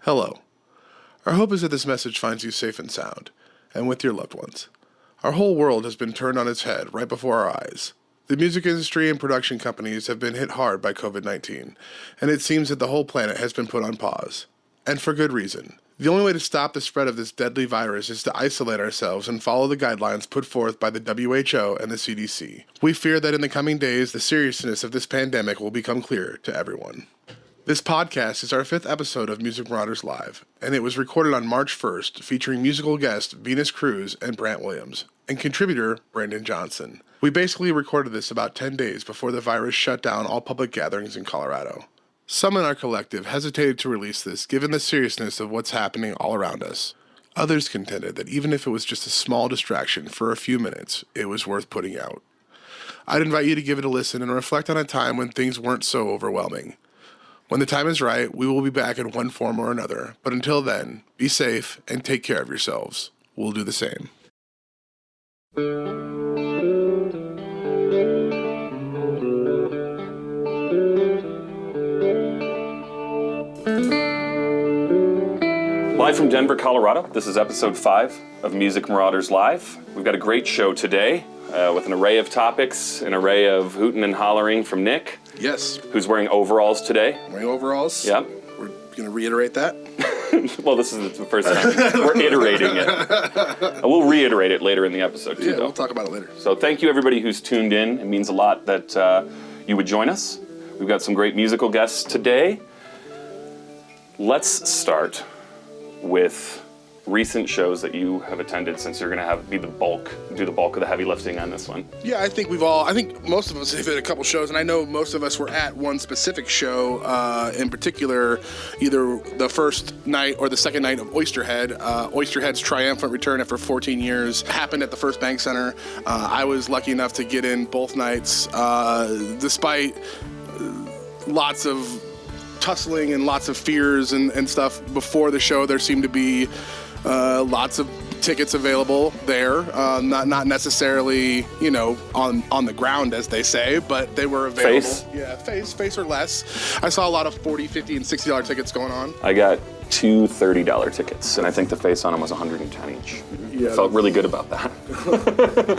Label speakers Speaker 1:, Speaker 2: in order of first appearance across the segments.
Speaker 1: Hello. Our hope is that this message finds you safe and sound, and with your loved ones. Our whole world has been turned on its head right before our eyes. The music industry and production companies have been hit hard by COVID-19, and it seems that the whole planet has been put on pause. And for good reason. The only way to stop the spread of this deadly virus is to isolate ourselves and follow the guidelines put forth by the WHO and the CDC. We fear that in the coming days, the seriousness of this pandemic will become clear to everyone. This podcast is our 5th episode of MusicMarauders Live, and it was recorded on March 1st, featuring musical guest Venus Cruz and Brant Williams, and contributor Brandon Johnson. We basically recorded this about 10 days before the virus shut down all public gatherings in Colorado. Some in our collective hesitated to release this given the seriousness of what's happening all around us. Others contended that even if it was just a small distraction for a few minutes, it was worth putting out. I'd invite you to give it a listen and reflect on a time when things weren't so overwhelming. When the time is right, we will be back in one form or another, but until then, be safe and take care of yourselves. We'll do the same.
Speaker 2: Live from Denver, Colorado, this is episode 5 of Music Marauders Live. We've got a great show today with an array of topics, an array of hooting and hollering from Nick.
Speaker 1: Yes.
Speaker 2: Who's wearing overalls today.
Speaker 1: Wearing overalls?
Speaker 2: Yep.
Speaker 1: We're going to reiterate that?
Speaker 2: Well, this is the first time. We're iterating it. We'll reiterate it later in the episode, too,
Speaker 1: Yeah,
Speaker 2: though.
Speaker 1: we'll talk about it later.
Speaker 2: So thank you, everybody who's tuned in. It means a lot that you would join us. We've got some great musical guests today. Let's start with recent shows that you have attended, since you're going to do the bulk of the heavy lifting on this one.
Speaker 1: Yeah, I think most of us have hit a couple shows, and I know most of us were at one specific show, in particular, either the first night or the second night of Oysterhead. Oysterhead's triumphant return after 14 years happened at the First Bank Center. I was lucky enough to get in both nights, despite lots of tussling and lots of fears and stuff before the show. There seemed to be lots of tickets available there, not necessarily, on the ground, as they say, but they were available.
Speaker 2: Face?
Speaker 1: Yeah, face or less. I saw a lot of $40, $50, and $60 tickets going on.
Speaker 2: I got 2 $30 tickets, and I think the face on them was $110 each.
Speaker 1: Yeah.
Speaker 2: Felt really good about that.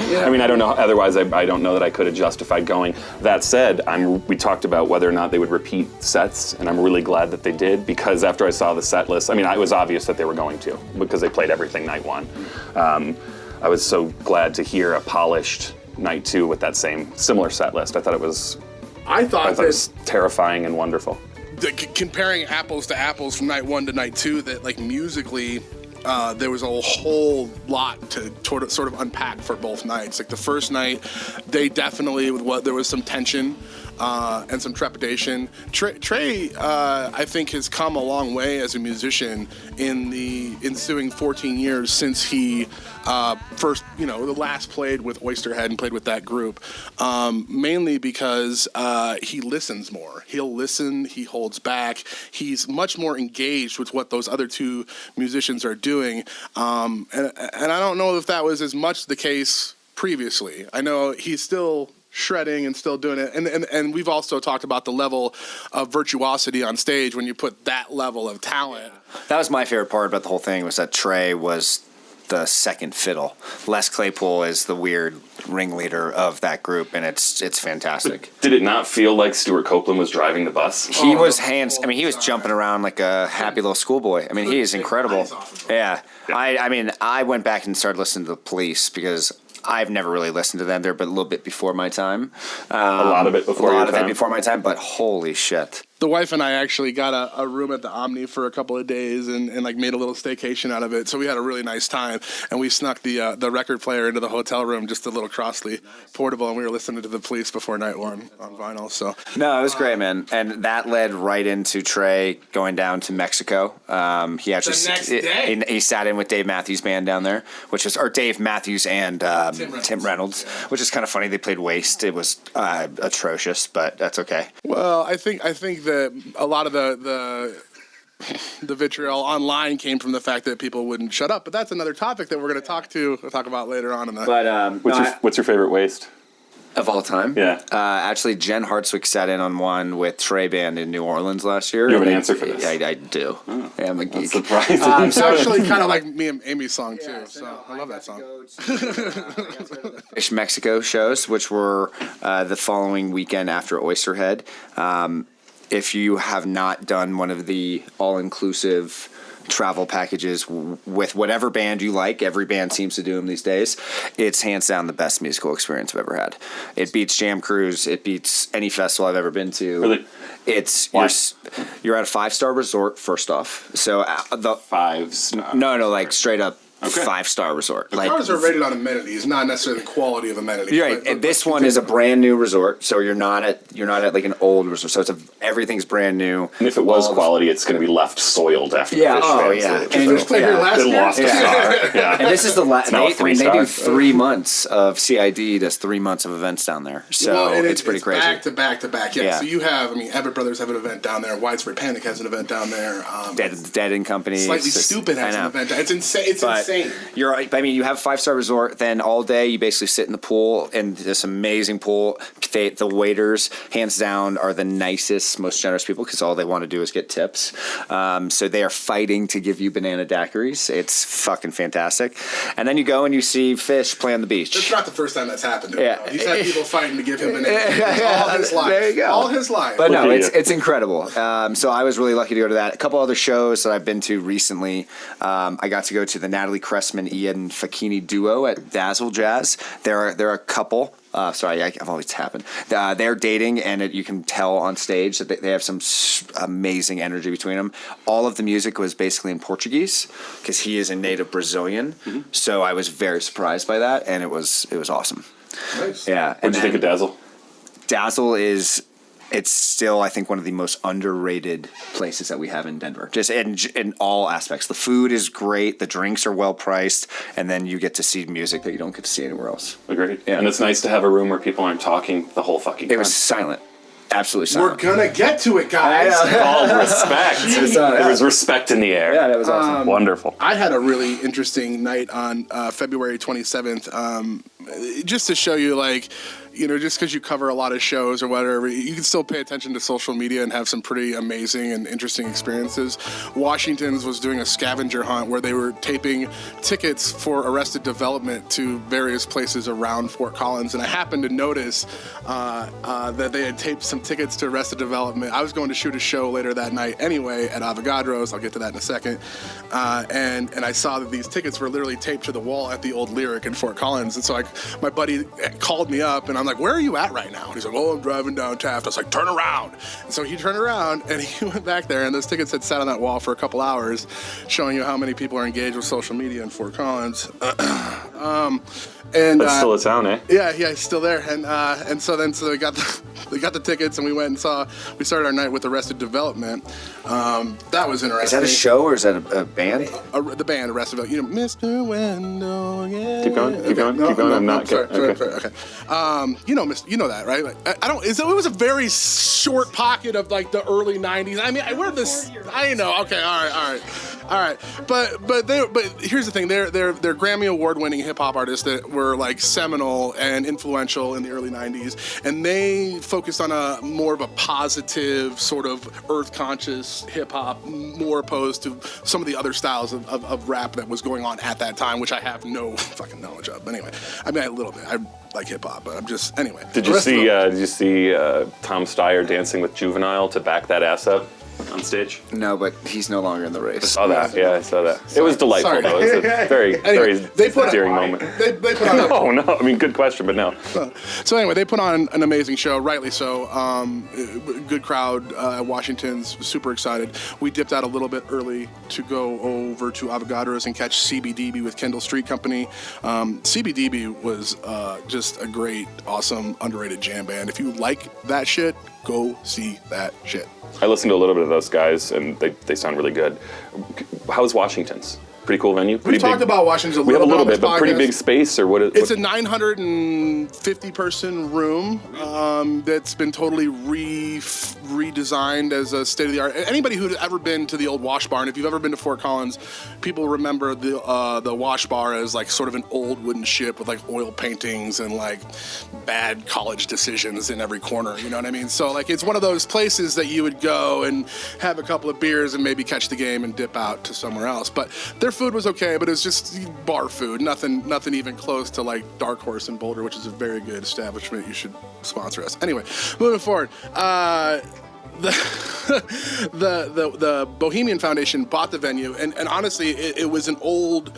Speaker 2: Yeah. I mean, I don't know. Otherwise, I don't know that I could have justified going. That said, we talked about whether or not they would repeat sets, and I'm really glad that they did, because after I saw the set list, it was obvious that they were going to, because they played everything night 1. I was so glad to hear a polished night 2 with that similar set list. I thought it was terrifying and wonderful.
Speaker 1: Comparing apples to apples from night 1 to night 2, that musically, there was a whole lot to sort of unpack for both nights. Like the first night, they definitely, there was some tension and some trepidation. Trey, I think, has come a long way as a musician in the ensuing 14 years since he first, the last played with Oysterhead and played with that group, mainly because he listens more. He'll listen, he holds back, he's much more engaged with what those other 2 musicians are doing. And I don't know if that was as much the case previously. I know he's still shredding and still doing it, and we've also talked about the level of virtuosity on stage when you put that level of talent.
Speaker 3: That was my favorite part about the whole thing, was that Trey was the second fiddle. Les Claypool is the weird ringleader of that group, and it's fantastic.
Speaker 2: Did it not feel like Stuart Copeland was driving the bus?
Speaker 3: He was he was jumping around like a happy little schoolboy. He is incredible. Yeah. I went back and started listening to The Police, because I've never really listened to them. They're a little bit before my time.
Speaker 2: A lot of it before
Speaker 3: my time, but holy shit.
Speaker 1: The wife and I actually got a room at the Omni for a couple of days and made a little staycation out of it. So we had a really nice time, and we snuck the record player into the hotel room, just a little Crossley portable, and we were listening to The Police before night 1 on vinyl. So
Speaker 3: no, it was great, man, and that led right into Trey going down to Mexico. He actually he sat in with Dave Matthews Band down there, Dave Matthews and Tim Reynolds, which is kind of funny. They played Waste. It was atrocious, but that's okay.
Speaker 1: Well, I think that a lot of the vitriol online came from the fact that people wouldn't shut up, but that's another topic that we're going to talk about later on in the.
Speaker 2: But what's your favorite Waste?
Speaker 3: Of all time?
Speaker 2: Yeah.
Speaker 3: Actually, Jen Hartswick sat in on one with Trey Band in New Orleans last year.
Speaker 2: You have an answer for this?
Speaker 3: I do.
Speaker 2: Oh,
Speaker 3: yeah, I'm a geek.
Speaker 2: Surprising.
Speaker 1: It's actually kind of like me and Amy's song too. So I love that song.
Speaker 3: Fish Mexico shows, which were the following weekend after Oysterhead. If you have not done one of the all-inclusive travel packages with whatever band you like, every band seems to do them these days, it's hands down the best musical experience I've ever had. It beats Jam Cruise. It beats any festival I've ever been to.
Speaker 2: Really?
Speaker 3: It's
Speaker 2: Why?
Speaker 3: you're at a 5-star resort first off. So the
Speaker 2: 5
Speaker 3: no, like straight up
Speaker 2: Okay.
Speaker 3: 5-star resort.
Speaker 1: The
Speaker 3: Like,
Speaker 1: cars are rated on amenities, not necessarily the quality of amenities.
Speaker 3: you're right. And this one is a brand new resort, so you're not at like an old resort. So everything's brand new.
Speaker 2: And if it was quality, it's going to be left soiled after
Speaker 3: Yeah,
Speaker 2: the fish
Speaker 3: oh,
Speaker 2: fans.
Speaker 3: yeah.
Speaker 2: So-
Speaker 3: And
Speaker 1: Did you play here last
Speaker 2: it
Speaker 1: year?
Speaker 2: lost a star. Yeah.
Speaker 3: And this is the last.
Speaker 2: now a
Speaker 3: They do
Speaker 2: 3-star.
Speaker 3: 3 months of CID. Does 3 months of events down there. So
Speaker 1: Well, and
Speaker 3: it's pretty crazy.
Speaker 1: Back to back to back. Yeah.
Speaker 3: Yeah.
Speaker 1: So you have, Everett Brothers have an event down there. Widespread Panic has an event down there.
Speaker 3: Dead and Company.
Speaker 1: Slightly
Speaker 3: It's just-
Speaker 1: Stupid has
Speaker 3: I
Speaker 1: an
Speaker 3: know.
Speaker 1: event. It's insane. It's
Speaker 3: But
Speaker 1: insane.
Speaker 3: you're right. You have a 5-star resort. Then all day you basically sit in the pool in this amazing pool. The waiters, hands down, are the nicest, most generous people because all they want to do is get tips. So they are fighting to give you banana daiquiris. It's fucking fantastic. And then you go and you see fish play on the beach.
Speaker 1: It's not the first time that's happened to him.
Speaker 3: Yeah.
Speaker 1: though. He's had people fighting to give him bananas all his life.
Speaker 3: There you go.
Speaker 1: All his life.
Speaker 3: But no,
Speaker 2: Look at
Speaker 3: it's incredible. So I was really lucky to go to that. A couple other shows that I've been to recently. I got to go to the Natalie Cressman Ian Fakini duo at Dazzle Jazz. They're a couple. Sorry, I've always happened. They're dating, and you can tell on stage that they have some amazing energy between them. All of the music was basically in Portuguese because he is a native Brazilian.
Speaker 2: Mm-hmm.
Speaker 3: So I was very surprised by that, and it was awesome.
Speaker 1: Nice.
Speaker 3: Yeah.
Speaker 2: What did you think of Dazzle?
Speaker 3: Dazzle it's still, I think, one of the most underrated places that we have in Denver. Just in all aspects. The food is great, the drinks are well priced, and then you get to see music that you don't get to see anywhere else.
Speaker 2: Agreed.
Speaker 3: Yeah.
Speaker 2: And it's nice to have a room where people aren't talking the whole fucking time.
Speaker 3: It was silent. Absolutely
Speaker 1: We're
Speaker 3: silent.
Speaker 1: gonna get to it, guys.
Speaker 2: It's called respect.
Speaker 3: Yeah.
Speaker 2: There was respect in the air.
Speaker 3: Yeah, that was awesome.
Speaker 2: Wonderful.
Speaker 1: I had a really interesting night on February 27th. Just to show you, just because you cover a lot of shows or whatever, you can still pay attention to social media and have some pretty amazing and interesting experiences. Washington's was doing a scavenger hunt where they were taping tickets for Arrested Development to various places around Fort Collins, and I happened to notice that they had taped some tickets to Arrested Development. I was going to shoot a show later that night anyway at Avogadro's. I'll get to that in a second. And I saw that these tickets were literally taped to the wall at the old Lyric in Fort Collins. And so my buddy called me up, and I'm like, where are you at right now? And he's like, oh, I'm driving down Taft. I was like, turn around. And so he turned around, and he went back there, and those tickets had sat on that wall for a couple hours, showing you how many people are engaged with social media in Fort Collins. And
Speaker 2: That's still a town, eh?
Speaker 1: yeah, he's still there, and so they got the tickets, and we started our night with Arrested Development. That was interesting.
Speaker 3: Is that a show or is that a band?
Speaker 1: The band Arrested Development, Mr. Wendell. Yeah.
Speaker 2: Keep going, keep going. I'm not
Speaker 1: sorry,
Speaker 2: good.
Speaker 1: sorry, okay. You know that, right? Like, I don't. It was a very short pocket of like the early '90s. I mean, we're this. I know. Okay, all right. But here's the thing. They're Grammy Award-winning hip hop artists that were like seminal and influential in the early '90s, and they focused on a more of a positive sort of earth-conscious hip hop, more opposed to some of the other styles of rap that was going on at that time, which I have no fucking knowledge of. But anyway, I mean, a little bit. I like hip hop, but I'm just anyway.
Speaker 2: Did you see Tom Steyer dancing with Juvenile to back that ass up on stage?
Speaker 3: No, but he's no longer in the race.
Speaker 2: Saw that. Yeah, I saw that. It was delightful,
Speaker 1: Sorry.
Speaker 2: though. It was a very,
Speaker 1: Anyway,
Speaker 2: very endearing moment.
Speaker 1: They put on
Speaker 2: No. I mean, good question, but no.
Speaker 1: So anyway, they put on an amazing show, rightly so. Good crowd at Washington's, super excited. We dipped out a little bit early to go over to Avogadro's and catch CBDB with Kendall Street Company. CBDB was just a great, awesome, underrated jam band. If you like that shit, go see that shit.
Speaker 2: I listened to a little bit of those guys, and they sound really good. How's Washington's? Pretty cool venue.
Speaker 1: We've talked about Washington a
Speaker 2: We have a
Speaker 1: little
Speaker 2: little
Speaker 1: bit,
Speaker 2: bit, but pretty big space, or what?
Speaker 1: It's a 950-person room that's been totally redesigned as a state-of-the-art. Anybody who's ever been to the old Wash Bar, and if you've ever been to Fort Collins, people remember the Wash Bar as like sort of an old wooden ship with like oil paintings and like bad college decisions in every corner. You know what I mean? So like it's one of those places that you would go and have a couple of beers and maybe catch the game and dip out to somewhere else. But their food was okay, but it was just bar food. Nothing even close to like Dark Horse in Boulder, which is a very good establishment. You should sponsor us. Anyway, moving forward. The Bohemian Foundation bought the venue, and honestly, it was an old,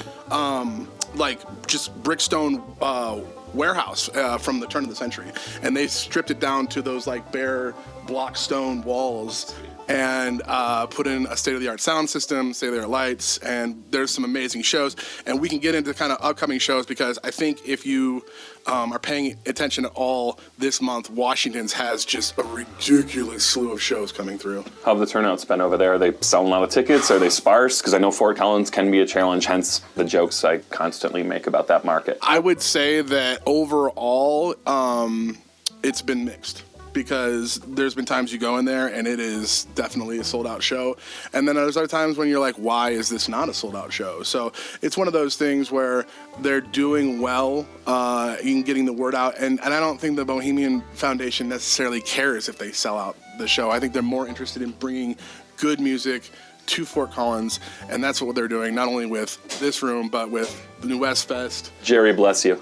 Speaker 1: like just brickstone warehouse from the turn of the century, and they stripped it down to those like bare block stone walls. And put in a state-of-the-art sound system, state-of-the-art lights, and there's some amazing shows. And we can get into kind of upcoming shows because I think if you are paying attention at all this month, Washington's has just a ridiculous slew of shows coming through.
Speaker 2: How have the turnouts been over there? Are they selling a lot of tickets? Are they sparse? Because I know Fort Collins can be a challenge, hence the jokes I constantly make about that market.
Speaker 1: I would say that overall, it's been mixed. Because there's been times you go in there and it is definitely a sold-out show. And then there's other times when you're like, why is this not a sold-out show? So it's one of those things where they're doing well in getting the word out. And I don't think the Bohemian Foundation necessarily cares if they sell out the show. I think they're more interested in bringing good music to Fort Collins, and that's what they're doing, not only with this room, but with the New West Fest.
Speaker 2: Jerry, bless you.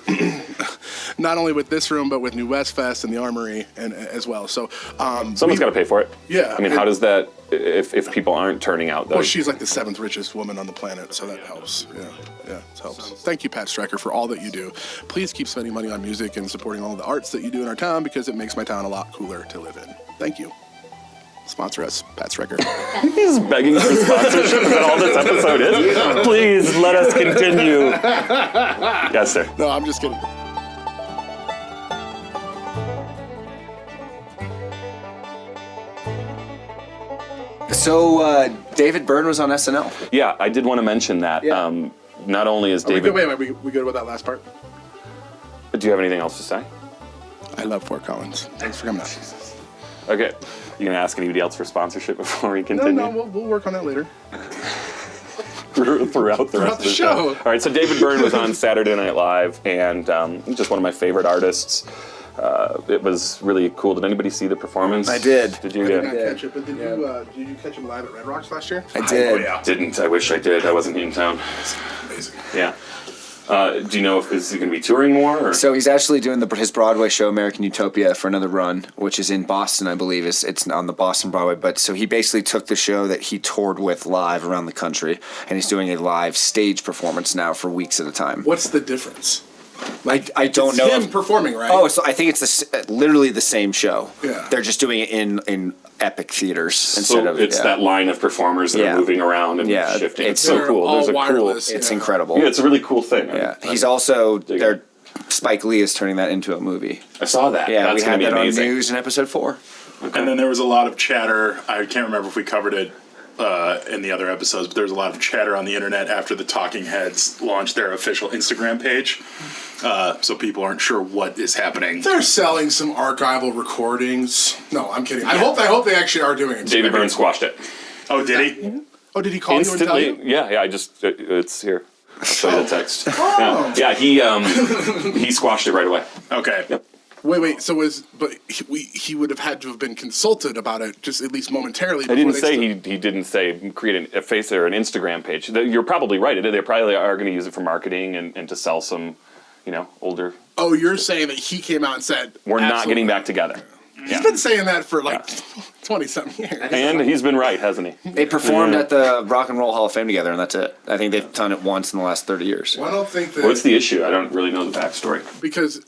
Speaker 1: Not only with this room, but with New West Fest and the Armory and as well. So
Speaker 2: someone's got to pay for it.
Speaker 1: Yeah.
Speaker 2: I mean, how does that, if people aren't turning out, though?
Speaker 1: Well, she's like the 7th richest woman on the planet, so that helps. Yeah, it helps. Thank you, Pat Stryker, for all that you do. Please keep spending money on music and supporting all the arts that you do in our town because it makes my town a lot cooler to live in. Thank you. Sponsor us, Pat Stryker.
Speaker 2: He's begging for sponsorship. Is that all this episode is? Please let us continue. Yes, sir.
Speaker 1: No, I'm just kidding.
Speaker 3: So David Byrne was on SNL.
Speaker 2: Yeah, I did want to mention that.
Speaker 3: Yeah.
Speaker 2: Not only is David...
Speaker 1: Wait, we good with that last part?
Speaker 2: Do you have anything else to say?
Speaker 1: I love Fort Collins. Thanks for coming out.
Speaker 2: Okay. You going to ask anybody else for sponsorship before we continue?
Speaker 1: No, we'll work on that later.
Speaker 2: Throughout the rest of the show. All right, so David Byrne was on Saturday Night Live, and just one of my favorite artists. It was really cool. Did anybody see the performance?
Speaker 3: I did.
Speaker 1: I
Speaker 2: Did you?
Speaker 1: did not catch it, but did you catch him live at Red Rocks last year?
Speaker 3: I did.
Speaker 2: Oh, yeah. Didn't. I wish I did. I wasn't in town.
Speaker 1: Amazing.
Speaker 2: Yeah. Do you know if is he going to be touring more? Or?
Speaker 3: So he's actually doing his Broadway show, American Utopia, for another run, which is in Boston, I believe. It's on the Boston Broadway. But so he basically took the show that he toured with live around the country, and he's doing a live stage performance now for weeks at a time.
Speaker 1: What's the difference?
Speaker 3: I don't know.
Speaker 1: Him performing, right?
Speaker 3: Oh, so I think it's literally the same show.
Speaker 1: Yeah.
Speaker 3: They're just doing it in epic theaters
Speaker 2: So
Speaker 3: instead of.
Speaker 2: it's that line of performers that are moving around and shifting. It's so cool.
Speaker 1: All
Speaker 2: There's a
Speaker 1: wireless.
Speaker 3: It's incredible.
Speaker 2: Yeah, it's a really cool thing.
Speaker 3: Yeah. He's also there. Spike Lee is turning that into a movie.
Speaker 2: I saw that.
Speaker 3: Yeah,
Speaker 2: That's
Speaker 3: we had
Speaker 2: going to
Speaker 3: that
Speaker 2: be
Speaker 3: on
Speaker 2: amazing.
Speaker 3: news in episode 4.
Speaker 4: And then there was a lot of chatter. I can't remember if we covered it in the other episodes, but there was a lot of chatter on the internet after the Talking Heads launched their official Instagram page. So people aren't sure what is happening.
Speaker 1: They're selling some archival recordings. No, I'm kidding. I hope they actually are doing it.
Speaker 2: David Byrne squashed it.
Speaker 4: Oh, did he?
Speaker 1: Oh, did he call
Speaker 2: Instantly,
Speaker 1: you and tell you?
Speaker 2: Yeah. I just it's here. I'll show you the text.
Speaker 1: Oh.
Speaker 2: Yeah, he squashed it right away.
Speaker 4: Okay.
Speaker 2: Yep.
Speaker 1: Wait. So he would have had to have been consulted about it, just at least momentarily.
Speaker 2: I didn't say he didn't say create a face or an Instagram page. You're probably right. They probably are going to use it for marketing and to sell some, older.
Speaker 1: Oh, you're saying that he came out and said
Speaker 2: We're not
Speaker 1: absolutely.
Speaker 2: getting back together.
Speaker 1: He's been saying that for 20-something years.
Speaker 2: And he's been right, hasn't he?
Speaker 3: They performed at the Rock and Roll Hall of Fame together, and that's it. I think they've done it once in the last 30 years.
Speaker 1: Well, I don't think that...
Speaker 2: What's the issue? I don't really know the backstory.
Speaker 1: Because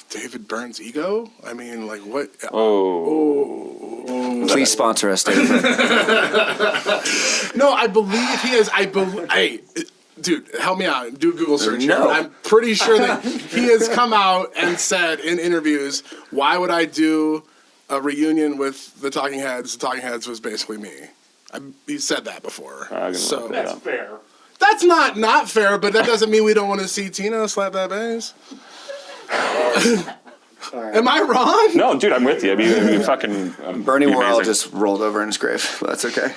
Speaker 1: David Byrne's ego? I mean, like, what...
Speaker 3: Please sponsor us, David.
Speaker 1: No, I believe he is... Hey... Dude, help me out. Do a Google search here.
Speaker 3: No.
Speaker 1: I'm pretty sure that he has come out and said in interviews, why would I do a reunion with the Talking Heads? The Talking Heads was basically me. He said that before.
Speaker 2: That's
Speaker 4: fair.
Speaker 1: That's not fair, but that doesn't mean we don't want to see Tina slap that bass. Am I wrong?
Speaker 2: No, dude, I'm with you. I mean fucking...
Speaker 3: Bernie Worrell
Speaker 2: amazing.
Speaker 3: just rolled over in his grave, but that's okay.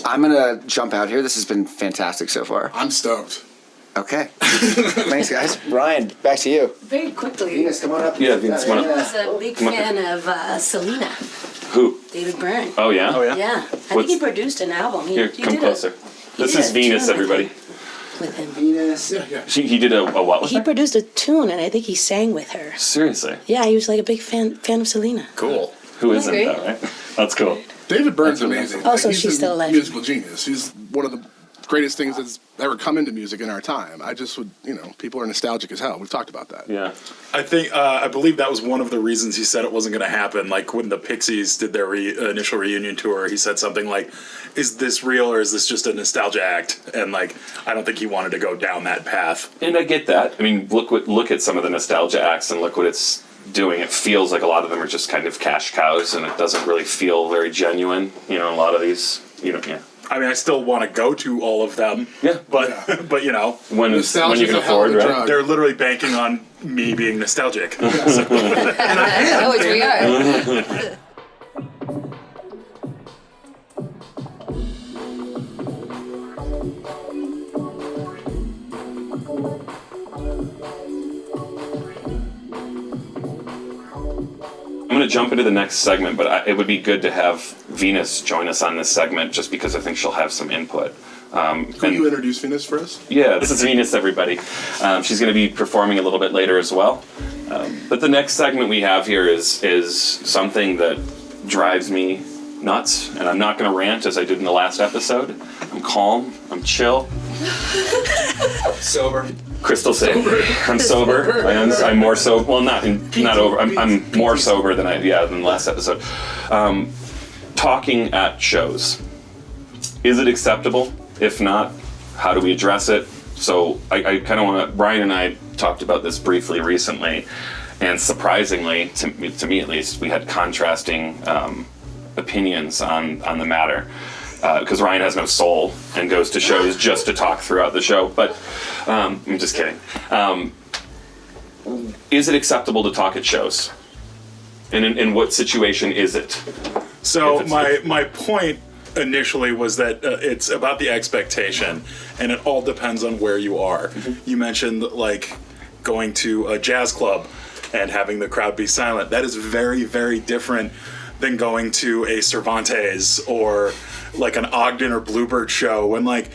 Speaker 3: I'm going to jump out here. This has been fantastic so far.
Speaker 1: I'm stoked.
Speaker 3: Okay. Thanks, guys. Ryan, back to you.
Speaker 5: Very quickly.
Speaker 3: Venus, come on up.
Speaker 2: Yeah, Venus, come on
Speaker 5: I
Speaker 2: up.
Speaker 5: was a big fan of Selena,
Speaker 2: Who?
Speaker 5: David Byrne.
Speaker 2: Oh, yeah?
Speaker 5: Yeah, I think he produced an album.
Speaker 2: Here, come closer. This is Venus, everybody.
Speaker 5: With him.
Speaker 3: Venus.
Speaker 1: Yeah.
Speaker 2: He did a what with
Speaker 5: He
Speaker 2: her?
Speaker 5: produced a tune, and I think he sang with her.
Speaker 2: Seriously?
Speaker 5: Yeah, he was like a big fan of Selena.
Speaker 2: Cool. Who isn't,
Speaker 5: Great.
Speaker 2: though, right? That's cool.
Speaker 1: David Byrne's amazing.
Speaker 5: Also,
Speaker 1: He's
Speaker 5: she's
Speaker 1: a
Speaker 5: still alive.
Speaker 1: musical genius. He's one of the greatest things that's ever come into music in our time. I just would, people are nostalgic as hell. We've talked about that.
Speaker 2: Yeah.
Speaker 4: I believe that was one of the reasons he said it wasn't going to happen. Like when the Pixies did their initial reunion tour, he said something like, "Is this real or is this just a nostalgia act?" And like, I don't think he wanted to go down that path.
Speaker 2: And I get that. I mean, look at some of the nostalgia acts and look what it's doing. It feels like a lot of them are just kind of cash cows, and it doesn't really feel very genuine. A lot of these, yeah.
Speaker 4: I mean, I still want to go to all of them.
Speaker 2: Yeah.
Speaker 4: But when
Speaker 1: Nostalgia's
Speaker 4: you can
Speaker 1: a hell of
Speaker 4: afford,
Speaker 1: a
Speaker 4: right?
Speaker 1: drug.
Speaker 4: They're literally banking on me being nostalgic.
Speaker 5: Which we are.
Speaker 2: I'm going to jump into the next segment, but it would be good to have Venus join us on this segment just because I think she'll have some input.
Speaker 1: Can you introduce Venus for us?
Speaker 2: Yeah, this is Venus, everybody. She's going to be performing a little bit later as well. But the next segment we have here is something that drives me nuts, and I'm not going to rant as I did in the last episode. I'm calm. I'm chill.
Speaker 3: Sober.
Speaker 2: Crystal safe. I'm sober. I'm more sober. Well, not over. I'm more sober than than the last episode. Talking at shows. Is it acceptable? If not, how do we address it? So I kind of want to. Brian and I talked about this briefly recently, and surprisingly, to me at least, we had contrasting opinions on the matter. Because Ryan has no soul and goes to shows just to talk throughout the show. But I'm just kidding. Is it acceptable to talk at shows? And in what situation is it?
Speaker 4: So my point initially was that it's about the expectation, and it all depends on where you are. Mm-hmm. You mentioned like going to a jazz club and having the crowd be silent. That is very, very different than going to a Cervantes or like an Ogden or Bluebird show when like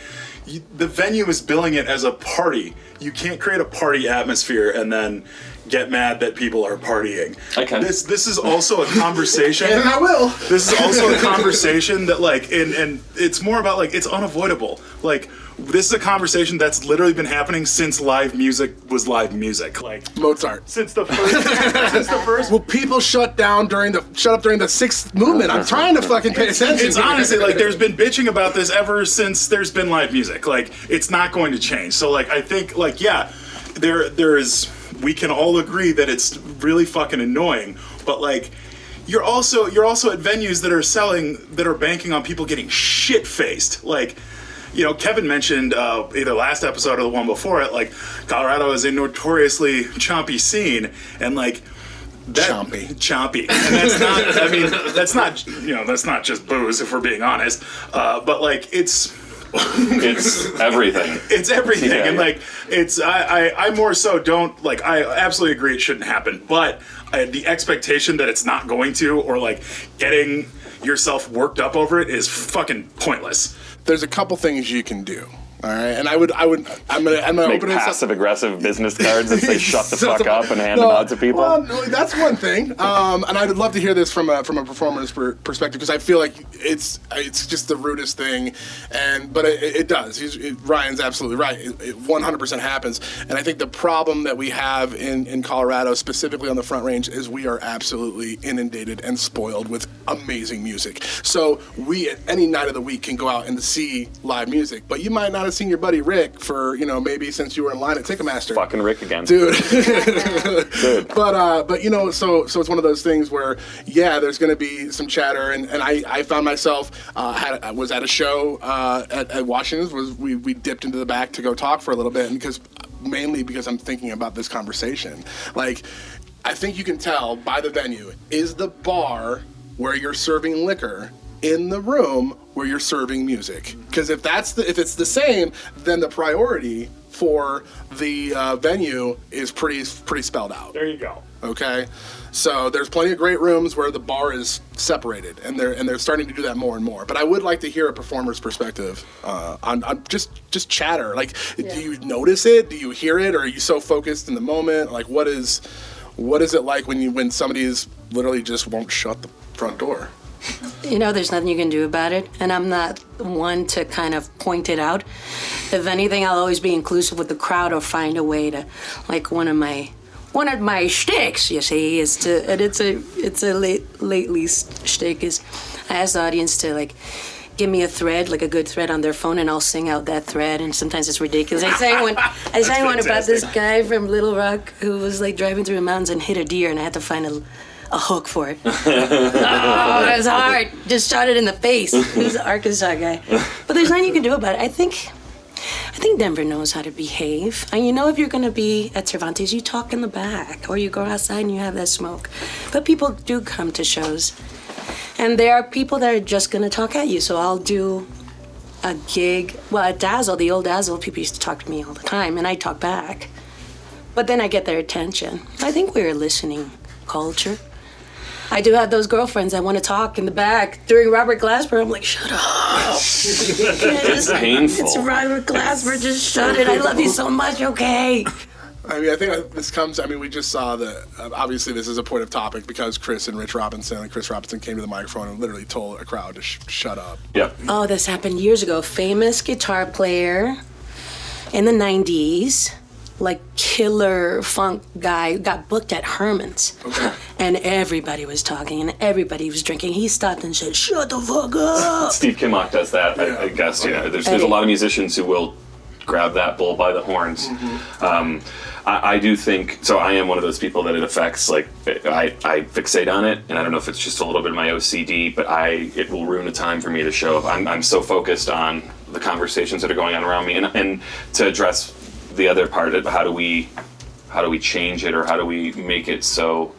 Speaker 4: the venue is billing it as a party. You can't create a party atmosphere and then get mad that people are partying.
Speaker 2: Okay.
Speaker 4: This is also a conversation.
Speaker 1: And I will.
Speaker 4: This is also a conversation that like and it's more about like it's unavoidable. Like this is a conversation that's literally been happening since live music was live music. Like
Speaker 1: Mozart.
Speaker 4: since the first
Speaker 1: Well, people shut up during the sixth movement. I'm trying to fucking pay attention.
Speaker 4: It's honestly like there's been bitching about this ever since there's been live music. Like it's not going to change. So like I think like yeah, there is we can all agree that it's really fucking annoying, but like you're also at venues that are banking on people getting shit faced. Like Kevin mentioned either last episode or the one before it, like Colorado is a notoriously chompy scene, and like that chompy, and that's not. I mean, that's not just booze if we're being honest, but like it's everything. It's everything,
Speaker 2: yeah,
Speaker 4: and like it's I more so don't like. I absolutely agree it shouldn't happen, but the expectation that it's not going to, or like getting yourself worked up over it, is fucking pointless.
Speaker 1: There's a couple things you can do. All right, and I'm gonna
Speaker 2: Make
Speaker 1: open this up.
Speaker 2: passive-aggressive business cards that say "shut the fuck up" and hand them out to people.
Speaker 1: Well, that's one thing, and I'd love to hear this from a performer's perspective, because I feel like it's just the rudest thing, but it does. Ryan's absolutely right. It 100% happens, and I think the problem that we have in Colorado, specifically on the Front Range, is we are absolutely inundated and spoiled with amazing music. So we, any night of the week, can go out and see live music, but you might not haven't seen your buddy Rick for, maybe since you were in line at Ticketmaster.
Speaker 2: Fucking Rick again.
Speaker 1: Dude.
Speaker 2: Dude.
Speaker 1: But so it's one of those things where, there's going to be some chatter, and I found myself, I was at a show at Washington's, we dipped into the back to go talk for a little bit, and mainly because I'm thinking about this conversation. Like, I think you can tell by the venue, is the bar where you're serving liquor in the room where you're serving music? Because if it's the same, then the priority for the venue is pretty spelled out.
Speaker 4: There you go.
Speaker 1: Okay, so there's plenty of great rooms where the bar is separated, and they're starting to do that more and more. But I would like to hear a performer's perspective on just chatter. Like, do you notice it? Do you hear it? Or are you so focused in the moment? Like, what is it like when somebody's literally just won't shut the front door?
Speaker 5: There's nothing you can do about it, and I'm not one to kind of point it out. If anything, I'll always be inclusive with the crowd or find a way to, like, one of my shticks, you see, is to, and it's a lately shtick, is I ask the audience to, like, give me a thread, like a good thread on their phone, and I'll sing out that thread, and sometimes it's ridiculous. I sang one about this guy from Little Rock who was, like, driving through the mountains and hit a deer, and I had to find a hook for it. Oh, it was hard. Just shot it in the face. He was an Arkansas guy. But there's nothing you can do about it. I think Denver knows how to behave. And if you're going to be at Cervantes, you talk in the back, or you go outside and you have that smoke. But people do come to shows. And there are people that are just going to talk at you. So I'll do a gig. Well, at Dazzle, the old Dazzle, people used to talk to me all the time, and I talk back. But then I get their attention. I think we're a listening culture. I do have those girlfriends that want to talk in the back during Robert Glasper. I'm like, shut up.
Speaker 2: It's painful.
Speaker 5: It's Robert Glasper, just shut it. I love you so much, okay?
Speaker 1: I mean, I think this comes, we just saw that, obviously this is a point of topic because Chris Robinson came to the microphone and literally told a crowd to shut up.
Speaker 2: Yep.
Speaker 5: Oh, this happened years ago. Famous guitar player in the 90s. Like, killer funk guy got booked at Herman's. Okay. And everybody was talking and everybody was drinking. He stopped and said, shut the fuck up.
Speaker 2: Steve Kimmock does that, I guess. There's a lot of musicians who will grab that bull by the horns. Mm-hmm. I do think, so I am one of those people that it affects, like, I fixate on it, and I don't know if it's just a little bit of my OCD, but it will ruin the time for me to show up. I'm so focused on the conversations that are going on around me, and to address the other part of how do we change it, or how do we make it so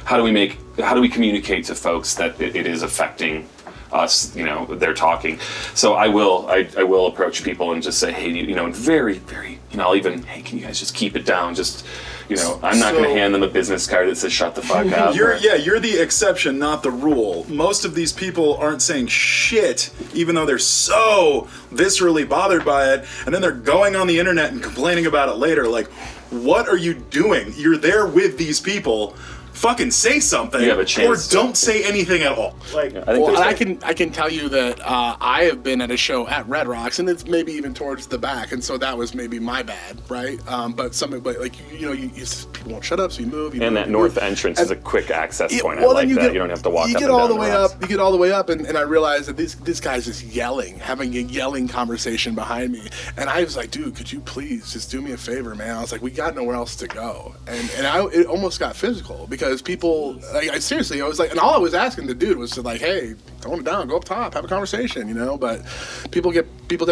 Speaker 2: how do we communicate to folks that it is affecting us, they're talking. So I will approach people and just say, hey, very, very, I'll even, hey, can you guys just keep it down? Just, I'm not going to hand them a business card that says shut the fuck up.
Speaker 4: You're the exception, not the rule. Most of these people aren't saying shit, even though they're so viscerally bothered by it, and then they're going on the internet and complaining about it later. Like, what are you doing? You're there with these people. Fucking say something,
Speaker 2: you have a chance
Speaker 4: or don't say anything at all. Like,
Speaker 1: I can tell you that I have been at a show at Red Rocks, and it's maybe even towards the back, and so that was maybe my bad, right? But people won't shut up, so you move.
Speaker 2: That north entrance is a quick access point.
Speaker 1: Well,
Speaker 2: I like
Speaker 1: you
Speaker 2: that. You don't have to walk. You get all the way up.
Speaker 1: You get all the way up, and I realized that this guy's just yelling, having a yelling conversation behind me, and I was like, dude, could you please just do me a favor, man? I was like, we got nowhere else to go, and it almost got physical because people, seriously, I was like, and all I was asking the dude was to, like, hey, tone it down, go up top, have a conversation, but people take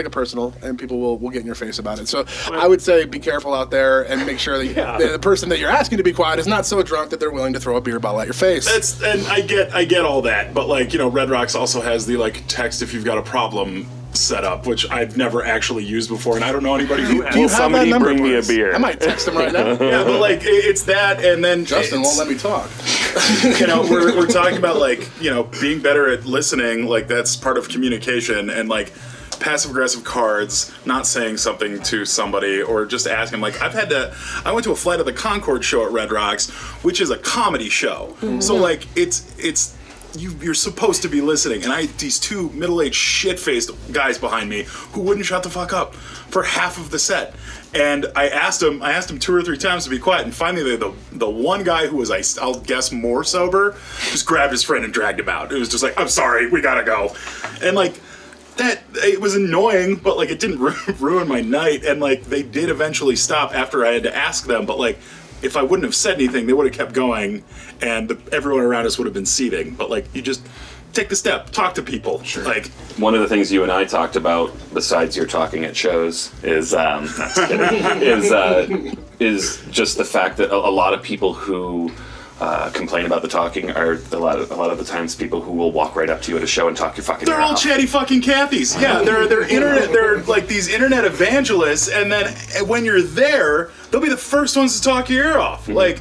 Speaker 1: it personal, and people will get in your face about it. So I would say be careful out there and make sure that the person that you're asking to be quiet is not so drunk that they're willing to throw a beer bottle at your face.
Speaker 4: And I get all that, but Red Rocks also has the text if you've got a problem setup, which I've never actually used before, and I don't know anybody who has.
Speaker 2: Will somebody bring me a beer?
Speaker 1: I might text him right now.
Speaker 4: Yeah, but it's that, and then
Speaker 1: Justin won't let me talk.
Speaker 4: We're talking about being better at listening. That's part of communication, and passive aggressive cards, not saying something to somebody, or just asking. I went to a Flight of the Conchord show at Red Rocks, which is a comedy show. Mm-hmm. So it's. You're supposed to be listening, and I had these two middle-aged shit-faced guys behind me who wouldn't shut the fuck up for half of the set. And I asked them 2 or 3 times to be quiet, and finally the one guy who was, I'll guess, more sober, just grabbed his friend and dragged him out. It was just like, I'm sorry, we gotta go. And that it was annoying, but like it didn't ruin my night. And like they did eventually stop after I had to ask them. But like if I wouldn't have said anything, they would have kept going, and everyone around us would have been seething. But like you just take the step, talk to people.
Speaker 1: Sure.
Speaker 4: Like
Speaker 2: one of the things you and I talked about, besides your talking at shows, is just the fact that a lot of people who complain about the talking are a lot of the times people who will walk right up to you at a show and talk your fucking
Speaker 4: they're
Speaker 2: ear
Speaker 4: all
Speaker 2: off.
Speaker 4: chatty fucking Cathys. Yeah, they're internet. They're like these internet evangelists, and then when you're there, they'll be the first ones to talk your ear off.
Speaker 2: Mm-hmm.
Speaker 4: Like,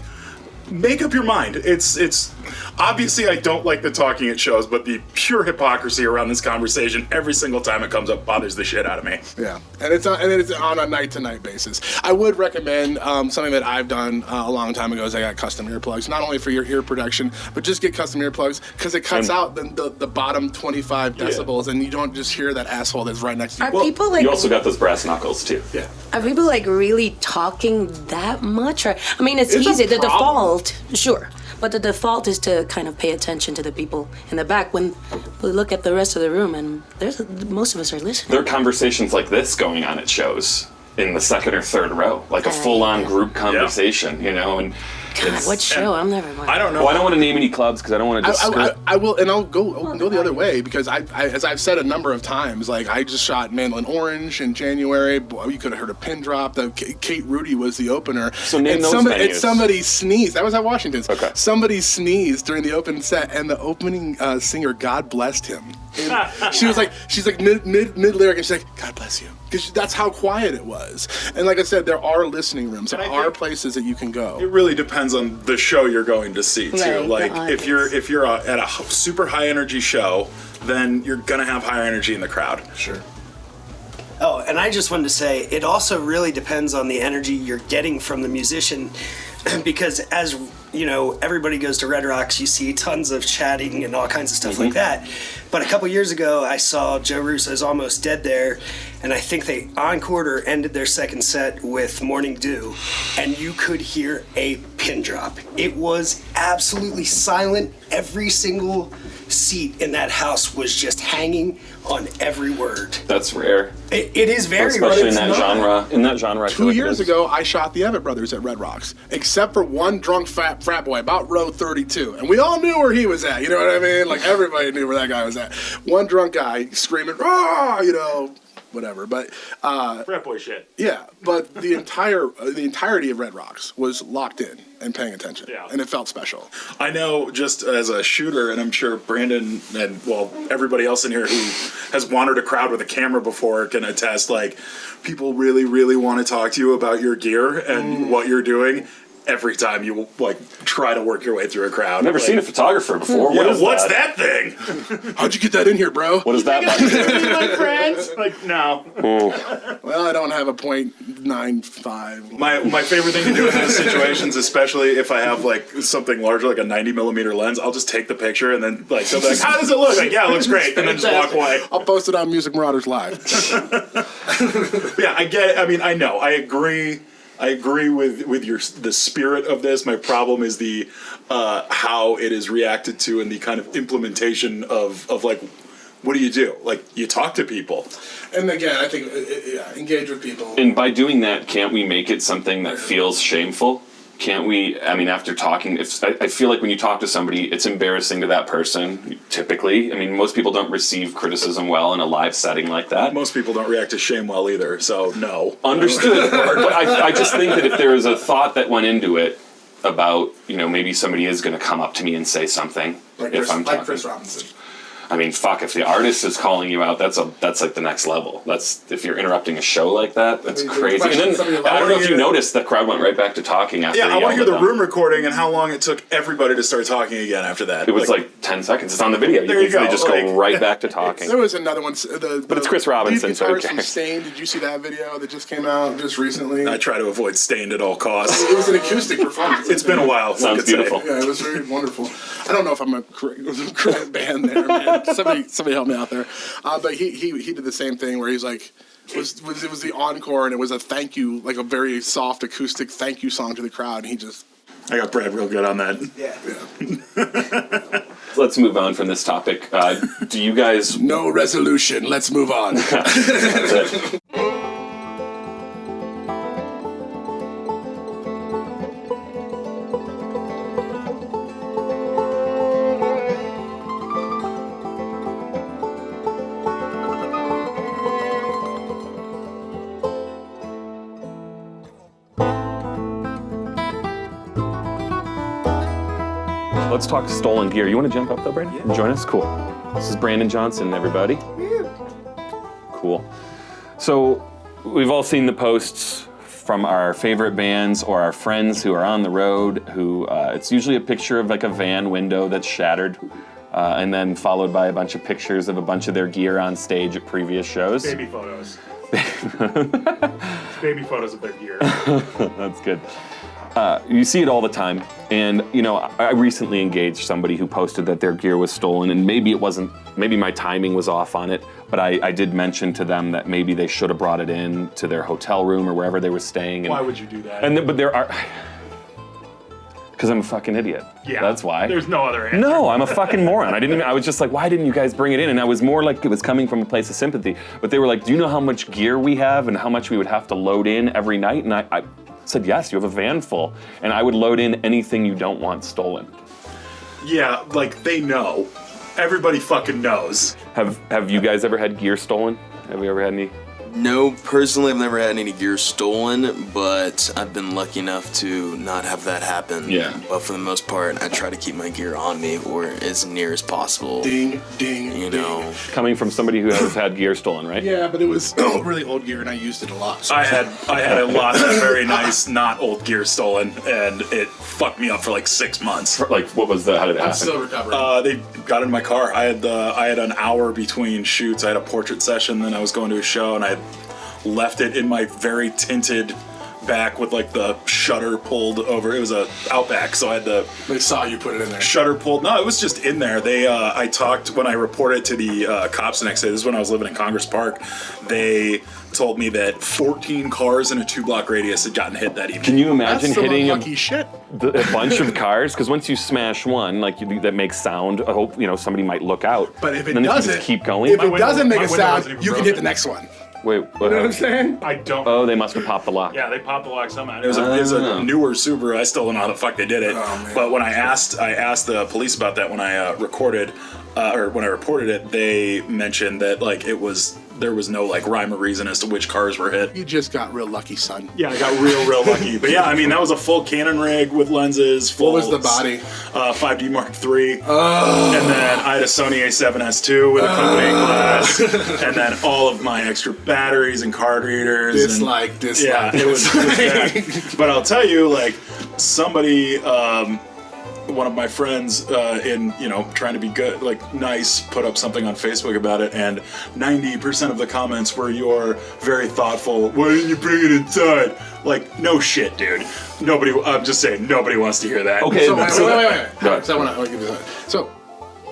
Speaker 4: make up your mind. It's obviously I don't like the talking at shows, but the pure hypocrisy around this conversation every single time it comes up bothers the shit out of me.
Speaker 1: Yeah, and it's on a night-to-night basis. I would recommend something that I've done a long time ago is I got custom earplugs, not only for your ear production, but just get custom earplugs because it cuts out the bottom 25 decibels, and you don't just hear that asshole that's right next to you.
Speaker 5: Are people like?
Speaker 2: You also got those brass knuckles too.
Speaker 1: Yeah.
Speaker 5: Are people like really talking that much? Or I mean, it's easy. The default, sure, but the default is to kind of pay attention to the people in the back. When we look at the rest of the room, and most of us are listening.
Speaker 2: There are conversations like this going on at shows in the second or third row, like a full-on group conversation, you know. And
Speaker 5: God, what show? I'm never mind.
Speaker 4: I don't know.
Speaker 2: well, I don't want to name any clubs because I don't want to just.
Speaker 1: I will, and I'll go the other way because I, as I've said a number of times, like I just shot Mandolin Orange in January. Boy, you could have heard a pin drop. Kate Rudy was the opener.
Speaker 2: So name
Speaker 1: and
Speaker 2: those
Speaker 1: somebody,
Speaker 2: venues.
Speaker 1: and somebody sneezed. That was at Washington's.
Speaker 2: Okay.
Speaker 1: Somebody sneezed during the open set, and the opening singer, God blessed him. And she's like mid lyric, and she's like, God bless you. Because that's how quiet it was. And like I said, there are listening rooms. There are places that you can go.
Speaker 4: It really depends on the show you're going to see too.
Speaker 5: Right,
Speaker 4: like
Speaker 5: the
Speaker 4: if you're at a super high energy show, then you're gonna have higher energy in the crowd.
Speaker 1: Sure.
Speaker 6: Oh, and I just wanted to say, it also really depends on the energy you're getting from the musician, because as you know, everybody goes to Red Rocks, you see tons of chatting and all kinds of stuff like that. But a couple years ago, I saw Joe Russo's Almost Dead there, and I think they encored or ended their second set with Morning Dew, and you could hear a pin drop. It was absolutely silent. Every single seat in that house was just hanging on every word.
Speaker 2: That's rare,
Speaker 6: It is very
Speaker 2: especially
Speaker 6: rare.
Speaker 2: in that genre. In that genre, I feel
Speaker 1: 2
Speaker 2: like it
Speaker 1: years
Speaker 2: is.
Speaker 1: ago, I shot the Evett Brothers at Red Rocks, except for one drunk frat boy about row 32. And we all knew where he was at, you know what I mean? Like, everybody knew where that guy was at. One drunk guy screaming, "Ah!" you know, whatever. But,
Speaker 4: Frat boy shit.
Speaker 1: yeah, but the entirety of Red Rocks was locked in and paying attention.
Speaker 4: Yeah.
Speaker 1: And it felt special.
Speaker 4: I know just as a shooter, and I'm sure Brandon and, well, everybody else in here who has wandered a crowd with a camera before can attest, like, people really, really want to talk to you about your gear and what you're doing every time you, like, try to work your way through a crowd.
Speaker 2: I've never
Speaker 4: like,
Speaker 2: seen a photographer before.
Speaker 4: Yeah,
Speaker 2: What is
Speaker 4: what's
Speaker 2: that?
Speaker 4: that thing?
Speaker 1: How'd you get that in here, bro?
Speaker 2: What is that button do?
Speaker 4: My friends? Like, no.
Speaker 1: Well, I don't have a .95.
Speaker 4: My favorite thing to do in those situations, especially if I have like something larger, like a 90mm lens, I'll just take the picture and then like they'll be like, "How does it look?" Like, "Yeah, it looks great," and then just walk away.
Speaker 1: I'll post it on Music Marauders Live.
Speaker 4: Yeah, I get it. I mean, I know. I agree with the spirit of this. My problem is the how it is reacted to and the kind of implementation of like, what do you do? Like, you talk to people.
Speaker 1: And again, I think, engage with people.
Speaker 2: And by doing that, can't we make it something that feels shameful? Can't we? I mean, after talking, I feel like when you talk to somebody, it's embarrassing to that person, typically. I mean, most people don't receive criticism well in a live setting like that.
Speaker 4: Most people don't react to shame well either, so no.
Speaker 2: Understood. But I just think that if there was a thought that went into it about, you know, maybe somebody is going to come up to me and say something.
Speaker 1: Like
Speaker 2: if I'm talking.
Speaker 1: Chris Robinson.
Speaker 2: I mean, fuck, if the artist is calling you out, that's like the next level. That's, if you're interrupting a show like that, that's crazy. And then, I don't know if you noticed, the crowd went right back to talking after
Speaker 4: Yeah, I want to hear the
Speaker 2: yelled at them.
Speaker 4: room recording and how long it took everybody to start talking again after that.
Speaker 2: It was like 10 seconds. It's on the video.
Speaker 4: There you
Speaker 2: They
Speaker 4: go,
Speaker 2: just
Speaker 4: like-
Speaker 2: go right back to talking.
Speaker 1: There was another one.
Speaker 2: But it's Chris Robinson, so who
Speaker 1: guitarist from
Speaker 2: cares?
Speaker 1: Stain. Did you see that video that just came out just recently?
Speaker 4: I try to avoid Stained at all costs.
Speaker 1: It was an acoustic performance.
Speaker 4: It's been a while.
Speaker 2: Sounds
Speaker 4: one could say.
Speaker 2: beautiful.
Speaker 1: Yeah, it was very wonderful. I don't know if I'm a correct band there, man. Somebody help me out there. But he did the same thing where he's like, it was the encore and it was a thank you, like a very soft acoustic thank you song to the crowd. And he just
Speaker 4: I got Brad real good on that.
Speaker 6: Yeah.
Speaker 2: let's move on from this topic. Do you guys?
Speaker 1: No resolution. Let's move on.
Speaker 2: That's it. Let's talk stolen gear. You want to jump up though, Brandon? Yeah. Join us? Cool. This is Brandon Johnson, everybody. Cool. So we've all seen the posts from our favorite bands or our friends who are on the road who, it's usually a picture of like a van window that's shattered and then followed by a bunch of pictures of a bunch of their gear on stage at previous shows.
Speaker 4: Baby photos. Baby photos of their gear.
Speaker 2: That's good. You see it all the time, and I recently engaged somebody who posted that their gear was stolen, and maybe my timing was off on it, but I did mention to them that maybe they should have brought it in to their hotel room or wherever they were staying. And,
Speaker 4: why would you do that?
Speaker 2: But there are, because I'm a fucking idiot.
Speaker 4: Yeah,
Speaker 2: that's why.
Speaker 4: There's no other answer.
Speaker 2: No, I'm a fucking moron. I was just like, why didn't you guys bring it in? And I was more like it was coming from a place of sympathy. But they were like, do you know how much gear we have and how much we would have to load in every night? And I said, yes, you have a van full, and I would load in anything you don't want stolen.
Speaker 4: Yeah, like they know. Everybody fucking knows.
Speaker 2: Have you guys ever had gear stolen? Have you ever had any?
Speaker 7: No, personally, I've never had any gear stolen, but I've been lucky enough to not have that happen.
Speaker 2: Yeah.
Speaker 7: But for the most part, I try to keep my gear on me or as near as possible.
Speaker 1: Ding, ding,
Speaker 7: You
Speaker 1: ding.
Speaker 7: know.
Speaker 2: Coming from somebody who has had gear stolen, right?
Speaker 1: Yeah, but it was really old gear, and I used it a lot. So.
Speaker 4: I had a lot of very nice, not old gear stolen, and it fucked me up for like 6 months.
Speaker 2: Like, what was the? How did it happen?
Speaker 1: I'm still recovering.
Speaker 4: They got in my car. I had an hour between shoots. I had a portrait session, then I was going to a show, and I had left it in my very tinted back with like the shutter pulled over. It was a Outback, so I had the
Speaker 1: They saw you put it in there.
Speaker 4: shutter pulled. No, it was just in there. They I talked when I reported to the cops the next day. This is when I was living in Congress Park. They told me that 14 cars in a 2-block radius had gotten hit that evening.
Speaker 2: Can you imagine
Speaker 1: That's some
Speaker 2: hitting
Speaker 1: unlucky shit.
Speaker 2: a bunch of cars? Because once you smash one, like that makes sound. I hope somebody might look out.
Speaker 1: But if it
Speaker 2: then
Speaker 1: doesn't,
Speaker 2: just keep going.
Speaker 1: if it doesn't make
Speaker 4: my
Speaker 1: a
Speaker 4: window
Speaker 1: sound,
Speaker 4: wasn't even
Speaker 1: you can
Speaker 4: broken.
Speaker 1: hit the next one.
Speaker 2: Wait, what?
Speaker 1: You know what I'm saying?
Speaker 4: I don't.
Speaker 2: Oh, they must have popped the lock.
Speaker 4: Yeah, they popped the lock somehow. It was a newer Subaru. I still don't know how the fuck they did it.
Speaker 1: Oh,
Speaker 4: but when I asked the police about that when I recorded, or when I reported it, they mentioned that like there was no like rhyme or reason as to which cars were hit.
Speaker 1: You just got real lucky, son.
Speaker 4: Yeah, I got real lucky. But yeah, I mean that was a full Canon rig with lenses. Full,
Speaker 1: What was the body?
Speaker 4: 5D Mark III. And then I had a Sony A7S II with accompanying glass. And then all of my extra batteries and card readers.
Speaker 1: Dislike.
Speaker 4: Yeah, it was bad. But I'll tell you, like, somebody, one of my friends, in trying to be good, like nice, put up something on Facebook about it, and 90% of the comments were your very thoughtful. Why didn't you bring it inside? Like, no shit, dude. Nobody. I'm just saying, nobody wants to hear that.
Speaker 2: Okay,
Speaker 1: So
Speaker 2: that's-
Speaker 1: wait.
Speaker 2: Go ahead.
Speaker 1: So I want to give you that. So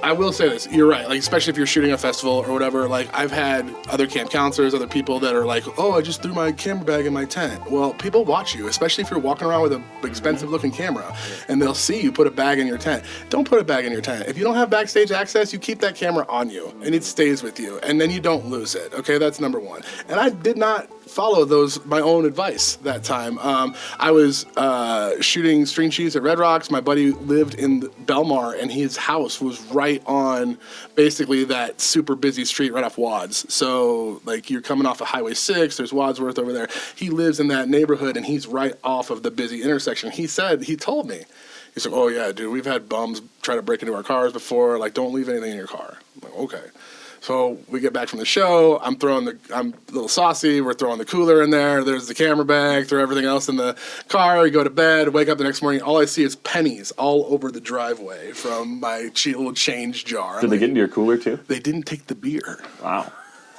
Speaker 1: I will say this. You're right. Like, especially if you're shooting a festival or whatever. Like, I've had other camp counselors, other people that are like, "Oh, I just threw my camera bag in my tent." Well, people watch you, especially if you're walking around with an expensive-looking camera, and they'll see you put a bag in your tent. Don't put a bag in your tent. If you don't have backstage access, you keep that camera on you, and it stays with you, and then you don't lose it. Okay, that's number one. And I did not follow my own advice that time. I was shooting String Cheese at Red Rocks. My buddy lived in Belmar, and his house was right on basically that super busy street right off Wads. So like you're coming off of Highway 6, there's Wadsworth over there. He lives in that neighborhood, and he's right off of the busy intersection. He told me, he's like, "Oh yeah, dude, we've had bums try to break into our cars before. Like, don't leave anything in your car." I'm like, okay. So we get back from the show. I'm a little saucy. We're throwing the cooler in there. There's the camera bag. Throw everything else in the car. We go to bed. Wake up the next morning. All I see is pennies all over the driveway from my little change jar.
Speaker 2: Did they get into your cooler too?
Speaker 1: They didn't take the beer.
Speaker 2: Wow.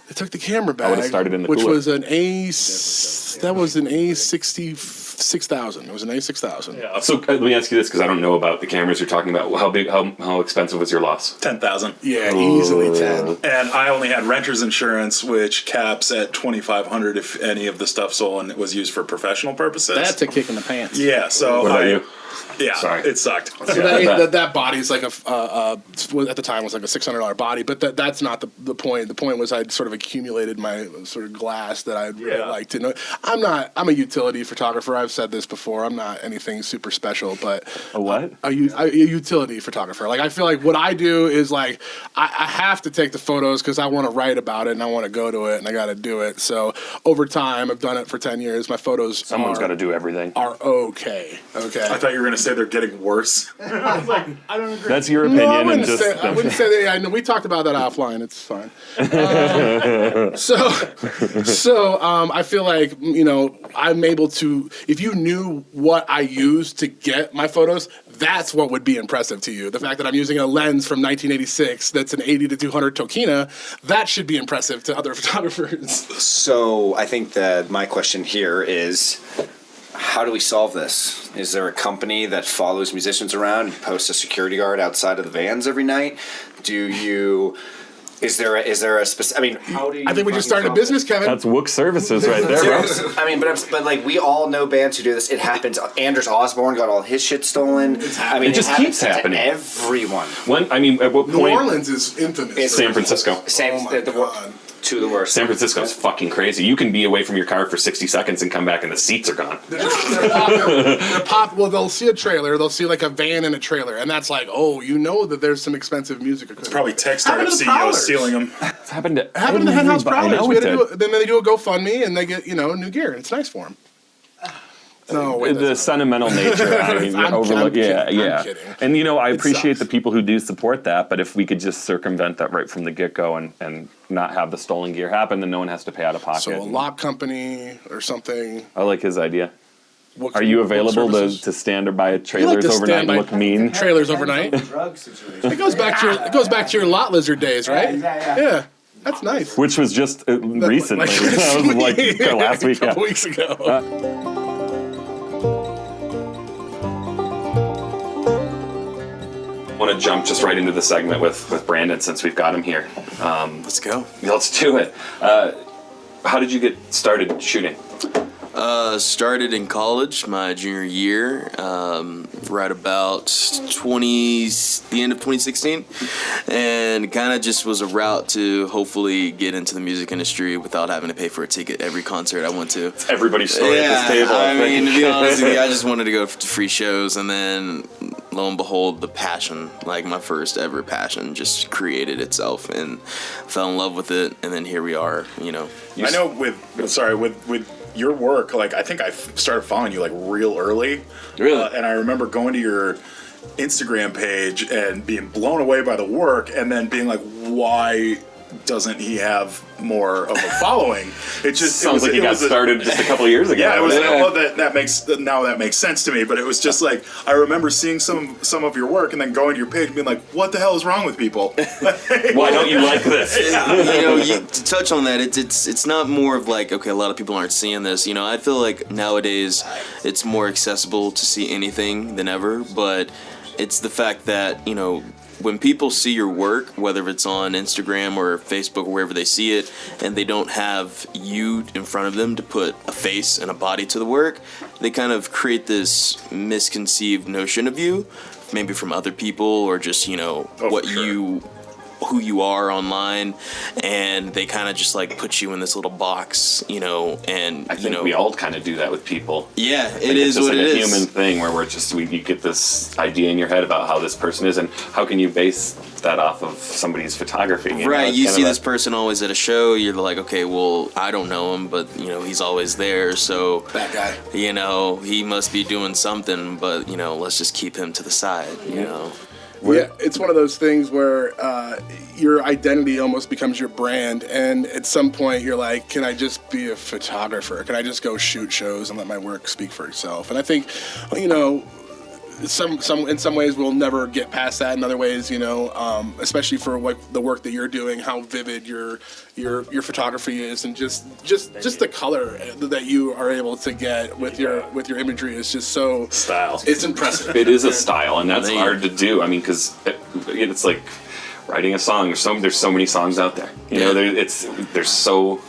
Speaker 1: They took the camera bag.
Speaker 2: I would've started in the
Speaker 1: which
Speaker 2: cooler.
Speaker 1: was an that was an A6000. It was an A6000.
Speaker 4: Yeah,
Speaker 2: So let me ask you this, because I don't know about the cameras you're talking about. How expensive was your loss?
Speaker 4: 10,000.
Speaker 1: Yeah, easily 10.
Speaker 4: And I only had renter's insurance, which caps at $2,500 if any of the stuff stolen was used for professional purposes.
Speaker 1: That's a kick in the pants.
Speaker 4: Yeah, so
Speaker 2: What about you?
Speaker 4: Yeah,
Speaker 2: Sorry.
Speaker 4: it sucked.
Speaker 1: So that body's like at the time was like a $600 body, but that's not the point. The point was I'd sort of accumulated my sort of glass that I'd really like to know. I'm a utility photographer. I've said this before. I'm not anything super special, but
Speaker 2: A what?
Speaker 1: A utility photographer. Like I feel like what I do is like I have to take the photos because I want to write about it and I want to go to it and I got to do it. So over time, I've done it for 10 years. My photos
Speaker 2: Someone's got to do everything.
Speaker 1: are okay. Okay.
Speaker 4: I thought you were going to say they're getting worse.
Speaker 1: I don't agree.
Speaker 2: That's your
Speaker 1: No,
Speaker 2: opinion.
Speaker 1: I wouldn't say that. I know we talked about that offline. It's fine. So I feel like I'm able to. If you knew what I use to get my photos, that's what would be impressive to you. The fact that I'm using a lens from 1986 that's an 80 to 200 Tokina, that should be impressive to other photographers.
Speaker 3: So I think that my question here is, how do we solve this? Is there a company that follows musicians around and posts a security guard outside of the vans every night? Is there a specific? I mean, how do you?
Speaker 1: I think we just started a business, Kevin.
Speaker 2: That's Wook Services right there, bro.
Speaker 3: I mean, but like we all know bands who do this. It happens. Anders Osborne got all his shit stolen. I mean,
Speaker 2: It just keeps happening.
Speaker 3: to everyone.
Speaker 2: At what
Speaker 1: New
Speaker 2: point?
Speaker 1: Orleans is infamous.
Speaker 2: San Francisco.
Speaker 3: Same.
Speaker 1: Oh my God.
Speaker 3: Two of the worst.
Speaker 2: San Francisco's fucking crazy. You can be away from your car for 60 seconds and come back and the seats are gone.
Speaker 1: Well, they'll see a trailer. They'll see like a van and a trailer, and that's like, oh, that there's some expensive music equipment.
Speaker 4: It's probably tech
Speaker 1: Happened
Speaker 4: startup
Speaker 1: to the
Speaker 4: CEOs
Speaker 1: Prowlers.
Speaker 4: stealing them.
Speaker 2: It's happened to
Speaker 1: Happened to the Henhouse
Speaker 2: everybody. I
Speaker 1: Prowlers.
Speaker 2: know it did.
Speaker 1: Then they do a GoFundMe and they get new gear. It's nice for them. No, wait,
Speaker 2: The sentimental nature. I mean,
Speaker 1: I'm
Speaker 2: overlook.
Speaker 1: kidding.
Speaker 2: Yeah.
Speaker 1: I'm kidding.
Speaker 2: And I appreciate
Speaker 1: sucks.
Speaker 2: the people who do support that. But if we could just circumvent that right from the get go and not have the stolen gear happen, then no one has to pay out of pocket.
Speaker 1: So a lock company or something.
Speaker 2: I like his idea.
Speaker 1: What-
Speaker 2: Are you
Speaker 1: what
Speaker 2: available
Speaker 1: services?
Speaker 2: to stand by
Speaker 1: You like
Speaker 2: trailers
Speaker 1: to
Speaker 2: overnight
Speaker 1: stand
Speaker 2: and
Speaker 1: by
Speaker 2: look mean?
Speaker 1: Trailers overnight.
Speaker 8: Drug situation.
Speaker 1: It goes back to your lot lizard days, right? Yeah. That's nice.
Speaker 2: Which was just recently. That was like last week.
Speaker 1: A couple weeks ago.
Speaker 2: I want to jump just right into the segment with Brandon since we've got him here.
Speaker 7: Let's go.
Speaker 2: Let's do it. How did you get started shooting?
Speaker 7: Started in college, my junior year, right about the end of 2016, and kind of just was a route to hopefully get into the music industry without having to pay for a ticket every concert I went to.
Speaker 2: Everybody's story at this table.
Speaker 7: I mean, to be honest with you, I just wanted to go to free shows, and then lo and behold, the passion, like my first ever passion, just created itself, and fell in love with it, and then here we are.
Speaker 4: I know with your work, like I think I started following you like real early.
Speaker 7: Really?
Speaker 4: And I remember going to your Instagram page and being blown away by the work, and then being like, why doesn't he have more of a following? It just
Speaker 2: Sounds like he got started just a couple of years ago.
Speaker 4: Yeah, it was. Well, that makes sense to me. But it was just like I remember seeing some of your work and then going to your page and being like, "What the hell is wrong with people?
Speaker 2: Why don't you like this?"
Speaker 7: To touch on that, it's not more of like, okay, a lot of people aren't seeing this. I feel like nowadays it's more accessible to see anything than ever. But it's the fact that when people see your work, whether it's on Instagram or Facebook or wherever they see it, and they don't have you in front of them to put a face and a body to the work, they kind of create this misconceived notion of you, maybe from other people or just, who you are online, and they kind of just like put you in this little box, and
Speaker 2: I think we all kind of do that with people.
Speaker 7: Yeah,
Speaker 2: Like,
Speaker 7: it is
Speaker 2: it's
Speaker 7: what
Speaker 2: like
Speaker 7: it
Speaker 2: a
Speaker 7: is.
Speaker 2: human thing where you get this idea in your head about how this person is, and how can you base that off of somebody's photography?
Speaker 7: Right,
Speaker 2: It's
Speaker 7: you
Speaker 2: kind
Speaker 7: see
Speaker 2: of
Speaker 7: this person always at a show, you're like, okay, well, I don't know him, but he's always there, so
Speaker 1: That guy.
Speaker 7: he must be doing something, but let's just keep him to the side.
Speaker 1: Yeah, it's one of those things where your identity almost becomes your brand, and at some point you're like, can I just be a photographer? Can I just go shoot shows and let my work speak for itself? And I think, some in some ways we'll never get past that. In other ways, especially for like the work that you're doing, how vivid your photography is, and just the color that you are able to get with your imagery is just so
Speaker 4: Style.
Speaker 1: It's impressive.
Speaker 2: It is a style, and that's
Speaker 7: Thank you.
Speaker 2: hard to do. I mean, because it's like writing a song. There's so many songs out there.
Speaker 7: Yeah.
Speaker 2: There's so.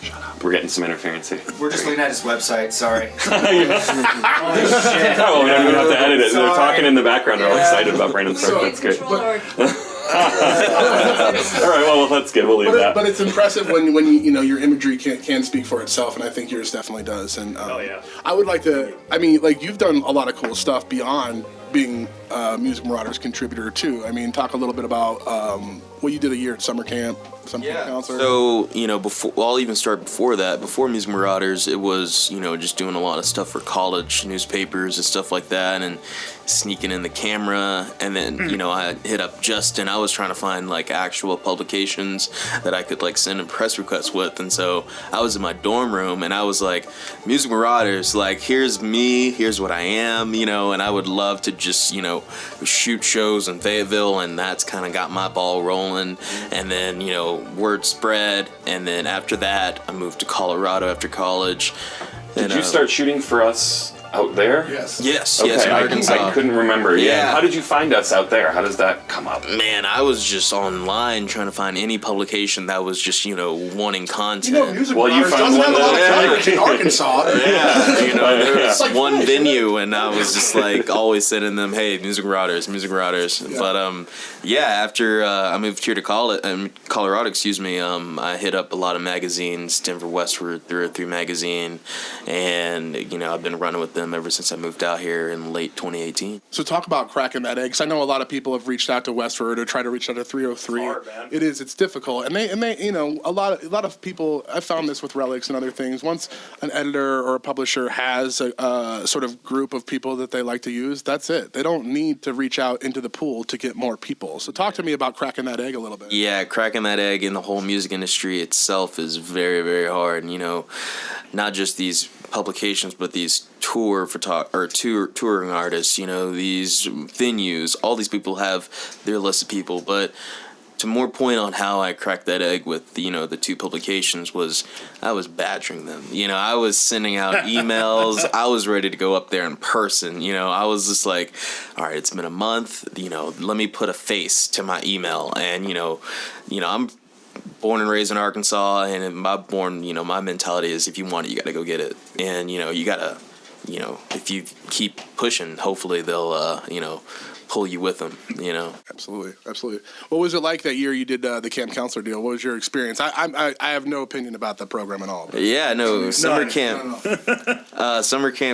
Speaker 2: Shut up. We're getting some interference here.
Speaker 3: We're just looking at his website. Sorry.
Speaker 2: Oh, we don't even have to edit it. They're talking in the background. They're all excited about Brandon's start. That's good. All right, well, that's good. We'll leave that.
Speaker 1: But it's impressive when you your imagery can speak for itself, and I think yours definitely does. And I would like to. I mean, like, you've done a lot of cool stuff beyond being Music Marauders contributor too. I mean, talk a little bit about what you did a year at summer camp. Camp counselor.
Speaker 7: So, I'll even start before that. Before Music Marauders, it was, just doing a lot of stuff for college newspapers and stuff like that, and sneaking in the camera. And then, I hit up Justin. I was trying to find, like, actual publications that I could, like, send a press request with. And so I was in my dorm room, and I was like, Music Marauders, like, here's me, here's what I am, and I would love to just, shoot shows in Fayetteville, and that's kind of got my ball rolling. And then, word spread, and then after that I moved to Colorado after college.
Speaker 2: Did you start shooting for us out there?
Speaker 7: Yes,
Speaker 2: okay,
Speaker 7: in Arkansas.
Speaker 2: I couldn't remember.
Speaker 7: Yeah.
Speaker 2: How did you find us out there? How does that come up?
Speaker 7: Man, I was just online trying to find any publication that was just, wanting content.
Speaker 1: Music
Speaker 2: well, you found one
Speaker 1: in Arkansas.
Speaker 7: There was like one venue, and I was just like always sending them, hey, Music Marauders.
Speaker 1: Yeah.
Speaker 7: But after I moved here to Colorado, I hit up a lot of magazines, Denver Westward 303 magazine, and I've been running with them ever since I moved out here in late 2018.
Speaker 1: So talk about cracking that egg. 'Cause I know a lot of people have reached out to Westford or try to reach out to 303.
Speaker 4: It's hard, man.
Speaker 1: It's difficult, and they a lot of people. I found this with Relics and other things. Once an editor or a publisher has a sort of group of people that they like to use, that's it. They don't need to reach out into the pool to get more people. So talk to me about cracking that egg a little bit.
Speaker 7: Yeah, cracking that egg in the whole music industry itself is very, very hard. Not just these publications, but these touring artists, these venues, all these people have their list of people. But to more point on how I cracked that egg with, the two publications was I was badgering them. I was sending out emails. I was ready to go up there in person. I was just like, all right, it's been a month, let me put a face to my email. And, I'm born and raised in Arkansas, and my mentality is if you want it, you got to go get it. And, you got to, if you keep pushing, hopefully they'll, pull you with them,
Speaker 1: Absolutely. What was it like that year you did the camp counselor deal? What was your experience? I have no opinion about the program at all.
Speaker 7: Yeah, no, summer camp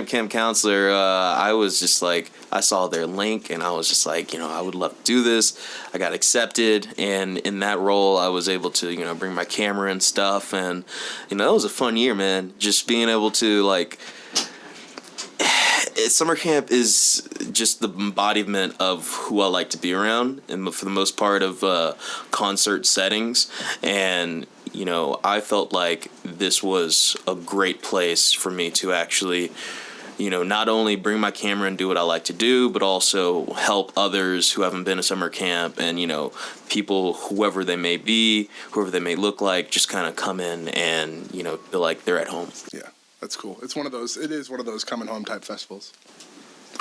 Speaker 7: camp counselor, I was just like, I saw their link, and I was just like, I would love to do this. I got accepted, and in that role, I was able to, bring my camera and stuff, and, it was a fun year, man. Just being able to, like, summer camp is just the embodiment of who I like to be around, and for the most part of concert settings. And I felt like this was a great place for me to actually not only bring my camera and do what I like to do, but also help others who haven't been to summer camp, and people, whoever they may be, whoever they may look like, just kind of come in and feel like they're at home.
Speaker 1: Yeah. That's cool. It is one of those coming home type festivals.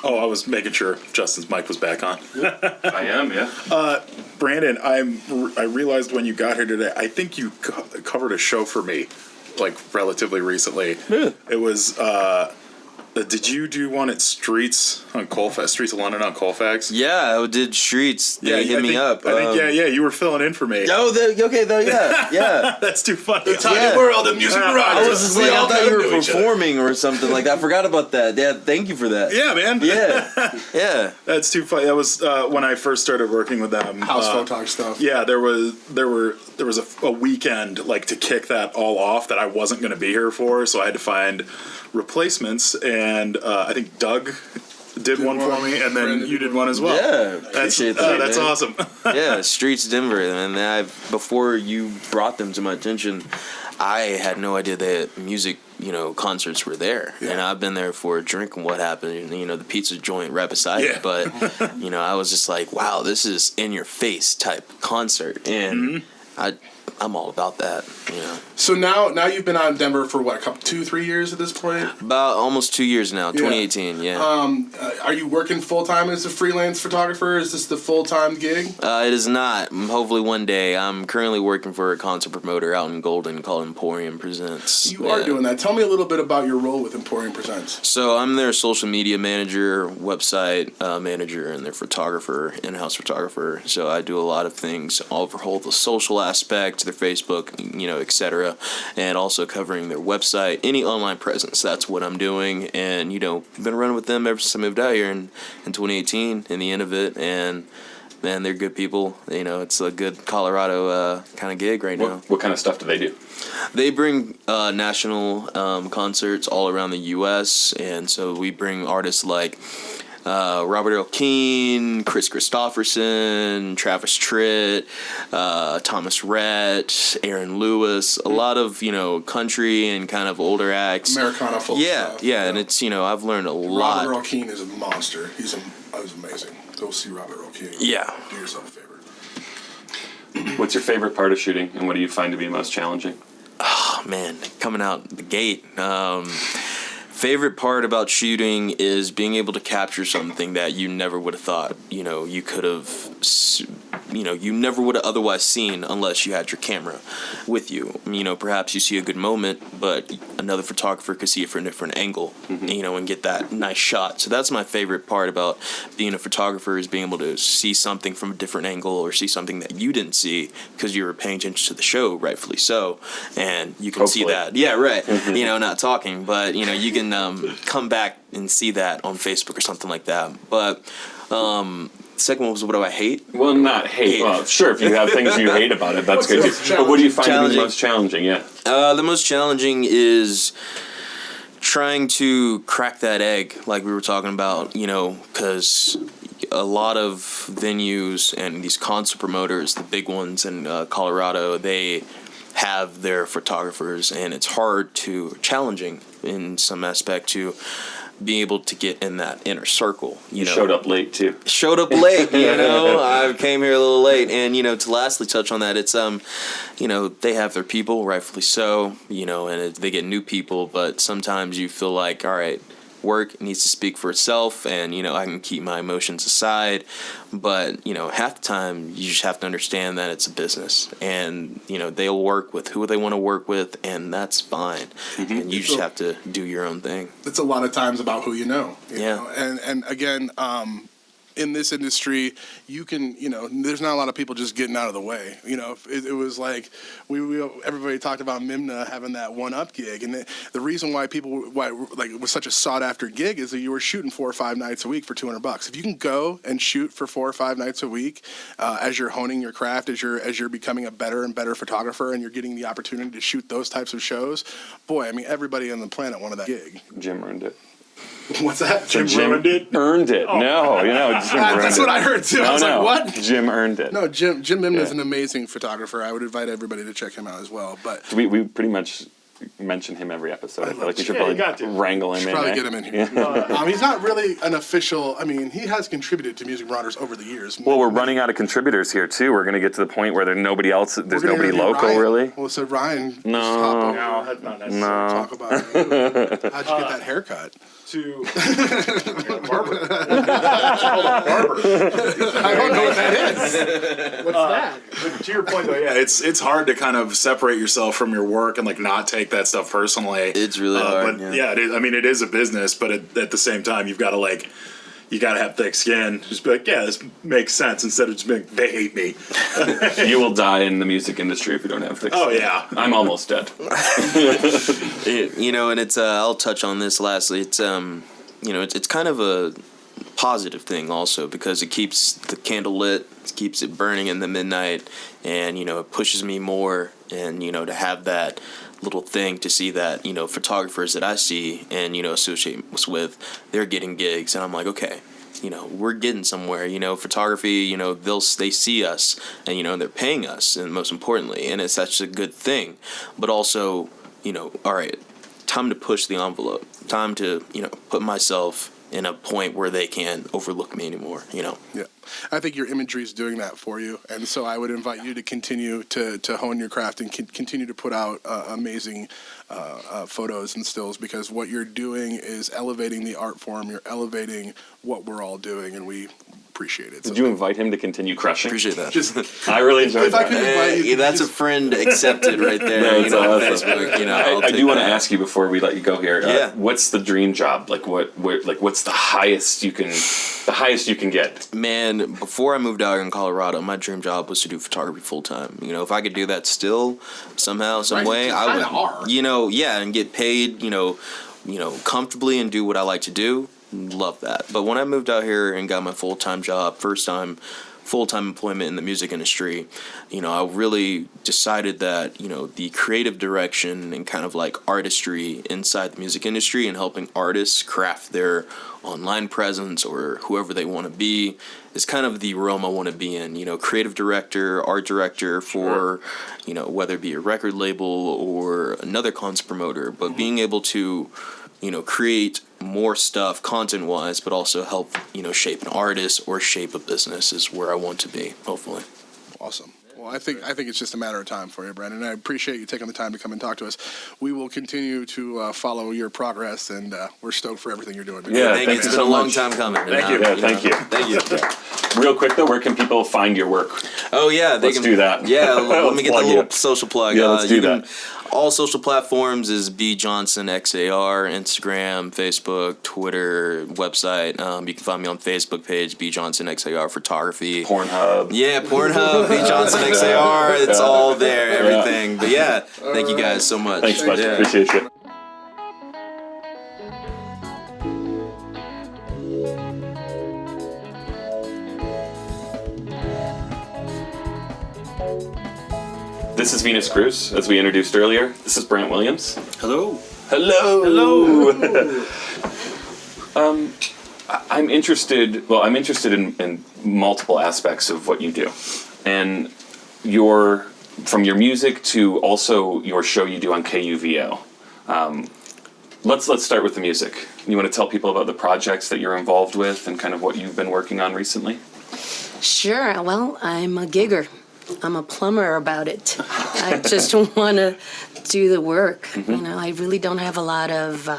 Speaker 4: Oh, I was making sure Justin's mic was back on.
Speaker 2: I am, yeah.
Speaker 4: Brandon, I realized when you got here today, I think you covered a show for me, like, relatively recently.
Speaker 7: Yeah.
Speaker 4: It was, did you do one at Streets of London on Colfax?
Speaker 7: Yeah, I did Streets. They hit me up.
Speaker 4: I think, you were filling in for me.
Speaker 7: Yeah.
Speaker 4: That's too funny.
Speaker 1: The tiny world of Music Marauders.
Speaker 7: I was just like, I thought you were performing or something. Like, I forgot about that. Yeah, thank you for that.
Speaker 4: Yeah, man.
Speaker 7: Yeah.
Speaker 4: That's too funny. That was when I first started working with them.
Speaker 1: House photog stuff.
Speaker 4: Yeah, there was a weekend, like, to kick that all off that I wasn't going to be here for, so I had to find replacements, and I think Doug did one for me, and then
Speaker 1: Brandon
Speaker 4: you did one as well.
Speaker 7: Yeah, appreciate that.
Speaker 4: That's
Speaker 7: man.
Speaker 4: awesome.
Speaker 7: Yeah, Streets Denver, and before you brought them to my attention, I had no idea that music, concerts were there. Yeah. And I've been there for a drink and what happened, the pizza joint right beside it. But, I was just like, wow, this is in your face type concert. And I'm all about that,
Speaker 1: So now you've been out in Denver for what, 2-3 years at this point?
Speaker 7: About almost 2 years now, 2018, yeah.
Speaker 1: Are you working full-time as a freelance photographer? Is this the full-time gig?
Speaker 7: It is not. Hopefully one day. I'm currently working for a concert promoter out in Golden called Emporium Presents.
Speaker 1: You are doing that. Tell me a little bit about your role with Emporium Presents.
Speaker 7: So I'm their social media manager, website manager, and their photographer, in-house photographer. So I do a lot of things, overhaul the social aspect, their Facebook, etc., and also covering their website, any online presence. That's what I'm doing, and been running with them ever since I moved out here in 2018, in the end of it, and man, they're good people. It's a good Colorado kind of gig right now.
Speaker 2: What kind of stuff do they do?
Speaker 7: They bring national concerts all around the U.S., and so we bring artists like Robert Earl Keen, Chris Christopherson, Travis Tritt, Thomas Rhett, Aaron Lewis, a lot of, country and kind of older acts.
Speaker 1: Americana folk stuff.
Speaker 7: Yeah, and it's, I've learned a lot.
Speaker 1: Robert Earl Keen is a monster. He's amazing. Go see Robert Earl Keen.
Speaker 7: Yeah.
Speaker 1: Do yourself a favor.
Speaker 2: What's your favorite part of shooting, and what do you find to be most challenging?
Speaker 7: Oh, man, coming out the gate. Favorite part about shooting is being able to capture something that you never would have thought, you could have, you never would have otherwise seen unless you had your camera with you. Perhaps you see a good moment, but another photographer could see it from a different angle, and get that nice shot. So that's my favorite part about being a photographer, is being able to see something from a different angle or see something that you didn't see because you were paying attention to the show, rightfully so, and you can see that. Yeah, right. Not talking, but, you can come back and see that on Facebook or something like that. But second one was, what do I hate?
Speaker 2: Well, not hate. Well, sure, if you have things you hate about it, that's good too. But what do you find to be most challenging? Yeah.
Speaker 7: The most challenging is trying to crack that egg, like we were talking about, because a lot of venues and these concert promoters, the big ones in Colorado, they have their photographers, and it's challenging in some aspect to be able to get in that inner circle. You know,
Speaker 2: showed up late too.
Speaker 7: Showed up late, I came here a little late, and to lastly touch on that, it's they have their people, rightfully so, and they get new people, but sometimes you feel like, all right, work needs to speak for itself, and I can keep my emotions aside, but half the time you just have to understand that it's a business, and they'll work with who they want to work with, and that's fine. And you just have to do your own thing.
Speaker 1: It's a lot of times about who you know.
Speaker 7: Yeah.
Speaker 1: And again, in this industry, you can, there's not a lot of people just getting out of the way. It was like everybody talked about Mimna having that one-up gig, and the reason why it was such a sought-after gig is that you were shooting 4 or 5 nights a week for $200. If you can go and shoot for 4 or 5 nights a week, as you're honing your craft, as you're becoming a better and better photographer, and you're getting the opportunity to shoot those types of shows, boy, I mean, everybody on the planet wanted that gig.
Speaker 2: Jim earned it.
Speaker 1: What's that?
Speaker 4: Jim ruined it?
Speaker 2: Earned it. Oh. No, Jim earned it.
Speaker 1: That's what I heard too. I was like, what?
Speaker 2: Jim earned it.
Speaker 1: No, Jim Mimna is an amazing photographer. I would invite everybody to check him out as well. But
Speaker 2: we pretty much mention him every episode. I feel like we should probably wrangle him in.
Speaker 1: Probably get him in here. He's not really an official. I mean, he has contributed to Music Marauders over the years.
Speaker 2: Well, we're running out of contributors here too. We're going to get to the point where there's nobody local,
Speaker 1: Ryan.
Speaker 2: really.
Speaker 1: Well, so Ryan.
Speaker 2: No,
Speaker 4: that's not necessary.
Speaker 2: no.
Speaker 1: Talk about it. How'd you get that haircut?
Speaker 4: To
Speaker 1: barber. I don't know what that is. What's that?
Speaker 4: But to your point, though, yeah, it's hard to kind of separate yourself from your work and not take that stuff personally.
Speaker 7: It's really hard.
Speaker 4: But it is. I mean, it is a business, but at the same time, you've got to you got to have thick skin. Just be like, yeah, this makes sense, instead of just being, they hate me.
Speaker 2: You will die in the music industry if you don't have thick skin.
Speaker 4: Oh, yeah.
Speaker 2: I'm almost dead.
Speaker 7: And it's, I'll touch on this lastly. It's, it's kind of a positive thing also, because it keeps the candle lit, it keeps it burning in the midnight, and, it pushes me more, and, to have that little thing to see that, photographers that I see and, associate with, they're getting gigs, and I'm like, okay, we're getting somewhere, photography, they see us, and, they're paying us, and most importantly, and it's such a good thing, but also, all right, time to push the envelope, time to, put myself in a point where they can't overlook me anymore, you know.
Speaker 1: Yeah, I think your imagery is doing that for you, and so I would invite you to continue to hone your craft and continue to put out amazing photos and stills, because what you're doing is elevating the art form. You're elevating what we're all doing, and we appreciate it.
Speaker 2: Did you invite him to continue crushing?
Speaker 7: Appreciate that.
Speaker 2: I really enjoyed
Speaker 1: if I
Speaker 2: that.
Speaker 1: could invite you,
Speaker 7: That's a friend accepted right there.
Speaker 2: No,
Speaker 7: you
Speaker 2: it's
Speaker 7: know, on
Speaker 2: awesome.
Speaker 7: Facebook, you know,
Speaker 2: I do want to ask you before we let you go here.
Speaker 7: Yeah.
Speaker 2: What's the dream job? Like what's the highest you can get?
Speaker 7: Man, before I moved out here in Colorado, my dream job was to do photography full time. You know, if I could do that still somehow, some way, I would. You know, yeah, and get paid. You know, comfortably and do what I like to do. Love that. But when I moved out here and got my full-time job, first time full-time employment in the music industry, you know, I really decided that, you know, the creative direction and kind of like artistry inside the music industry and helping artists craft their online presence or whoever they want to be is kind of the realm I want to be in. You know, creative director, art director for, you know, whether it be a record label or another concert promoter, but being able to, you know, create more stuff content-wise, but also help, you know, shape an artist or shape a business is where I want to be, hopefully.
Speaker 1: Awesome. Well, I think it's just a matter of time for you, Brandon. I appreciate you taking the time to come and talk to us. We will continue to follow your progress, and we're stoked for everything you're doing.
Speaker 2: Yeah,
Speaker 7: Thank you. It's been a long time coming.
Speaker 2: Thank you. Yeah, thank you.
Speaker 7: Thank you.
Speaker 2: Real quick though, where can people find your work?
Speaker 7: Oh yeah,
Speaker 2: Let's do that.
Speaker 7: Yeah, let me get the
Speaker 2: Plug
Speaker 7: little
Speaker 2: it.
Speaker 7: social plug.
Speaker 2: Yeah, let's do
Speaker 7: you can-
Speaker 2: that.
Speaker 7: All social platforms is B Johnson XAR, Instagram, Facebook, Twitter, website. You can find me on Facebook page B Johnson XAR Photography.
Speaker 2: Pornhub.
Speaker 7: Yeah, Pornhub, B Johnson XAR. It's all there, everything. But yeah, thank you guys so much.
Speaker 2: Thanks, bud.
Speaker 7: Yeah.
Speaker 2: Appreciate you. This is Venus Cruz, as we introduced earlier. This is Brant Williams.
Speaker 8: Hello.
Speaker 2: Hello. Hello. I'm interested in multiple aspects of what you do. And from your music to also your show you do on KUVO. Let's start with the music. You want to tell people about the projects that you're involved with and kind of what you've been working on recently?
Speaker 5: Sure. Well, I'm a gigger. I'm a plumber about it. I just want to do the work.
Speaker 2: Mm-hmm.
Speaker 5: You know, I really don't have a lot of.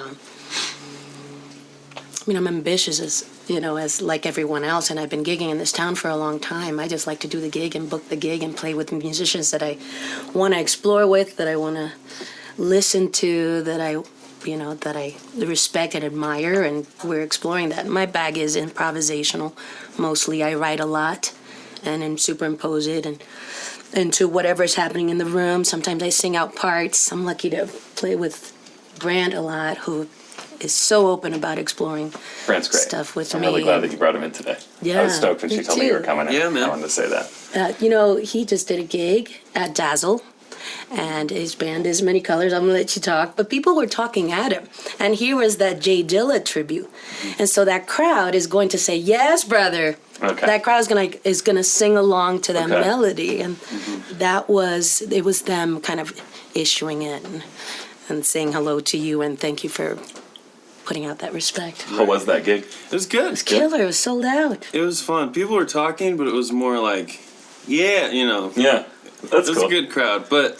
Speaker 5: I'm ambitious as like everyone else, and I've been gigging in this town for a long time. I just like to do the gig and book the gig and play with musicians that I want to explore with, that I want to listen to, that I respect and admire, and we're exploring that. My bag is improvisational. Mostly I write a lot and then superimpose it and into whatever's happening in the room. Sometimes I sing out parts. I'm lucky to play with Brant a lot, who is so open about exploring
Speaker 2: Brant's great.
Speaker 5: stuff with
Speaker 2: I'm
Speaker 5: me.
Speaker 2: really glad that you brought him in today.
Speaker 5: Yeah,
Speaker 2: I was stoked when
Speaker 5: me
Speaker 2: she told me you were
Speaker 5: too.
Speaker 2: coming in.
Speaker 8: Yeah, man.
Speaker 2: I wanted to say that.
Speaker 5: He just did a gig at Dazzle, and his band is Many Colors. I'm gonna let you talk, but people were talking at him, and here was that Jay Dilla tribute, and so that crowd is going to say, "Yes, brother."
Speaker 2: Okay.
Speaker 5: That crowd is gonna sing along to that
Speaker 2: Okay.
Speaker 5: melody, and it was them kind of issuing it and saying hello to you and thank you for putting out that respect.
Speaker 2: How was that gig?
Speaker 8: It was good.
Speaker 5: Killer, it was sold out.
Speaker 8: It was fun. People were talking, but it was more like, yeah,
Speaker 2: Yeah, that's
Speaker 8: it was
Speaker 2: cool.
Speaker 8: a good crowd. But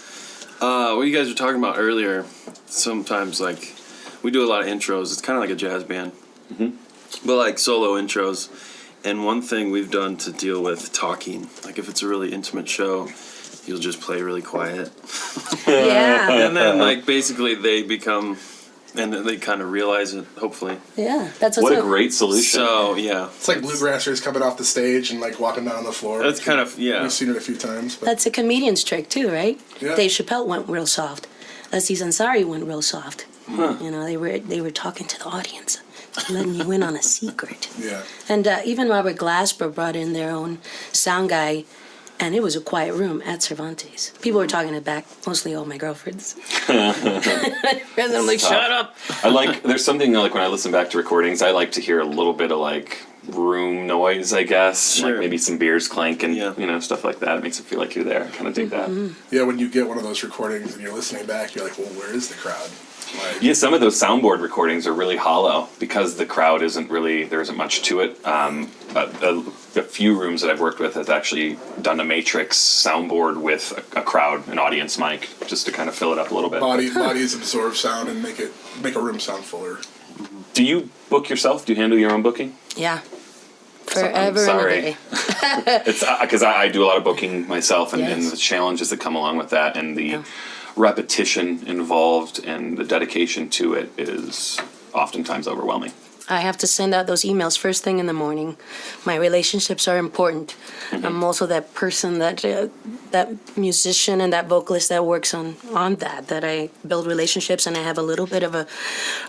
Speaker 8: what you guys were talking about earlier, sometimes like we do a lot of intros. It's kind of like a jazz band, but like solo intros. And one thing we've done to deal with talking, like if it's a really intimate show, you'll just play really quiet.
Speaker 5: Yeah,
Speaker 8: And then like basically they become, and then they kind of realize it, hopefully.
Speaker 5: yeah, that's what's
Speaker 2: What a
Speaker 5: up.
Speaker 2: great solution.
Speaker 8: So yeah,
Speaker 1: It's like bluegrassers coming off the stage and like walking down the floor.
Speaker 8: that's kind of, yeah.
Speaker 1: We've seen it a few times. But
Speaker 5: That's a comedian's trick too, right?
Speaker 1: Yeah.
Speaker 5: Dave Chappelle went real soft. Aziz Ansari went real soft. You know, they were talking to the audience, letting you in on a secret.
Speaker 1: yeah.
Speaker 5: And even Robert Glasper brought in their own sound guy, and it was a quiet room at Cervantes. People were talking it back, mostly all my girlfriends. And I'm like, shut up.
Speaker 2: There's something like when I listen back to recordings, I like to hear a little bit of like room noise, I guess.
Speaker 8: Sure.
Speaker 2: Like maybe some beers clanking,
Speaker 8: Yeah.
Speaker 2: you know, stuff like that. It makes it feel like you're there. I kind of dig that.
Speaker 1: Yeah, when you get one of those recordings and you're listening back, you're like, well, where is the crowd? Like,
Speaker 2: Yeah, some of those soundboard recordings are really hollow because the crowd isn't really, there isn't much to it. A few rooms that I've worked with have actually done a matrix soundboard with a crowd, an audience mic, just to kind of fill it up a little bit.
Speaker 1: bodies absorb sound and make a room sound fuller.
Speaker 2: Do you book yourself? Do you handle your own booking?
Speaker 5: Yeah.
Speaker 2: I'm
Speaker 5: Forever and a
Speaker 2: sorry.
Speaker 5: day.
Speaker 2: It's because I do a lot of booking myself, and
Speaker 5: Yes.
Speaker 2: the challenges that come along with that, and the repetition involved, and the dedication to it is oftentimes overwhelming.
Speaker 5: I have to send out those emails first thing in the morning. My relationships are important. I'm also that person that musician and that vocalist that works on that I build relationships, and I have a little bit of a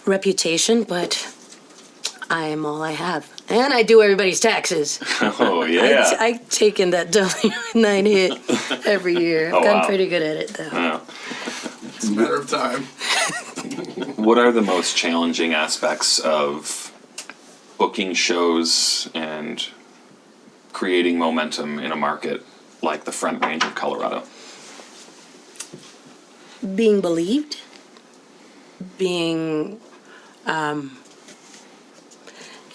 Speaker 5: reputation, but I am all I have. And I do everybody's taxes.
Speaker 2: Oh yeah.
Speaker 5: I take in that W-9 hit every year. I've
Speaker 2: Oh,
Speaker 5: gotten
Speaker 2: wow.
Speaker 5: pretty good at it, though.
Speaker 2: Yeah.
Speaker 1: It's a matter of time.
Speaker 2: What are the most challenging aspects of booking shows and creating momentum in a market like the Front Range of Colorado?
Speaker 5: Being believed, being,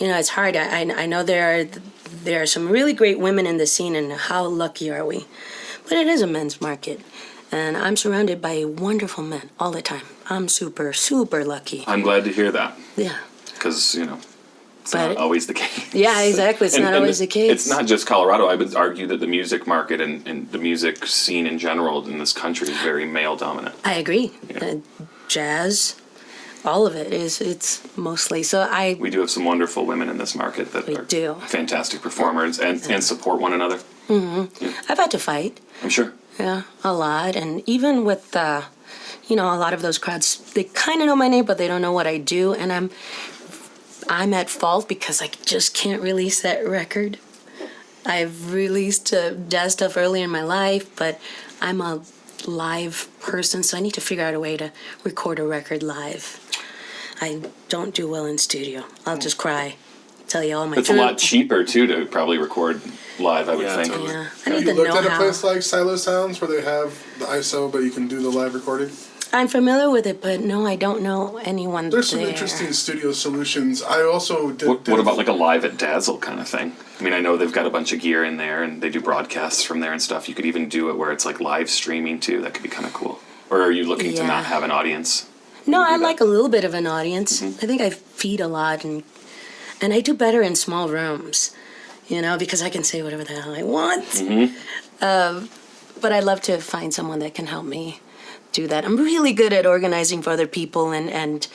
Speaker 5: it's hard. I know there are some really great women in the scene, and how lucky are we? But it is a men's market, and I'm surrounded by wonderful men all the time. I'm super, super lucky.
Speaker 2: I'm glad to hear that,
Speaker 5: Yeah.
Speaker 2: because, it's
Speaker 5: But-
Speaker 2: not always the case.
Speaker 5: Yeah, exactly. It's not always the case.
Speaker 2: It's not just Colorado. I would argue that the music market and the music scene in general in this country is very male dominant.
Speaker 5: I agree.
Speaker 2: Yeah.
Speaker 5: Jazz, all of it it's mostly. So
Speaker 2: We do have some wonderful women in this market that
Speaker 5: We
Speaker 2: are
Speaker 5: do.
Speaker 2: fantastic performers and support one another.
Speaker 5: I've had to fight.
Speaker 2: I'm sure.
Speaker 5: Yeah, a lot. And even with, a lot of those crowds, they kind of know my name, but they don't know what I do. And I'm at fault because I just can't release that record. I've released jazz stuff earlier in my life, but I'm a live person, so I need to figure out a way to record a record live. I don't do well in studio. I'll just cry. Tell you all my
Speaker 2: It's a lot cheaper, too, to probably record live, I would
Speaker 8: Yeah,
Speaker 2: think.
Speaker 8: totally.
Speaker 5: Yeah, I
Speaker 1: Have
Speaker 5: need
Speaker 1: you
Speaker 5: the
Speaker 1: looked at a
Speaker 5: know-how.
Speaker 1: place like Silo Sounds where they have the ISO, but you can do the live recording?
Speaker 5: I'm familiar with it, but no, I don't know anyone
Speaker 1: There's some
Speaker 5: there.
Speaker 1: interesting studio solutions. I also did.
Speaker 2: What about like a live at Dazzle kind of thing? I mean, I know they've got a bunch of gear in there and they do broadcasts from there and stuff. You could even do it where it's like live streaming too. That could be kind of cool. Or are you looking to
Speaker 5: Yeah.
Speaker 2: not have an audience?
Speaker 5: No, I
Speaker 2: do that.
Speaker 5: like a little bit of an audience.
Speaker 2: Mm-hmm.
Speaker 5: I think I feed a lot, and I do better in small rooms, because I can say whatever the hell I want.
Speaker 2: Mm-hmm.
Speaker 5: But I love to find someone that can help me do that. I'm really good at organizing for other people and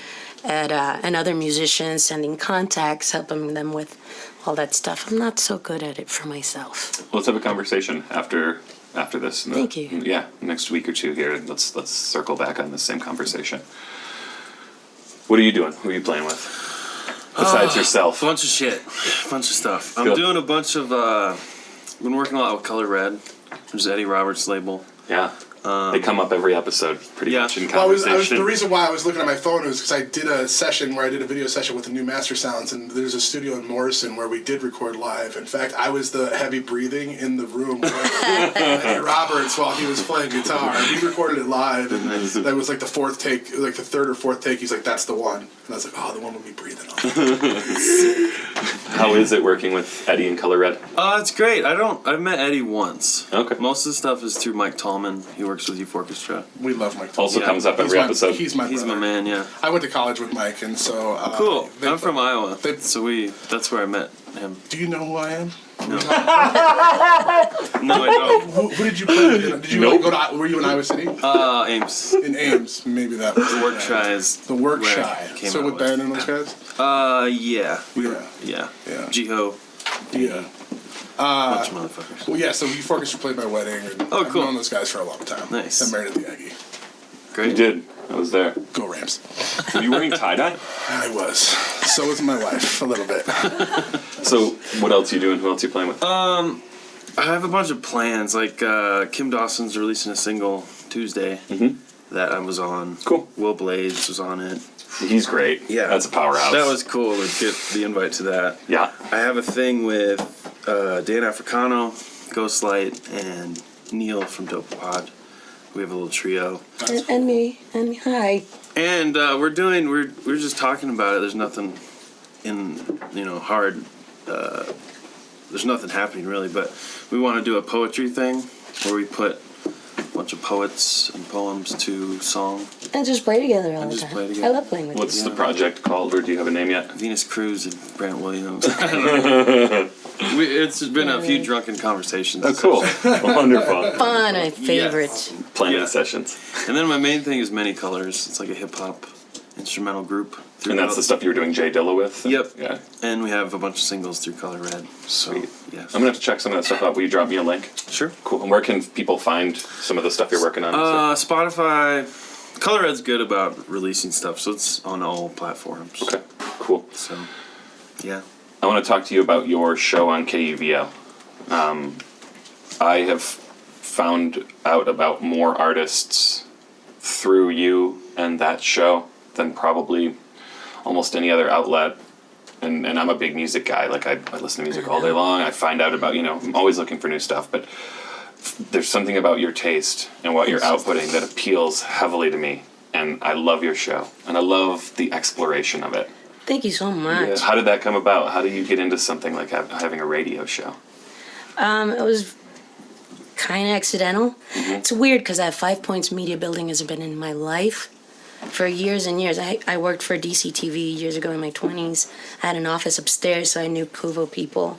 Speaker 5: other musicians, sending contacts, helping them with all that stuff. I'm not so good at it for myself.
Speaker 2: Let's have a conversation after this.
Speaker 5: Thank you.
Speaker 2: Yeah, next week or two here. Let's circle back on this same conversation. What are you doing? Who are you playing with? Besides yourself.
Speaker 8: Bunch of shit. Bunch of stuff. I'm
Speaker 2: Good.
Speaker 8: doing a bunch of, been working a lot with Color Red, which is Eddie Roberts' label.
Speaker 2: Yeah. They come up every episode, pretty
Speaker 8: Yeah.
Speaker 2: much in
Speaker 1: Well,
Speaker 2: conversation.
Speaker 1: the reason why I was looking at my phone was because I did a session where I did a video session with the new Master Sounds, and there's a studio in Morrison where we did record live. In fact, I was the heavy breathing in the room with Eddie Roberts while he was playing guitar. We recorded it live, and that was like the fourth take, like the third or fourth take. He's like, "That's the one," and I was like, "Oh, the one with me breathing on."
Speaker 2: How is it working with Eddie and Color Red?
Speaker 8: It's great. I've met Eddie once.
Speaker 2: Okay.
Speaker 8: Most of the stuff is through Mike Tallman. He works with Youth Orchestra.
Speaker 1: We love Mike.
Speaker 2: Also
Speaker 8: Yeah.
Speaker 2: comes up
Speaker 1: He's
Speaker 2: every
Speaker 1: my-
Speaker 2: episode.
Speaker 1: He's my
Speaker 8: He's
Speaker 1: brother.
Speaker 8: my man, yeah.
Speaker 1: I went to college with Mike, and so
Speaker 8: Cool.
Speaker 1: they-
Speaker 8: I'm from Iowa,
Speaker 1: they-
Speaker 8: so that's where I met him.
Speaker 1: Do you know who I am?
Speaker 8: No, I don't.
Speaker 1: Who did you play with? Did you
Speaker 2: Nope.
Speaker 1: go to? Were you in Iowa City?
Speaker 8: Ames.
Speaker 1: In Ames, maybe that was
Speaker 8: Work Shy is
Speaker 1: The Work
Speaker 8: where I
Speaker 1: Shy.
Speaker 8: came
Speaker 1: So
Speaker 8: out
Speaker 1: with Ben and those guys?
Speaker 8: yeah.
Speaker 1: Yeah.
Speaker 8: Yeah.
Speaker 1: Yeah.
Speaker 8: Jiho.
Speaker 1: Yeah.
Speaker 8: Bunch of motherfuckers.
Speaker 1: Well, yeah, so Youth Orchestra played my wedding. And
Speaker 8: Oh,
Speaker 1: I've
Speaker 8: cool.
Speaker 1: known those guys for a long time.
Speaker 8: Nice.
Speaker 1: I'm married to the Aggie.
Speaker 8: Great.
Speaker 2: You did. I was there.
Speaker 1: Go Rams.
Speaker 2: Were you wearing tie-dye?
Speaker 1: I was. So was my wife, a little bit.
Speaker 2: So what else are you doing? Who else are you playing with?
Speaker 8: I have a bunch of plans. Like Kim Dawson's releasing a single Tuesday.
Speaker 2: Mhm.
Speaker 8: that I was on.
Speaker 2: Cool.
Speaker 8: Will Blades was on it.
Speaker 2: He's great.
Speaker 8: Yeah.
Speaker 2: That's a powerhouse.
Speaker 8: That was cool to get the invite to that.
Speaker 2: Yeah.
Speaker 8: I have a thing with Dan Africano, Ghostlight, and Neil from Dope Pod. We have a little trio.
Speaker 5: And me. And hi.
Speaker 8: And we're just talking about it. There's nothing hard. There's nothing happening really, but we want to do a poetry thing where we put a bunch of poets and poems to song.
Speaker 5: And just play together all the
Speaker 8: just
Speaker 5: time.
Speaker 8: play together.
Speaker 5: I love playing with
Speaker 2: What's
Speaker 5: you.
Speaker 2: the project called, or do you have a name yet?
Speaker 8: Venus Cruz and Brant Williams. I don't know. It's been a few drunken conversations.
Speaker 2: Oh, cool. Wonderful.
Speaker 5: Fun, my favorite.
Speaker 8: Yes.
Speaker 2: Planning
Speaker 8: Yeah.
Speaker 2: sessions.
Speaker 8: And then my main thing is Many Colors. It's like a hip hop instrumental group.
Speaker 2: And that's the stuff you were doing Jay Dilla with?
Speaker 8: Yep.
Speaker 2: Yeah.
Speaker 8: And we have a bunch of singles through Color Red.
Speaker 2: Sweet.
Speaker 8: Yes.
Speaker 2: I'm going to have to check some of that stuff out. Will you drop me a link?
Speaker 8: Sure.
Speaker 2: Cool. And where can people find some of the stuff you're working on?
Speaker 8: Spotify. Color Red's good about releasing stuff, so it's on all platforms.
Speaker 2: Okay. Cool.
Speaker 8: So, yeah.
Speaker 2: I want to talk to you about your show on KUVO. I have found out about more artists through you and that show than probably almost any other outlet. And I'm a big music guy. Like, I listen to music all day long. I find out about, I'm always looking for new stuff. But there's something about your taste and what you're outputting that appeals heavily to me. And I love your show. And I love the exploration of it.
Speaker 5: Thank you so much.
Speaker 2: How did that come about? How do you get into something like having a radio show?
Speaker 5: It was kind of accidental. It's weird because that 5 Points Media Building has been in my life for years and years. I worked for DCTV years ago in my 20s. I had an office upstairs, so I knew Kuvo people.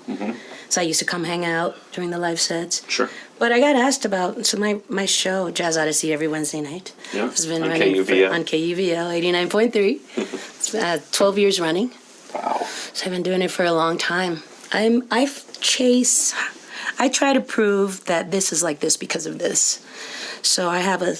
Speaker 5: So I used to come hang out during the live sets.
Speaker 2: Sure.
Speaker 5: But I got asked about, so my show, Jazz Odyssey, every Wednesday night.
Speaker 2: Yeah.
Speaker 5: Has been
Speaker 2: On
Speaker 5: running
Speaker 2: KUVO.
Speaker 5: on KUVO 89.3. It's 12 years running.
Speaker 2: Wow.
Speaker 5: So I've been doing it for a long time. I try to prove that this is like this because of this. So I have a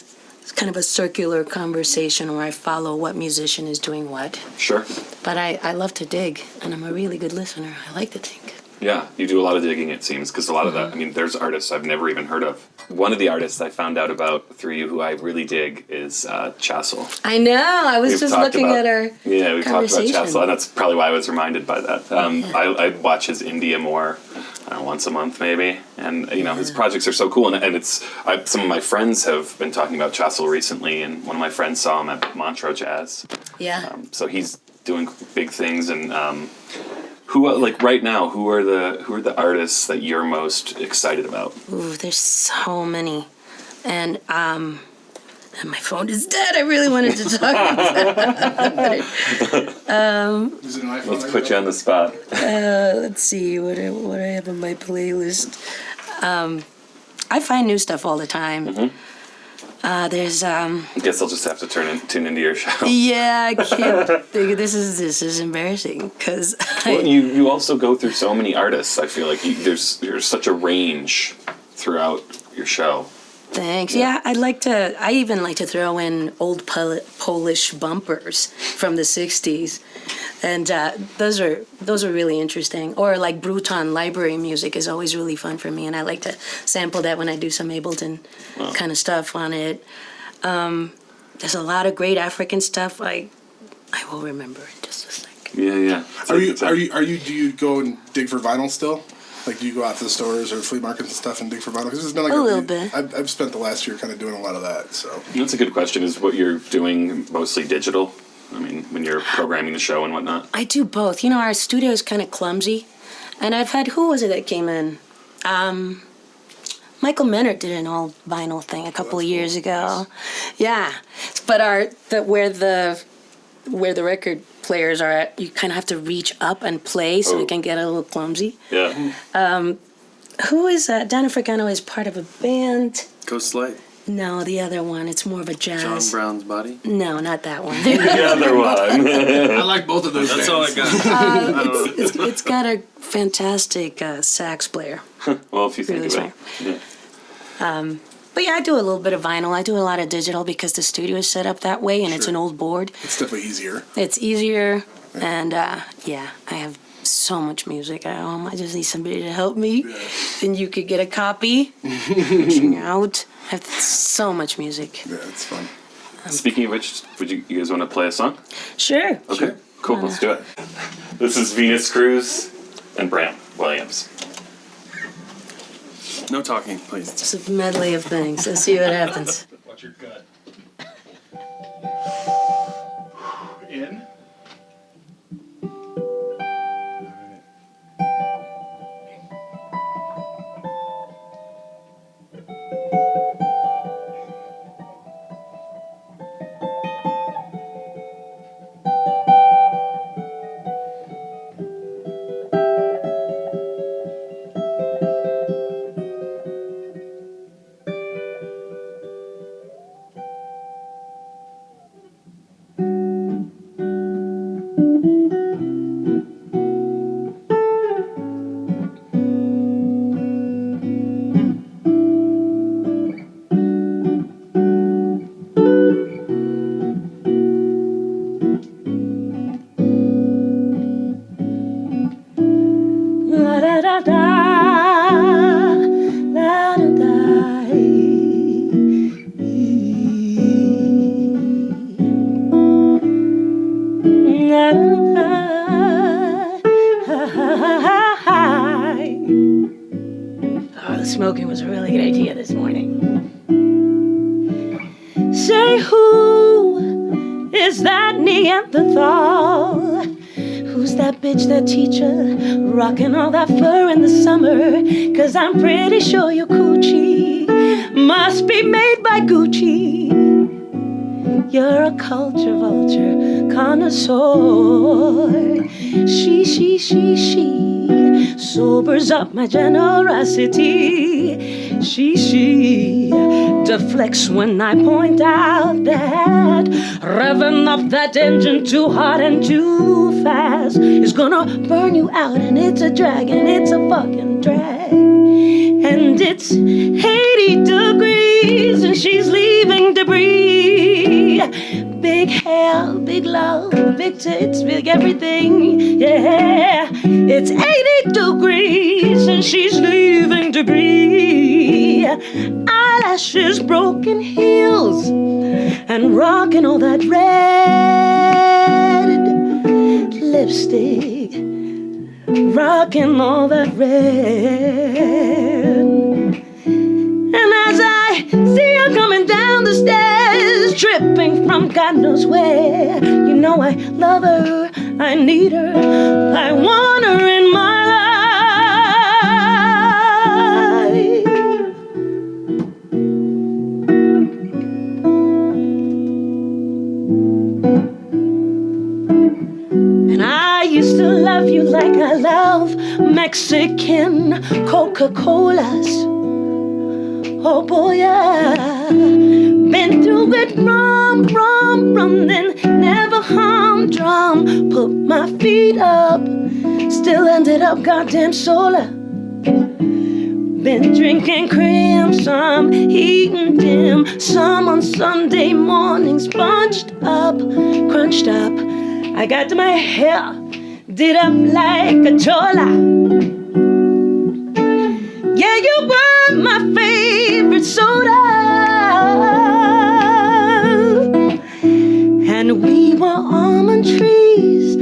Speaker 5: kind of a circular conversation where I follow what musician is doing what.
Speaker 2: Sure.
Speaker 5: But I love to dig, and I'm a really good listener. I like to think.
Speaker 2: Yeah, you do a lot of digging, it seems, because a lot of that, there's artists I've never even heard of. One of the artists I found out about through you who I really dig is Chassel.
Speaker 5: I know. I was
Speaker 2: We've
Speaker 5: just
Speaker 2: talked
Speaker 5: looking
Speaker 2: about-
Speaker 5: at our
Speaker 2: Yeah, we've talked about
Speaker 5: conversation.
Speaker 2: Chassel, and that's probably why I was reminded by that. I watch his India more, once a month maybe, and his projects are so cool. And some of my friends have been talking about Chassel recently, and one of my friends saw him at Montreux Jazz.
Speaker 5: Yeah.
Speaker 2: So he's doing big things, and who right now? Who are the artists that you're most excited about?
Speaker 5: Ooh, there's so many, and my phone is dead. I really wanted to talk about it.
Speaker 1: Is it an iPhone?
Speaker 2: Let's put you on the spot.
Speaker 5: Let's see what I have on my playlist. I find new stuff all the time. There's
Speaker 2: I guess I'll just have to tune into your show.
Speaker 5: yeah, I can't think. This is embarrassing because
Speaker 2: Well, you also go through so many artists. I feel like there's such a range throughout your show.
Speaker 5: Thanks. Yeah, I even like to throw in old Polish bumpers from the '60s, and those are really interesting. Or like Bruton library music is always really fun for me, and I like to sample that when I do some Ableton kind of stuff on it. There's a lot of great African stuff. I will remember in just a second.
Speaker 2: Yeah.
Speaker 1: Do you go and dig for vinyl still? Like, do you go out to the stores or flea markets and stuff and dig for vinyl? 'Cause it's been like
Speaker 5: A little bit.
Speaker 1: I've spent the last year kind of doing a lot of that. So
Speaker 2: That's a good question. Is what you're doing mostly digital? When you're programming the show and whatnot?
Speaker 5: I do both. Our studio is kind of clumsy, and I've had who was it that came in? Michael Menard did an old vinyl thing a couple of years ago. Yeah, but where the record players are at, you kind of have to reach up and play, so it can get a little clumsy.
Speaker 2: Yeah.
Speaker 5: Who is that? Dan Africano is part of a band.
Speaker 8: Ghostlight.
Speaker 5: No, the other one. It's more of a jazz.
Speaker 8: John Brown's Body.
Speaker 5: No, not that one.
Speaker 2: The other one.
Speaker 1: I like both of those.
Speaker 8: That's all I got.
Speaker 5: It's got a fantastic sax player.
Speaker 2: Well, if you think
Speaker 5: Really
Speaker 2: of it. Yeah.
Speaker 5: But yeah, I do a little bit of vinyl. I do a lot of digital because the studio is set up that way, and it's an old board.
Speaker 1: It's definitely easier.
Speaker 5: It's easier, and I have so much music at home. I just need somebody to help me. Then you could get a copy. Out. I have so much music.
Speaker 1: Yeah, it's fun.
Speaker 2: Speaking of which, would you guys want to play a song?
Speaker 5: Sure.
Speaker 2: Okay, cool. Let's do it. This is Venus Cruz and Brant Williams.
Speaker 8: No talking, please.
Speaker 5: Just a medley of things. Let's see what happens.
Speaker 4: Watch your gut. In.
Speaker 5: Smoking was a really good idea this morning. Say, who is that Neanderthal? Who's that bitch, that teacher, rocking all that fur in the summer? 'Cause I'm pretty sure your coochie must be made by Gucci. You're a culture vulture connoisseur. She sobers up my generosity. She deflects when I point out that revving up that engine too hard and too fast is gonna burn you out, and it's a drag, and it's a fucking drag. And it's 80 degrees and she's leaving debris. Big hair, big love, big tits, big everything, yeah. It's 80 degrees and she's leaving debris. Eyelashes, broken heels, and rocking all that red lipstick. Rocking all that red. And as I see her coming down the stairs, tripping from God knows where, you know I love her, I need her, I want her in my life. And I used to love you like I love Mexican Coca-Colas. Oh boy, yeah. Been through it, rum, then never humdrum. Put my feet up, still ended up goddamn solar. Been drinking cream, some eating dim, some on Sunday mornings bunched up, crunched up. I got my hair did up like a chola. Yeah, you were my favorite soda. And we were almond trees,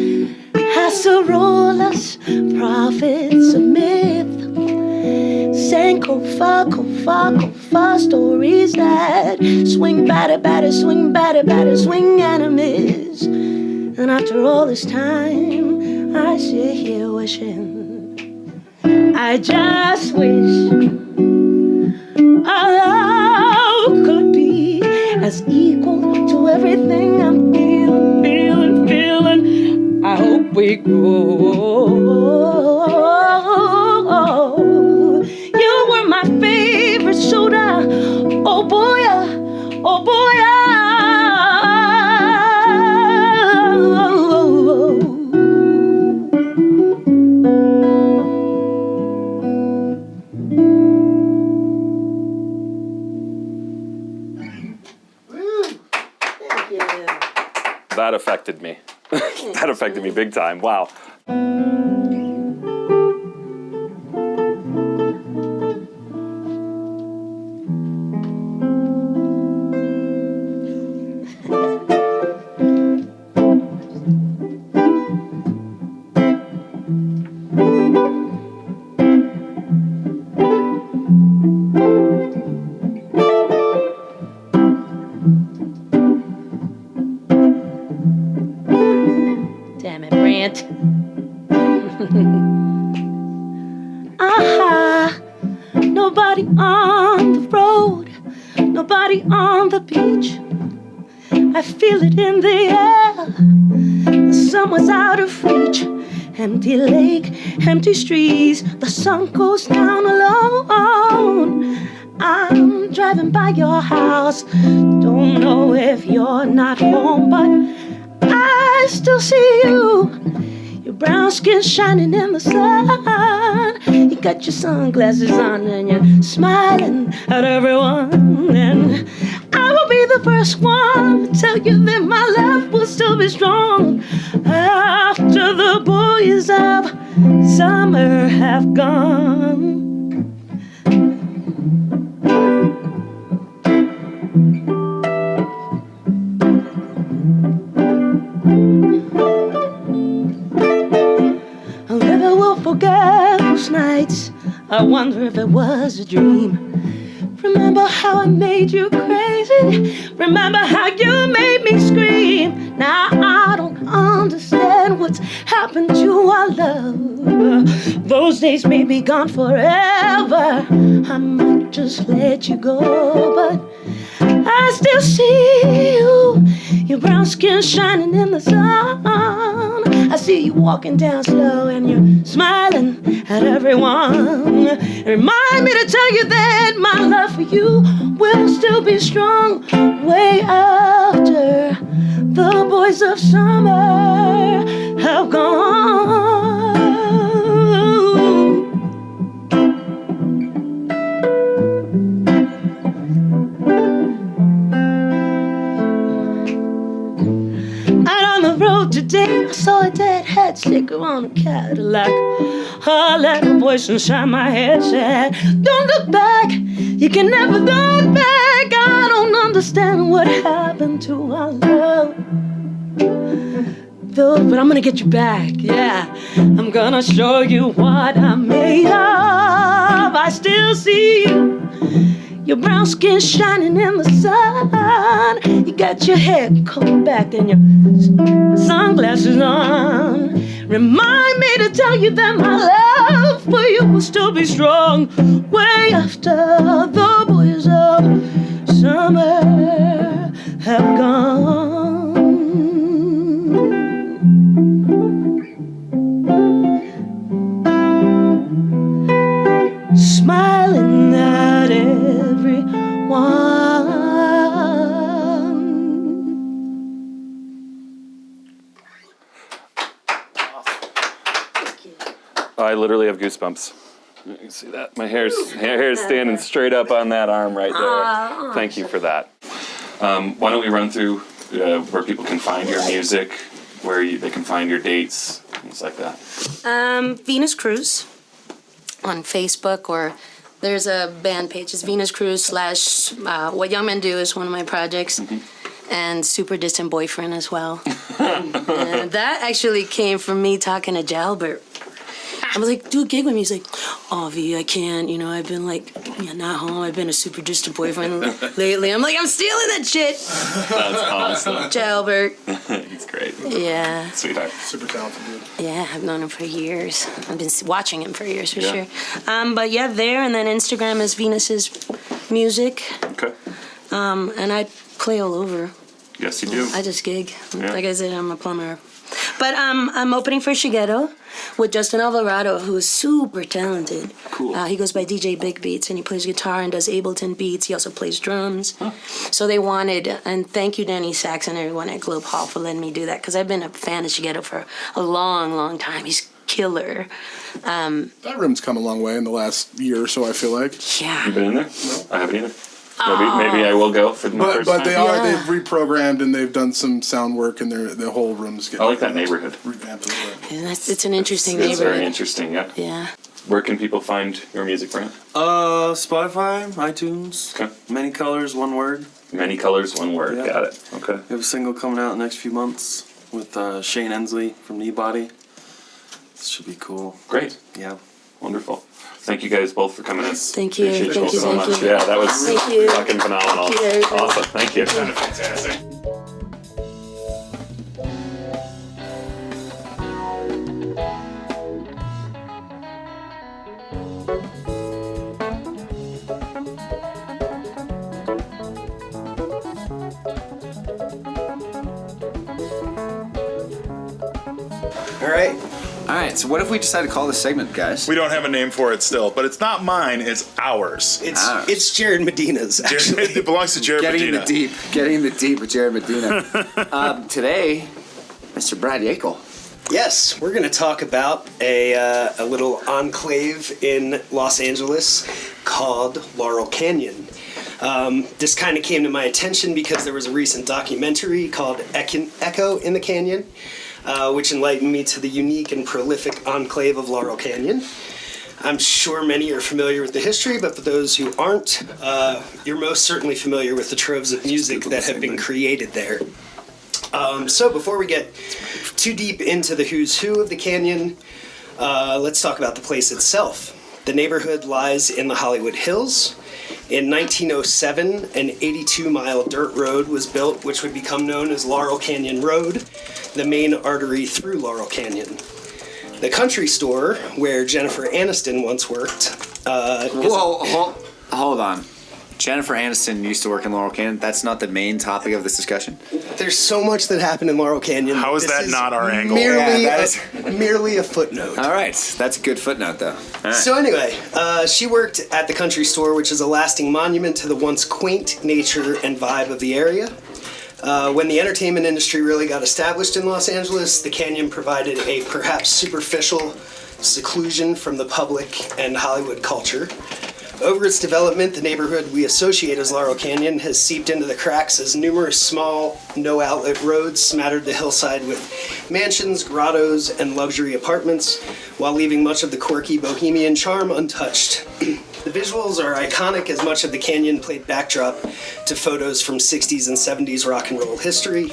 Speaker 5: acerolas, prophets of myth. Sang kofa stories that swing batter, swing batter, swing enemies. And after all this time, I sit here wishing, I just wish our love could be as equal to everything I'm feeling. I hope we grow. You were my favorite soda. Oh boy, oh boy.
Speaker 2: That affected me. That affected me big time. Wow.
Speaker 5: Damn it, Brant. Nobody on the road, nobody on the beach. I feel it in the air. The sun was out of reach. Empty lake, empty streets. The sun goes down alone. I'm driving by your house. Don't know if you're not home, but I still see you. Your brown skin shining in the sun. You got your sunglasses on and you're smiling at everyone. And I will be the first one to tell you that my love will still be strong after the boys of summer have gone. I'll never will forget those nights. I wonder if it was a dream. Remember how I made you crazy? Remember how you made me scream? Now I don't understand what's happened to our love. Those days may be gone forever. I might just let you go, but I still see you. Your brown skin shining in the sun. I see you walking down slow and you're smiling at everyone. Remind me to tell you that my love for you will still be strong way after the boys of summer have gone. Today I saw a dead head sticker on a Cadillac. I let a voice inside my head said, don't look back, you can never look back. I don't understand what happened to our love, though, but I'm gonna get you back, yeah. I'm gonna show you what I'm made of. I still see you. Your brown skin shining in the sun. You got your hair combed back and your sunglasses on. Remind me to tell you that my love for you will still be strong way after the boys of summer have gone. Smiling at everyone.
Speaker 2: I literally have goosebumps. You can see that. My hair's standing straight up on that arm right there. Thank you for that. Why don't we run through where people can find your music, where they can find your dates, things like that.
Speaker 5: Venus Cruz on Facebook, or there's a band page. It's Venus Cruz / What Young Men Do is one of my projects. And Super Distant Boyfriend as well. And that actually came from me talking to Jalbert. I was like, do a gig with me. He's like, oh, V, I can't. You know, I've been like, not home. I've been a super distant boyfriend lately. I'm like, I'm stealing that shit.
Speaker 2: That's awesome.
Speaker 5: Jalbert.
Speaker 2: He's great.
Speaker 5: Yeah.
Speaker 2: Sweetheart.
Speaker 1: Super talented dude.
Speaker 5: Yeah, I've known him for years. I've been watching him for years, for sure. But yeah, there. And then Instagram is Venus's Music.
Speaker 2: Okay.
Speaker 5: And I play all over.
Speaker 2: Yes, you do.
Speaker 5: I just gig.
Speaker 2: Yeah.
Speaker 5: Like I said, I'm a plumber. But I'm opening for Shigeto with Justin Alvarado, who is super talented.
Speaker 2: Cool.
Speaker 5: He goes by DJ Big Beats, and he plays guitar and does Ableton beats. He also plays drums. Huh. So they wanted, and thank you, Danny Sachs and everyone at Globe Hall for letting me do that, because I've been a fan of Shigeto for a long, long time. He's killer.
Speaker 1: That room's come a long way in the last year or so, I feel like.
Speaker 5: Yeah.
Speaker 2: You been in there? No, I haven't either. Maybe I will go for my first
Speaker 1: But
Speaker 2: time.
Speaker 1: they've reprogrammed and they've done some sound work, and the whole room's getting
Speaker 2: I like that neighborhood.
Speaker 1: revamped a little bit.
Speaker 5: And it's an interesting
Speaker 2: It's
Speaker 5: neighborhood.
Speaker 2: very interesting, yeah.
Speaker 5: Yeah.
Speaker 2: Where can people find your music, Brant?
Speaker 8: Spotify, iTunes.
Speaker 2: Okay.
Speaker 8: Many Colors, one word.
Speaker 2: Many Colors, one word.
Speaker 8: Yeah.
Speaker 2: Got it. Okay.
Speaker 8: We have a single coming out in the next few months with Shane Ensley from Kneebody. This should be cool.
Speaker 2: Great.
Speaker 8: Yeah.
Speaker 2: Wonderful. Thank you guys both for coming in.
Speaker 5: Thank you.
Speaker 2: Appreciate
Speaker 5: Thank
Speaker 2: both
Speaker 5: you,
Speaker 2: so
Speaker 5: thank
Speaker 2: much.
Speaker 5: you.
Speaker 2: Yeah, that was
Speaker 5: Thank you.
Speaker 2: fucking phenomenal.
Speaker 5: Thank you.
Speaker 2: Awesome. Thank you. Fantastic.
Speaker 6: All right.
Speaker 3: All right, so what if we decide to call this segment, guys?
Speaker 4: We don't have a name for it still, but it's not mine, it's ours.
Speaker 6: It's Jared Medina's, actually.
Speaker 4: It belongs to Jared Medina.
Speaker 3: Getting the deep with Jared Medina. Today, Mr. Brad Yeakel.
Speaker 6: Yes, we're going to talk about a little enclave in Los Angeles called Laurel Canyon. This kind of came to my attention because there was a recent documentary called Echo in the Canyon, which enlightened me to the unique and prolific enclave of Laurel Canyon. I'm sure many are familiar with the history, but for those who aren't, you're most certainly familiar with the troves of music that have been created there. So before we get too deep into the who's who of the canyon, let's talk about the place itself. The neighborhood lies in the Hollywood Hills. In 1907, an 82-mile dirt road was built, which would become known as Laurel Canyon Road, the main artery through Laurel Canyon. The country store, where Jennifer Aniston once worked...
Speaker 3: Hold on. Jennifer Aniston used to work in Laurel Canyon. That's not the main topic of this discussion.
Speaker 6: There's so much that happened in Laurel Canyon.
Speaker 4: How is that not our angle?
Speaker 6: Merely a footnote.
Speaker 3: All right. That's a good footnote, though. Right.
Speaker 6: So anyway, she worked at the country store, which is a lasting monument to the once quaint nature and vibe of the area. When the entertainment industry really got established in Los Angeles, the canyon provided a perhaps superficial seclusion from the public and Hollywood culture. Over its development, the neighborhood we associate as Laurel Canyon has seeped into the cracks as numerous small, no-outlet roads smattered the hillside with mansions, grottos, and luxury apartments, while leaving much of the quirky bohemian charm untouched. The visuals are iconic as much of the canyon played backdrop to photos from 60s and 70s rock and roll history.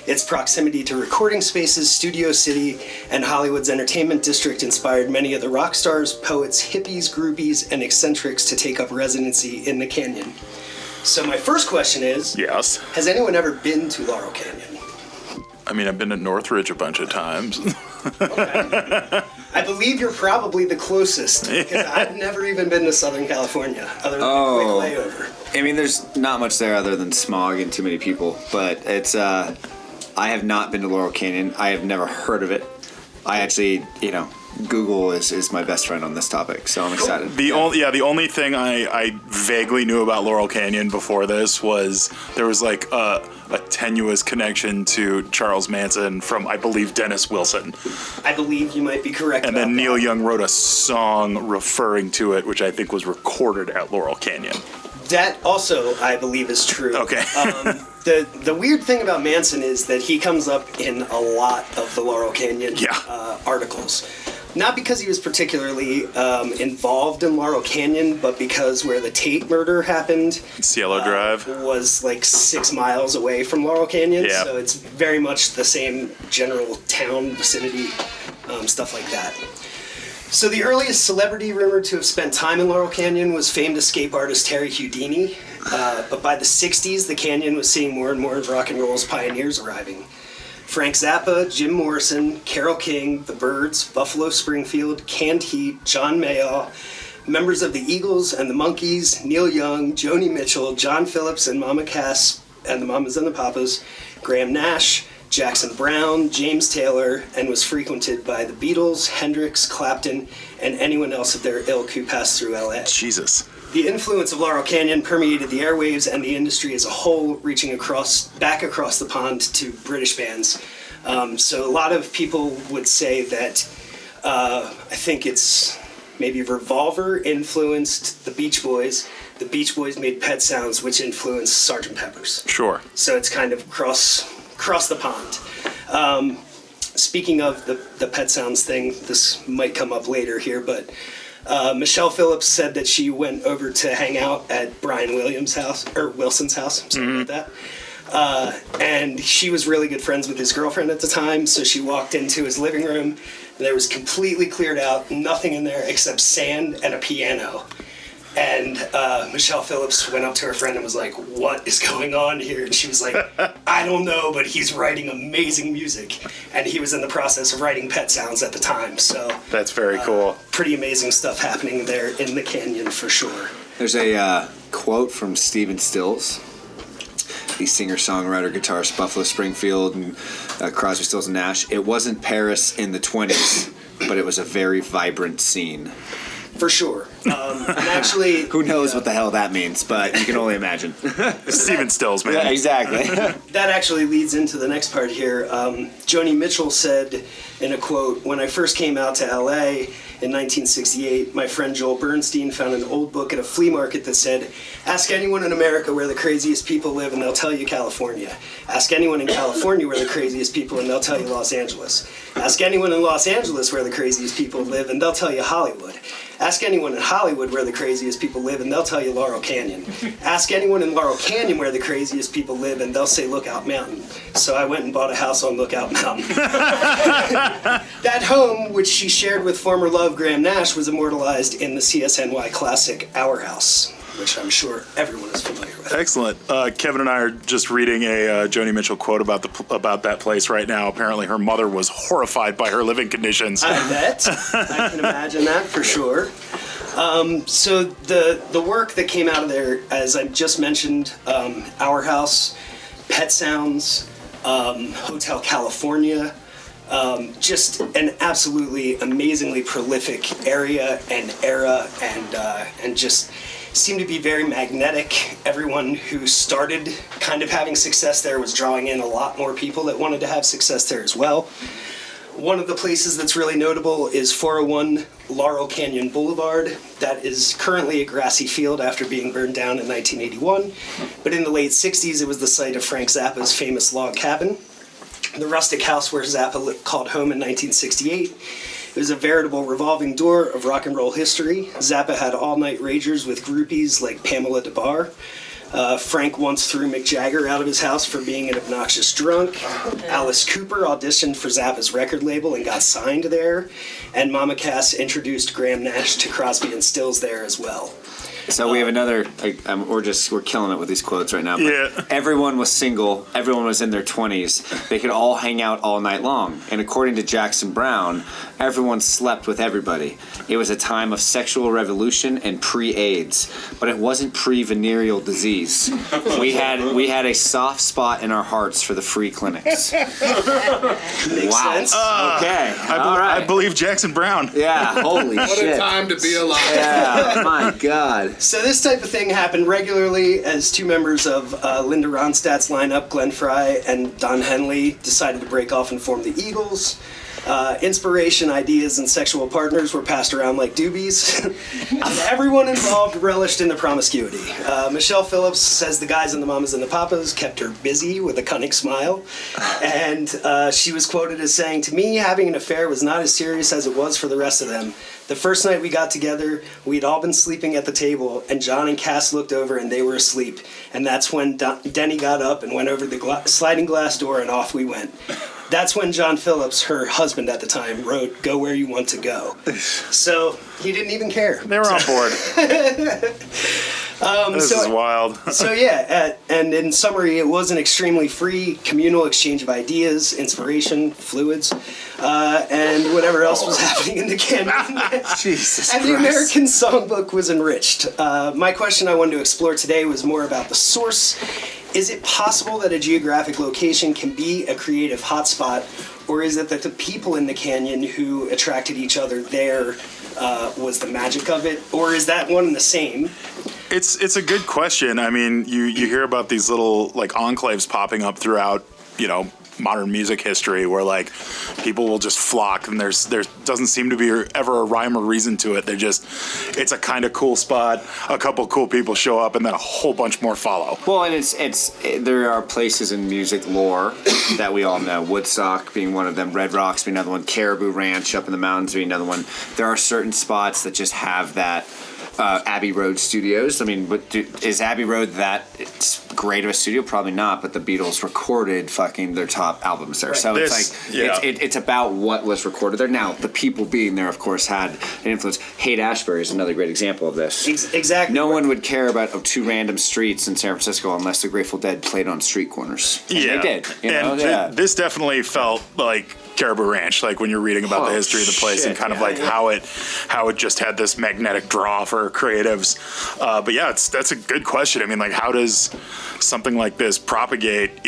Speaker 6: Its proximity to recording spaces, Studio City, and Hollywood's entertainment district inspired many of the rock stars, poets, hippies, groupies, and eccentrics to take up residency in the canyon. So my first question is,
Speaker 4: yes,
Speaker 6: has anyone ever been to Laurel Canyon?
Speaker 4: I mean, I've been to Northridge a bunch of times.
Speaker 6: Okay. I believe you're probably the closest, because I've never even been to Southern California, other than a quick layover.
Speaker 3: I mean, there's not much there other than smog and too many people, but it's, I have not been to Laurel Canyon. I have never heard of it. I actually, Google is my best friend on this topic, so I'm excited.
Speaker 4: The only thing I vaguely knew about Laurel Canyon before this was there was like a tenuous connection to Charles Manson from, I believe, Dennis Wilson.
Speaker 6: I believe you might be correct.
Speaker 4: And then Neil Young wrote a song referring to it, which I think was recorded at Laurel Canyon.
Speaker 6: That also, I believe, is true.
Speaker 4: Okay.
Speaker 6: The weird thing about Manson is that he comes up in a lot of the Laurel Canyon articles. Not because he was particularly involved in Laurel Canyon, but because where the Tate murder happened,
Speaker 4: Cielo Drive,
Speaker 6: was like 6 miles away from Laurel Canyon.
Speaker 4: Yeah.
Speaker 6: So it's very much the same general town vicinity, stuff like that. So the earliest celebrity rumored to have spent time in Laurel Canyon was famed escape artist Terry Houdini. But by the 60s, the canyon was seeing more and more of rock and roll's pioneers arriving. Frank Zappa, Jim Morrison, Carole King, The Byrds, Buffalo Springfield, Canned Heat, John Mayall, members of the Eagles and the Monkees, Neil Young, Joni Mitchell, John Phillips and Mama Cass and the Mamas and the Papas, Graham Nash, Jackson Browne, James Taylor, and was frequented by the Beatles, Hendrix, Clapton, and anyone else of their ilk who passed through LA.
Speaker 4: Jesus.
Speaker 6: The influence of Laurel Canyon permeated the airwaves and the industry as a whole, reaching back across the pond to British bands. So a lot of people would say that I think it's maybe Revolver influenced the Beach Boys. The Beach Boys made Pet Sounds, which influenced Sgt. Pepper's.
Speaker 4: Sure.
Speaker 6: So it's kind of cross the pond. Speaking of the Pet Sounds thing, this might come up later here, but Michelle Phillips said that she went over to hang out at Brian Williams' house, or Wilson's house, something like that. And she was really good friends with his girlfriend at the time, so she walked into his living room, and there was completely cleared out, nothing in there except sand and a piano. And Michelle Phillips went up to her friend and was like, "What is going on here?" And she was like, "I don't know, but he's writing amazing music." And he was in the process of writing Pet Sounds at the time, so...
Speaker 4: That's very cool.
Speaker 6: Pretty amazing stuff happening there in the canyon, for sure.
Speaker 3: There's a quote from Stephen Stills. the singer-songwriter, guitarist Buffalo Springfield and Crosby, Stills and Nash. It wasn't Paris in the 20s, but it was a very vibrant scene.
Speaker 6: For sure. And actually...
Speaker 3: Who knows what the hell that means, but you can only imagine.
Speaker 4: Steven Stills, man.
Speaker 3: Yeah, exactly.
Speaker 6: That actually leads into the next part here. Joni Mitchell said in a quote, "When I first came out to LA in 1968, my friend Joel Bernstein found an old book at a flea market that said, 'Ask anyone in America where the craziest people live and they'll tell you California. Ask anyone in California where the craziest people and they'll tell you Los Angeles. Ask anyone in Los Angeles where the craziest people live and they'll tell you Hollywood. Ask anyone in Hollywood where the craziest people live and they'll tell you Laurel Canyon. Ask anyone in Laurel Canyon where the craziest people live and they'll say Lookout Mountain.' So I went and bought a house on Lookout Mountain." That home, which she shared with former love Graham Nash, was immortalized in the CSNY classic Our House, which I'm sure everyone is familiar with.
Speaker 4: Excellent. Kevin and I are just reading a Joni Mitchell quote about that place right now. Apparently, her mother was horrified by her living conditions.
Speaker 6: I bet. I can imagine that for sure. So the work that came out of there, as I just mentioned, Our House, Pet Sounds, Hotel California, just an absolutely amazingly prolific area and era, and just seemed to be very magnetic. Everyone who started kind of having success there was drawing in a lot more people that wanted to have success there as well. One of the places that's really notable is 401 Laurel Canyon Boulevard. That is currently a grassy field after being burned down in 1981. But in the late 60s, it was the site of Frank Zappa's famous log cabin. The rustic house where Zappa called home in 1968. It was a veritable revolving door of rock and roll history. Zappa had all-night ragers with groupies like Pamela DeBar. Frank once threw Mick Jagger out of his house for being an obnoxious drunk. Alice Cooper auditioned for Zappa's record label and got signed there. And Mama Cass introduced Graham Nash to Crosby and Stills there as well.
Speaker 3: So we have another, we're killing it with these quotes right now. But
Speaker 4: Yeah.
Speaker 3: Everyone was single. Everyone was in their 20s. They could all hang out all night long. And according to Jackson Browne, everyone slept with everybody. It was a time of sexual revolution and pre-AIDS, but it wasn't pre-venereal disease. We had a soft spot in our hearts for the free clinics.
Speaker 6: Makes
Speaker 3: Wow.
Speaker 6: sense.
Speaker 3: Okay. All right.
Speaker 4: I believe Jackson Browne.
Speaker 3: Yeah. Holy
Speaker 1: What
Speaker 3: shit.
Speaker 1: a time to be alive.
Speaker 3: Yeah. My God.
Speaker 6: So this type of thing happened regularly as two members of Linda Ronstadt's lineup, Glenn Frey and Don Henley, decided to break off and form the Eagles. Inspiration, ideas, and sexual partners were passed around like doobies. Everyone involved relished in the promiscuity. Michelle Phillips says the guys and the mamas and the papas kept her busy with a cunning smile. And she was quoted as saying, "To me, having an affair was not as serious as it was for the rest of them. The first night we got together, we'd all been sleeping at the table, and John and Cass looked over and they were asleep. And that's when Denny got up and went over the sliding glass door and off we went. That's when John Phillips, her husband at the time, wrote, 'Go where you want to go.'" So he didn't even care.
Speaker 4: They were on board. This is wild.
Speaker 6: So yeah, and in summary, it was an extremely free, communal exchange of ideas, inspiration, fluids, and whatever else was happening in the canyon.
Speaker 3: Jesus
Speaker 6: And the American Songbook was enriched. My question I wanted to explore today was more about the source. Is it possible that a geographic location can be a creative hotspot, or is it that the people in the canyon who attracted each other there was the magic of it, or is that one and the same?
Speaker 4: It's a good question. I mean, you hear about these little like enclaves popping up throughout, modern music history where like people will just flock, and there doesn't seem to be ever a rhyme or reason to it. It's a kind of cool spot. A couple cool people show up, and then a whole bunch more follow.
Speaker 3: Well, and there are places in music lore that we all know. Woodstock being one of them, Red Rocks being another one, Caribou Ranch up in the mountains being another one. There are certain spots that just have that. Abbey Road Studios. I mean, is Abbey Road that great of a studio? Probably not. But the Beatles recorded fucking their top albums there, so it's about what was recorded there. Now, the people being there, of course, had an influence. Haight-Ashbury is another great example of this.
Speaker 6: Exactly.
Speaker 3: No one would care about two random streets in San Francisco unless the Grateful Dead played on street corners. And they did.
Speaker 4: This definitely felt like Caribou Ranch, like when you're reading about the history of the place and kind of like how it just had this magnetic draw for creatives. But yeah, that's a good question. I mean, like how does something like this propagate,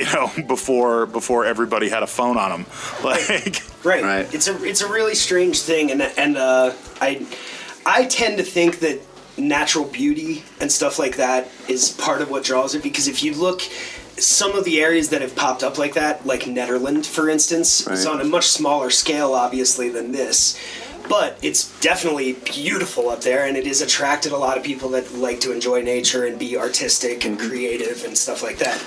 Speaker 4: before everybody had a phone on them. Like,
Speaker 6: right. It's a really strange thing, and I tend to think that natural beauty and stuff like that is part of what draws it, because if you look, some of the areas that have popped up like that, like Netherland, for instance, is on a much smaller scale, obviously, than this. But it's definitely beautiful up there, and it has attracted a lot of people that like to enjoy nature and be artistic and creative and stuff like that.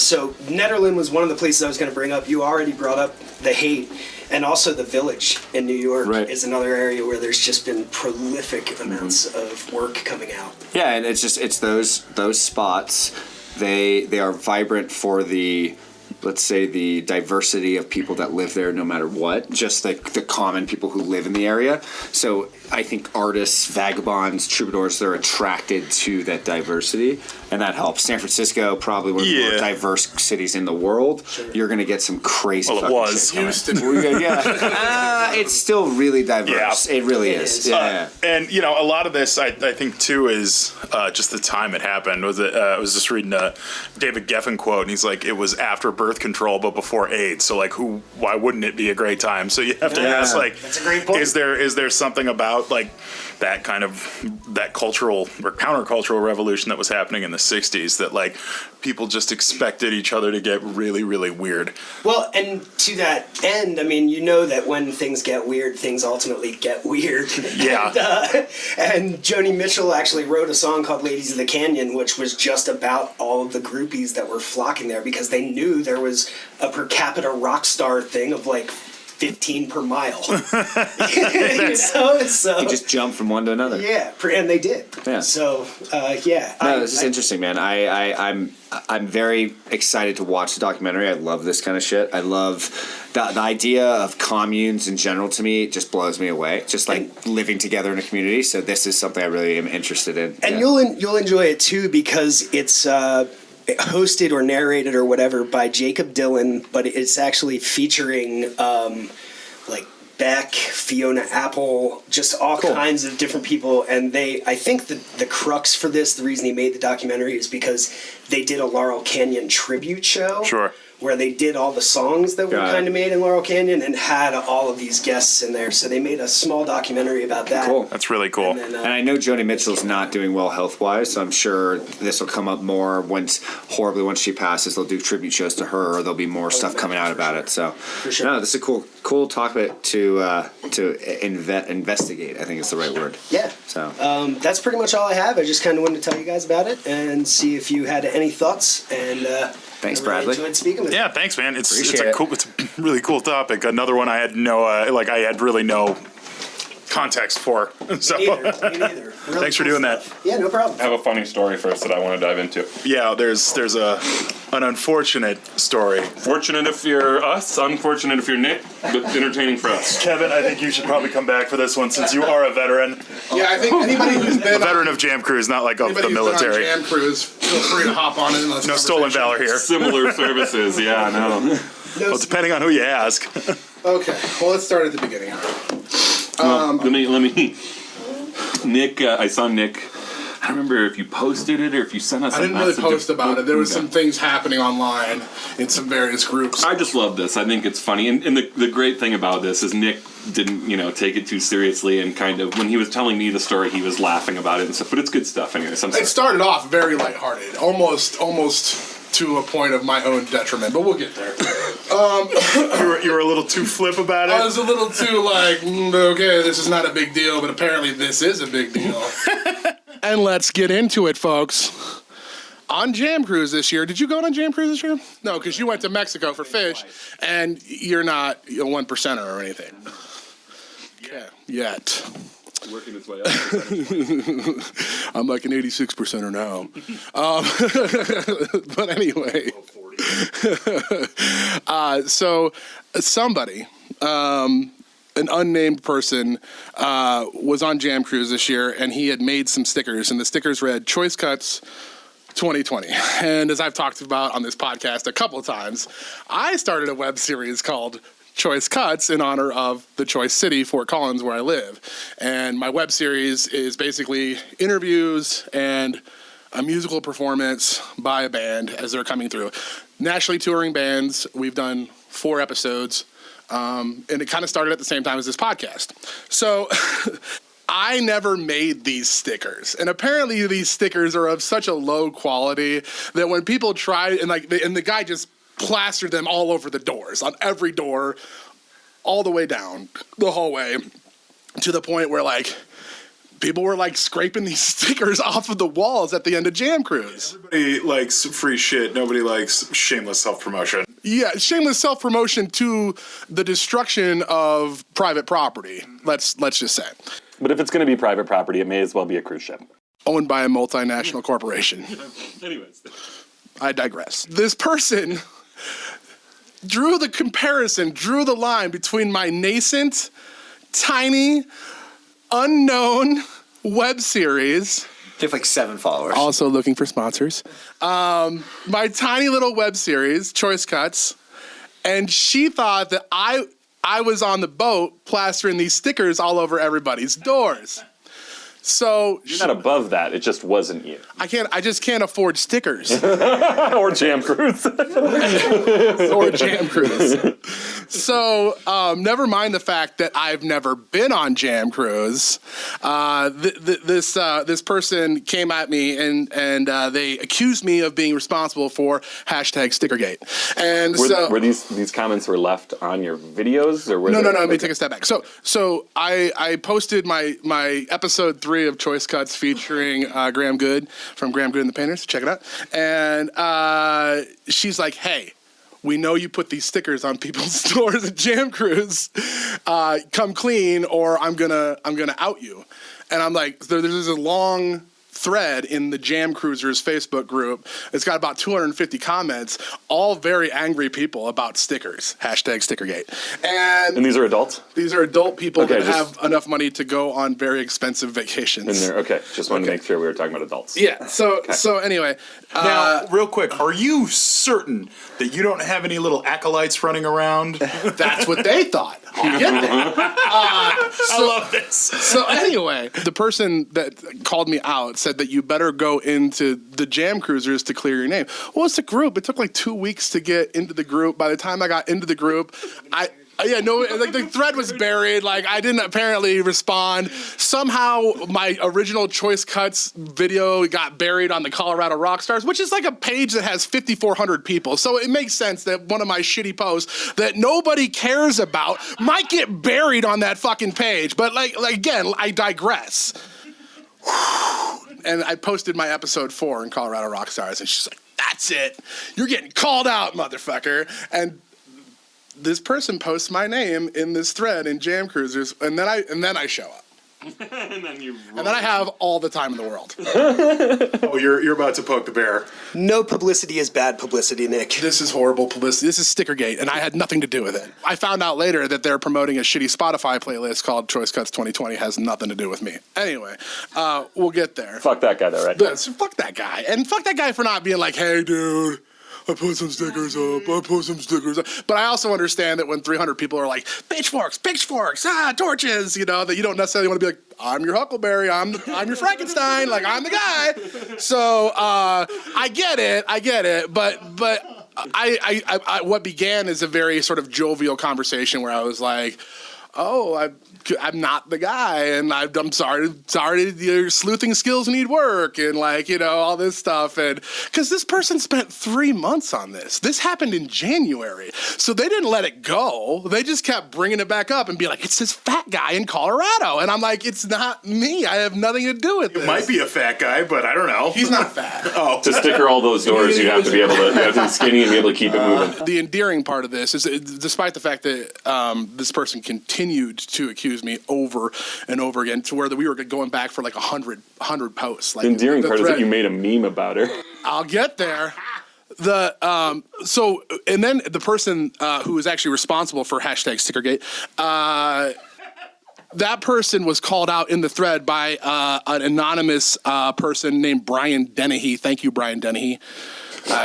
Speaker 6: So Netherland was one of the places I was going to bring up. You already brought up the Haight, and also the Village in New York is another area where there's just been prolific amounts of work coming out.
Speaker 3: Yeah, and it's those spots. They are vibrant for the, let's say, the diversity of people that live there no matter what, just like the common people who live in the area. So I think artists, vagabonds, troubadours, they're attracted to that diversity, and that helps. San Francisco, probably one of the more diverse cities in the world. Sure. You're going to get some crazy
Speaker 4: it was.
Speaker 3: Houston. It's still really diverse. Yeah. It really is. Yeah.
Speaker 4: And, a lot of this, I think, too, is just the time it happened. I was just reading a David Geffen quote, and he's like, it was after birth control, but before AIDS. So, like, why wouldn't it be a great time? So you have to ask, like,
Speaker 6: that's a great point.
Speaker 4: Is there something about, like, that kind of that cultural or countercultural revolution that was happening in the 60s that, like, people just expected each other to get really, really weird?
Speaker 6: Well, and to that end, I mean, that when things get weird, things ultimately get weird.
Speaker 4: Yeah.
Speaker 6: And Joni Mitchell actually wrote a song called Ladies of the Canyon, which was just about all of the groupies that were flocking there because they knew there was a per capita rock star thing of, like, 15 per mile. So
Speaker 3: you just jump from one to another.
Speaker 6: Yeah, and they did.
Speaker 3: Yeah.
Speaker 6: So
Speaker 3: No, this is interesting, man. I'm very excited to watch the documentary. I love this kind of shit. I love the idea of communes in general. To me, it just blows me away. Just like living together in a community. So this is something I really am interested in. And
Speaker 6: you'll enjoy it too because it's hosted or narrated or whatever by Jacob Dylan, but it's actually featuring like Beck, Fiona Apple, just all kinds of different people. And I think the crux for this, the reason he made the documentary is because they did a Laurel Canyon tribute show.
Speaker 4: Sure.
Speaker 6: Where they did all the songs that were kind of made in Laurel Canyon and had all of these guests in there. So they made a small documentary about that.
Speaker 3: Cool.
Speaker 4: That's really cool.
Speaker 3: And I know Joni Mitchell's not doing well health-wise, so I'm sure this will come up more once she passes. They'll do tribute shows to her, or there'll be more stuff coming out about it. So, no, this is a cool topic to investigate. I think is the right word.
Speaker 6: Yeah.
Speaker 3: So
Speaker 6: that's pretty much all I have. I just kind of wanted to tell you guys about it and see if you had any thoughts. And
Speaker 3: thanks,
Speaker 6: I really
Speaker 3: Bradley.
Speaker 6: enjoyed speaking with you.
Speaker 4: Yeah, thanks, man. It's a really cool topic. Another one I had I had really no context for. So
Speaker 6: Me neither. Really
Speaker 4: thanks for doing that.
Speaker 6: Yeah, no problem.
Speaker 2: I have a funny story first that I want to dive into.
Speaker 4: Yeah, there's an unfortunate story.
Speaker 2: Fortunate if you're us, unfortunate if you're Nick, but entertaining for us.
Speaker 4: Kevin, I think you should probably come back for this one since you are a veteran.
Speaker 1: Yeah, I think anybody who's been
Speaker 4: A veteran of Jam Cruise, not like of the military.
Speaker 1: Jam Cruise, feel free to hop on in.
Speaker 4: No stolen valor here.
Speaker 2: Similar services, yeah, I know.
Speaker 4: Well, depending on who you ask.
Speaker 1: Okay, well, let's start at the beginning.
Speaker 2: Let me. Nick, I saw Nick. I don't remember if you posted it or if you sent us.
Speaker 1: I didn't really post about it. There was some things happening online in some various groups.
Speaker 2: I just love this. I think it's funny, and the great thing about this is Nick didn't take it too seriously, and kind of when he was telling me the story, he was laughing about it and stuff. But it's good stuff anyway.
Speaker 1: It started off very lighthearted, almost to a point of my own detriment, but we'll get there.
Speaker 4: You were a little too flip about it?
Speaker 1: I was a little too like, okay, this is not a big deal, but apparently this is a big deal. And let's get into it, folks. On Jam Cruise this year, did you go on Jam Cruise this year? No, because you went to Mexico for fish, and you're not a 1%er or anything. Yeah, yet.
Speaker 2: Working its way up.
Speaker 1: I'm like an 86%er now. But anyway. So somebody, an unnamed person, was on Jam Cruise this year, and he had made some stickers, and the stickers read Choice Cuts 2020. And as I've talked about on this podcast a couple of times, I started a web series called Choice Cuts in honor of the Choice City, Fort Collins, where I live. And my web series is basically interviews and a musical performance by a band as they're coming through. Nationally touring bands, we've done 4 episodes, and it kind of started at the same time as this podcast. So I never made these stickers, and apparently these stickers are of such a low quality that when people try, and the guy just plastered them all over the doors, on every door, all the way down the hallway, to the point where people were scraping these stickers off of the walls at the end of Jam Cruise.
Speaker 4: Everybody likes free shit. Nobody likes shameless self-promotion.
Speaker 1: Yeah, shameless self-promotion to the destruction of private property. Let's just say.
Speaker 2: But if it's going to be private property, it may as well be a cruise ship.
Speaker 1: Owned by a multinational corporation.
Speaker 2: Anyways.
Speaker 1: I digress. This person drew the line between my nascent, tiny, unknown web series.
Speaker 3: You have 7 followers.
Speaker 1: Also looking for sponsors. My tiny little web series, Choice Cuts, and she thought that I was on the boat plastering these stickers all over everybody's doors. So
Speaker 2: you're not above that. It just wasn't you.
Speaker 1: I just can't afford stickers.
Speaker 2: Or Jam Cruise.
Speaker 1: Or Jam Cruise. So never mind the fact that I've never been on Jam Cruise. This person came at me and they accused me of being responsible for #Stickergate. And
Speaker 2: were these comments were left on your videos, or were
Speaker 1: no? Let me take a step back. So I posted my episode 3 of Choice Cuts featuring Graham Good from Graham Good and the Painters. Check it out. And she's like, "Hey, we know you put these stickers on people's doors at Jam Cruise. Come clean, or I'm gonna out you." And I'm like, there's a long thread in the Jam Cruisers Facebook group. It's got about 250 comments, all very angry people about stickers. #Stickergate. And
Speaker 2: these are adults?
Speaker 1: These are adult people that have enough money to go on very expensive vacations.
Speaker 2: Okay, just wanted to make sure we were talking about adults.
Speaker 1: Yeah, so anyway.
Speaker 4: Now, real quick, are you certain that you don't have any little acolytes running around?
Speaker 1: That's what they thought. I'll get there.
Speaker 4: I love this.
Speaker 1: So anyway, the person that called me out said that you better go into the Jam Cruisers to clear your name. Well, it's a group. It took 2 weeks to get into the group. By the time I got into the group, the thread was buried. I didn't apparently respond. Somehow my original Choice Cuts video got buried on the Colorado Rockstars, which is a page that has 5,400 people. So it makes sense that one of my shitty posts that nobody cares about might get buried on that fucking page. But again, I digress. And I posted my episode 4 in Colorado Rockstars, and she's like, "That's it. You're getting called out, motherfucker." And this person posts my name in this thread in Jam Cruisers, and then I show up. and then I have all the time in the world.
Speaker 4: Oh, you're about to poke the bear.
Speaker 6: No publicity is bad publicity, Nick.
Speaker 1: This is horrible publicity. This is Stickergate, and I had nothing to do with it. I found out later that they're promoting a shitty Spotify playlist called Choice Cuts 2020. Has nothing to do with me. Anyway, we'll get there.
Speaker 2: Fuck that guy, though, right?
Speaker 1: Fuck that guy. And fuck that guy for not being like, "Hey, dude, I put some stickers up. But I also understand that when 300 people are like, pitchforks, torches, that you don't necessarily want to be like, "I'm your Huckleberry, I'm your Frankenstein, I'm the guy." So I get it, but I what began as a very sort of jovial conversation where I was like, "Oh, I'm not the guy, and I'm sorry, your sleuthing skills need work," and all this stuff, and because this person spent 3 months on this. This happened in January, so they didn't let it go. They just kept bringing it back up and be like, "It's this fat guy in Colorado," and I'm like, "It's not me. I have nothing to do with this."
Speaker 4: It might be a fat guy, but I don't know.
Speaker 1: He's not fat.
Speaker 4: Oh,
Speaker 2: to sticker all those doors, you have to be skinny and be able to keep it moving.
Speaker 1: The endearing part of this is, despite the fact that this person continued to accuse me over and over again, to where we were going back for 100 posts.
Speaker 2: The endearing part is that you made a meme about her.
Speaker 1: I'll get there. And then the person who was actually responsible for #Stickergate, that person was called out in the thread by an anonymous person named Brian Dennehy. Thank you, Brian Dennehy.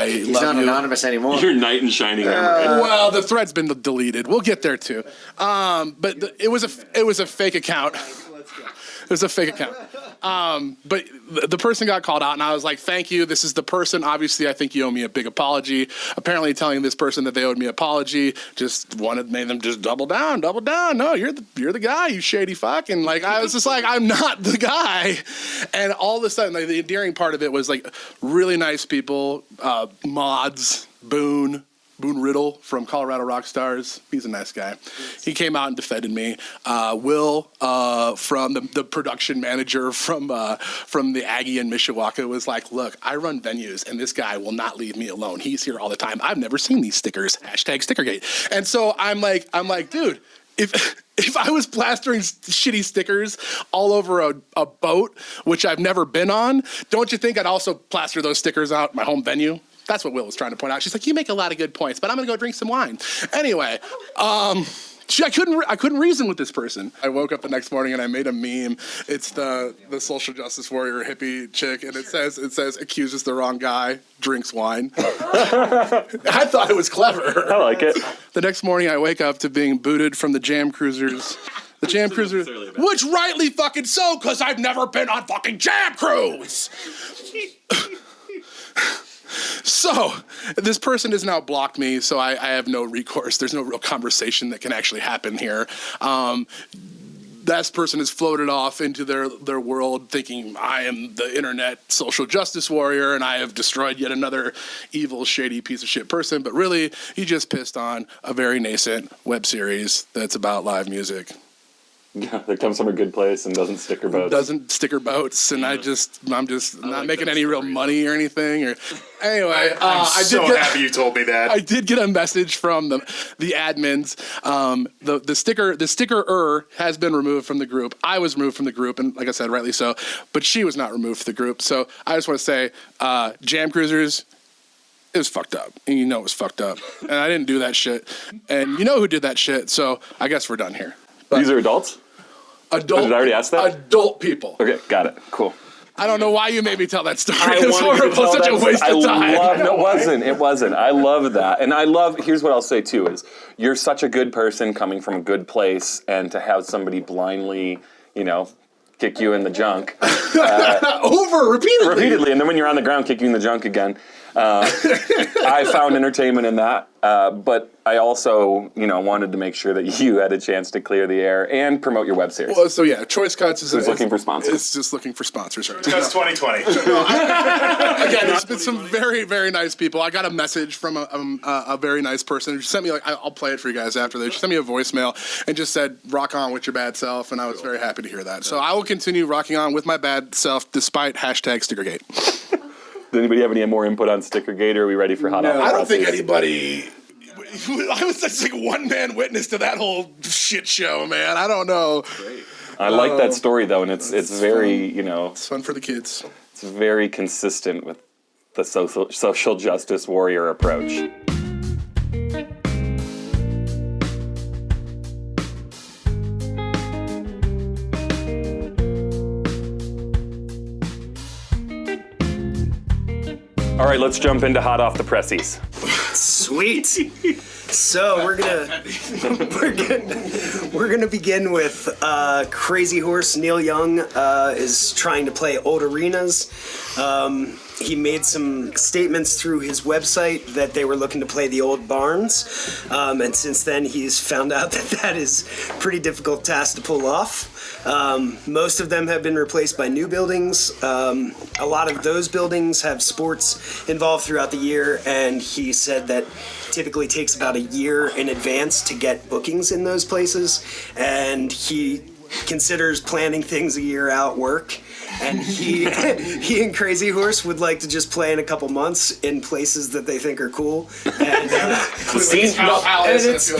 Speaker 3: He's not anonymous anymore.
Speaker 2: Your knight in shining armor.
Speaker 1: Well, the thread's been deleted. We'll get there too. But it was a fake account. It was a fake account. But the person got called out, and I was like, thank you. This is the person. Obviously, I think you owe me a big apology. Apparently, telling this person that they owed me an apology made them just double down. No, you're the guy, you shady fuck. And like, I was just like, I'm not the guy. And all of a sudden, like, the endearing part of it was like really nice people, mods, Boone Riddle from Colorado Rockstars. He's a nice guy. He came out and defended me. Will from the production manager from the Aggie in Mishawaka was like, look, I run venues and this guy will not leave me alone. He's here all the time. I've never seen these stickers. #Stickergate. And so I'm like, dude, if I was plastering shitty stickers all over a boat, which I've never been on, don't you think I'd also plaster those stickers out my home venue? That's what Will was trying to point out. She's like, you make a lot of good points, but I'm gonna go drink some wine. Anyway, I couldn't reason with this person. I woke up the next morning and I made a meme. It's the social justice warrior hippie chick, and it says accuses the wrong guy, drinks wine. I thought it was clever.
Speaker 2: I like it.
Speaker 1: The next morning I wake up to being booted from the Jam Cruisers. The Jam Cruisers, which rightly fucking so, because I've never been on fucking Jam Cruise. So, this person has now blocked me, so I have no recourse. There's no real conversation that can actually happen here. That person has floated off into their world thinking I am the internet social justice warrior and I have destroyed yet another evil, shady piece of shit person. But really, he just pissed on a very nascent web series that's about live music.
Speaker 2: Yeah, that comes from a good place and doesn't sticker boats. And I'm just not making any real money or anything. Anyway,
Speaker 4: I'm happy you told me that.
Speaker 1: I did get a message from the admins. The sticker has been removed from the group. I was removed from the group, and like I said, rightly so. But she was not removed from the group. So I just want to say, Jam Cruisers, it was fucked up. And you know it was fucked up. And I didn't do that shit. And you know who did that shit. So I guess we're done here. But
Speaker 2: these are adults?
Speaker 1: Adult.
Speaker 2: Did I already ask that?
Speaker 1: Adult people.
Speaker 2: Okay, got it. Cool.
Speaker 1: I don't know why you made me tell that story. It was horrible. Such a waste of time.
Speaker 2: It wasn't. I love that. And here's what I'll say too is you're such a good person coming from a good place, and to have somebody blindly, kick you in the junk. Repeatedly. And then when you're on the ground, kick you in the junk again. I found entertainment in that, but I also, wanted to make sure that you had a chance to clear the air and promote your web series.
Speaker 1: Well, so yeah, Choice Cuts is
Speaker 2: looking for sponsors.
Speaker 1: It's just looking for sponsors. Right?
Speaker 4: Choice Cuts 2020.
Speaker 1: Again, it's been some very, very nice people. I got a message from a very nice person who sent me, I'll play it for you guys after this. She sent me a voicemail and just said, rock on with your bad self, and I was very happy to hear that. So I will continue rocking on with my bad self despite #Stickergate.
Speaker 2: Does anybody have any more input on Stickergate, or are we ready for hot off the
Speaker 1: I don't
Speaker 2: presses?
Speaker 1: think anybody... I was just like one-man witness to that whole shit show, man. I don't know.
Speaker 2: Great. I like that story, though, and it's very,
Speaker 1: It's fun for the kids.
Speaker 2: It's very consistent with the social justice warrior approach. All right, let's jump into hot off the pressies.
Speaker 6: Sweet. So we're gonna begin with Crazy Horse. Neil Young is trying to play old arenas. He made some statements through his website that they were looking to play the old barns, and since then he's found out that is a pretty difficult task to pull off. Most of them have been replaced by new buildings. A lot of those buildings have sports involved throughout the year, and he said that typically takes about a year in advance to get bookings in those places, and he considers planning things a year out work. And he and Crazy Horse would like to just play in a couple months in places that they think are cool. And,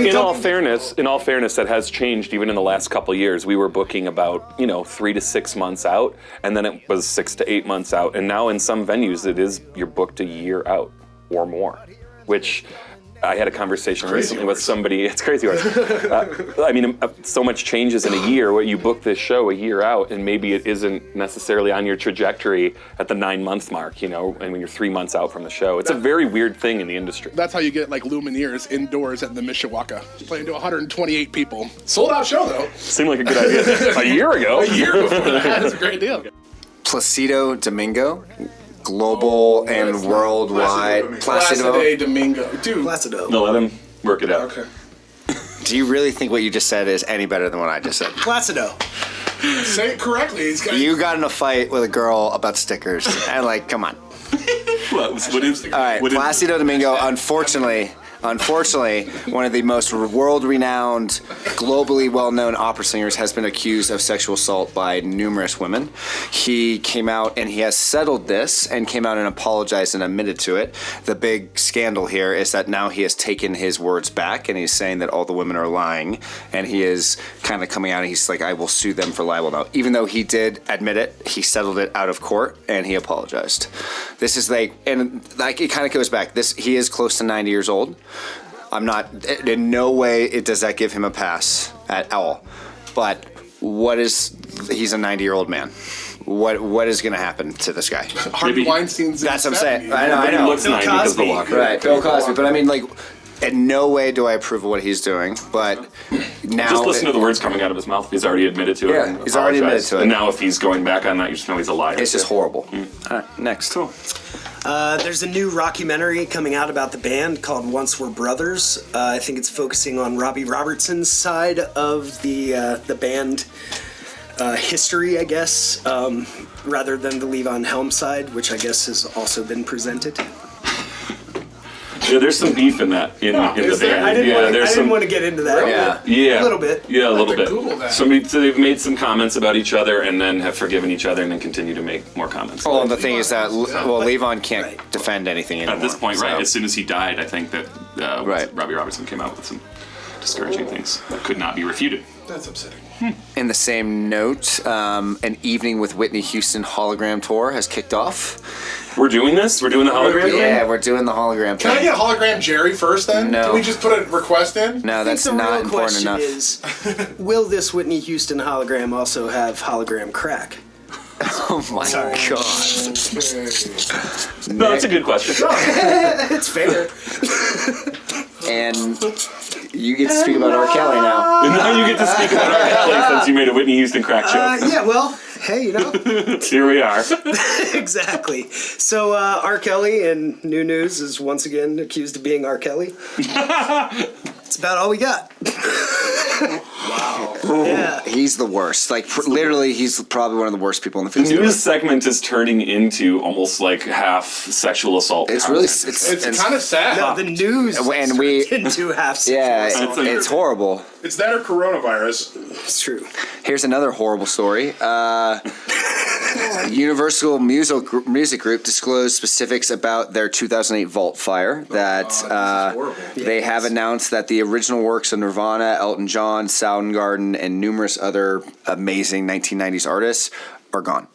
Speaker 2: in all fairness, that has changed even in the last couple years. We were booking about 3 to 6 months out, and then it was 6 to 8 months out. And now in some venues, you're booked a year out or more, which I had a conversation recently with somebody. It's crazy. So much changes in a year. You book this show a year out, and maybe it isn't necessarily on your trajectory at the 9-month mark, and when you're 3 months out from the show. It's a very weird thing in the industry.
Speaker 1: That's how you get like Lumineers indoors at the Mishawaka, playing to 128 people. Sold out show though.
Speaker 2: Seemed like a good idea a year ago.
Speaker 1: A year before that. That's a great deal.
Speaker 3: Placido Domingo, global and worldwide.
Speaker 1: Placido Domingo. Dude.
Speaker 6: Placido.
Speaker 2: No, let him work it out.
Speaker 1: Okay.
Speaker 3: Do you really think what you just said is any better than what I just said?
Speaker 6: Placido.
Speaker 1: Say it correctly.
Speaker 3: You got in a fight with a girl about stickers, and come on.
Speaker 2: What is?
Speaker 3: All right, Placido Domingo, unfortunately, one of the most world-renowned, globally well-known opera singers has been accused of sexual assault by numerous women. He came out and he has settled this and came out and apologized and admitted to it. The big scandal here is that now he has taken his words back and he's saying that all the women are lying, and he is kind of coming out and he's like, I will sue them for libel now. Even though he did admit it, he settled it out of court and he apologized. This is it kind of goes back. He is close to 90 years old. I'm not, in no way does that give him a pass at all. But he's a 90-year-old man. What is going to happen to this guy?
Speaker 1: Harvey Weinstein's.
Speaker 3: That's what I'm saying. I know.
Speaker 2: He looks 90 because of the walk.
Speaker 3: Right, Bill Cosby. But in no way do I approve of what he's doing. But now,
Speaker 2: just listen to the words coming out of his mouth. He's already admitted to it.
Speaker 3: Yeah, he's already admitted to it.
Speaker 2: And now, if he's going back on that, you just know he's a liar.
Speaker 3: It's just horrible. All right, next.
Speaker 2: Cool.
Speaker 6: There's a new rockumentary coming out about the band called Once We're Brothers. I think it's focusing on Robbie Robertson's side of the band history, I guess, rather than the Levon Helm side, which I guess has also been presented.
Speaker 2: Yeah, there's some beef in the band.
Speaker 6: I didn't want to get into that.
Speaker 2: Yeah,
Speaker 6: a little bit.
Speaker 2: Yeah, a little bit.
Speaker 1: Google that.
Speaker 2: So they've made some comments about each other and then have forgiven each other and then continue to make more comments.
Speaker 3: Well, the thing is that Levon can't defend anything anymore.
Speaker 2: At this point, right? As soon as he died, I think that Robbie Robertson came out with some discouraging things that could not be refuted.
Speaker 1: That's upsetting.
Speaker 3: In the same note, an Evening with Whitney Houston hologram tour has kicked off.
Speaker 2: We're doing this? We're doing the hologram thing?
Speaker 3: Yeah, we're doing the hologram thing.
Speaker 1: Can I get hologram Jerry first then?
Speaker 3: No.
Speaker 1: Can we just put a request in?
Speaker 3: No, that's not important enough.
Speaker 6: The real question is, will this Whitney Houston hologram also have hologram crack?
Speaker 3: Oh my god.
Speaker 2: No, that's a good question.
Speaker 6: It's fair.
Speaker 3: And you get to speak about R. Kelly now.
Speaker 2: And now you get to speak about R. Kelly since you made a Whitney Houston crack joke.
Speaker 6: Yeah, well, hey,
Speaker 2: Here we are.
Speaker 6: Exactly. So R. Kelly in new news is once again accused of being R. Kelly. It's about all we got.
Speaker 3: Wow.
Speaker 6: Yeah.
Speaker 3: He's the worst. Literally, he's probably one of the worst people in the
Speaker 2: The news segment is turning into almost half sexual assault.
Speaker 3: It's
Speaker 2: content.
Speaker 3: really
Speaker 1: It's kind of sad.
Speaker 6: No, the news
Speaker 3: and we
Speaker 6: into half sexual assault.
Speaker 3: it's horrible.
Speaker 4: It's that or coronavirus.
Speaker 6: It's true.
Speaker 3: Here's another horrible story. Universal Music Group disclosed specifics about their 2008 Vault fire. They have announced that the original works of Nirvana, Elton John, Soundgarden, and numerous other amazing 1990s artists are gone.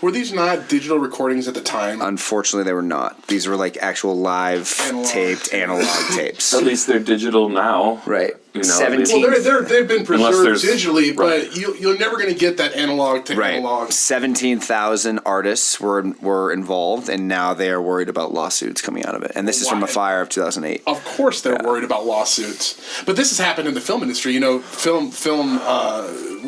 Speaker 1: Were these not digital recordings at the time?
Speaker 3: Unfortunately, they were not. These were actual live taped analog tapes.
Speaker 2: At least they're digital now.
Speaker 3: Right.
Speaker 6: 17.
Speaker 1: Well, they've been preserved digitally,
Speaker 2: right.
Speaker 1: but you're never going to get that analog to analog.
Speaker 3: 17,000 artists were involved, and now they are worried about lawsuits coming out of it. And this is from a fire of 2008.
Speaker 1: Of course, they're worried about lawsuits, but this has happened in the film industry. Film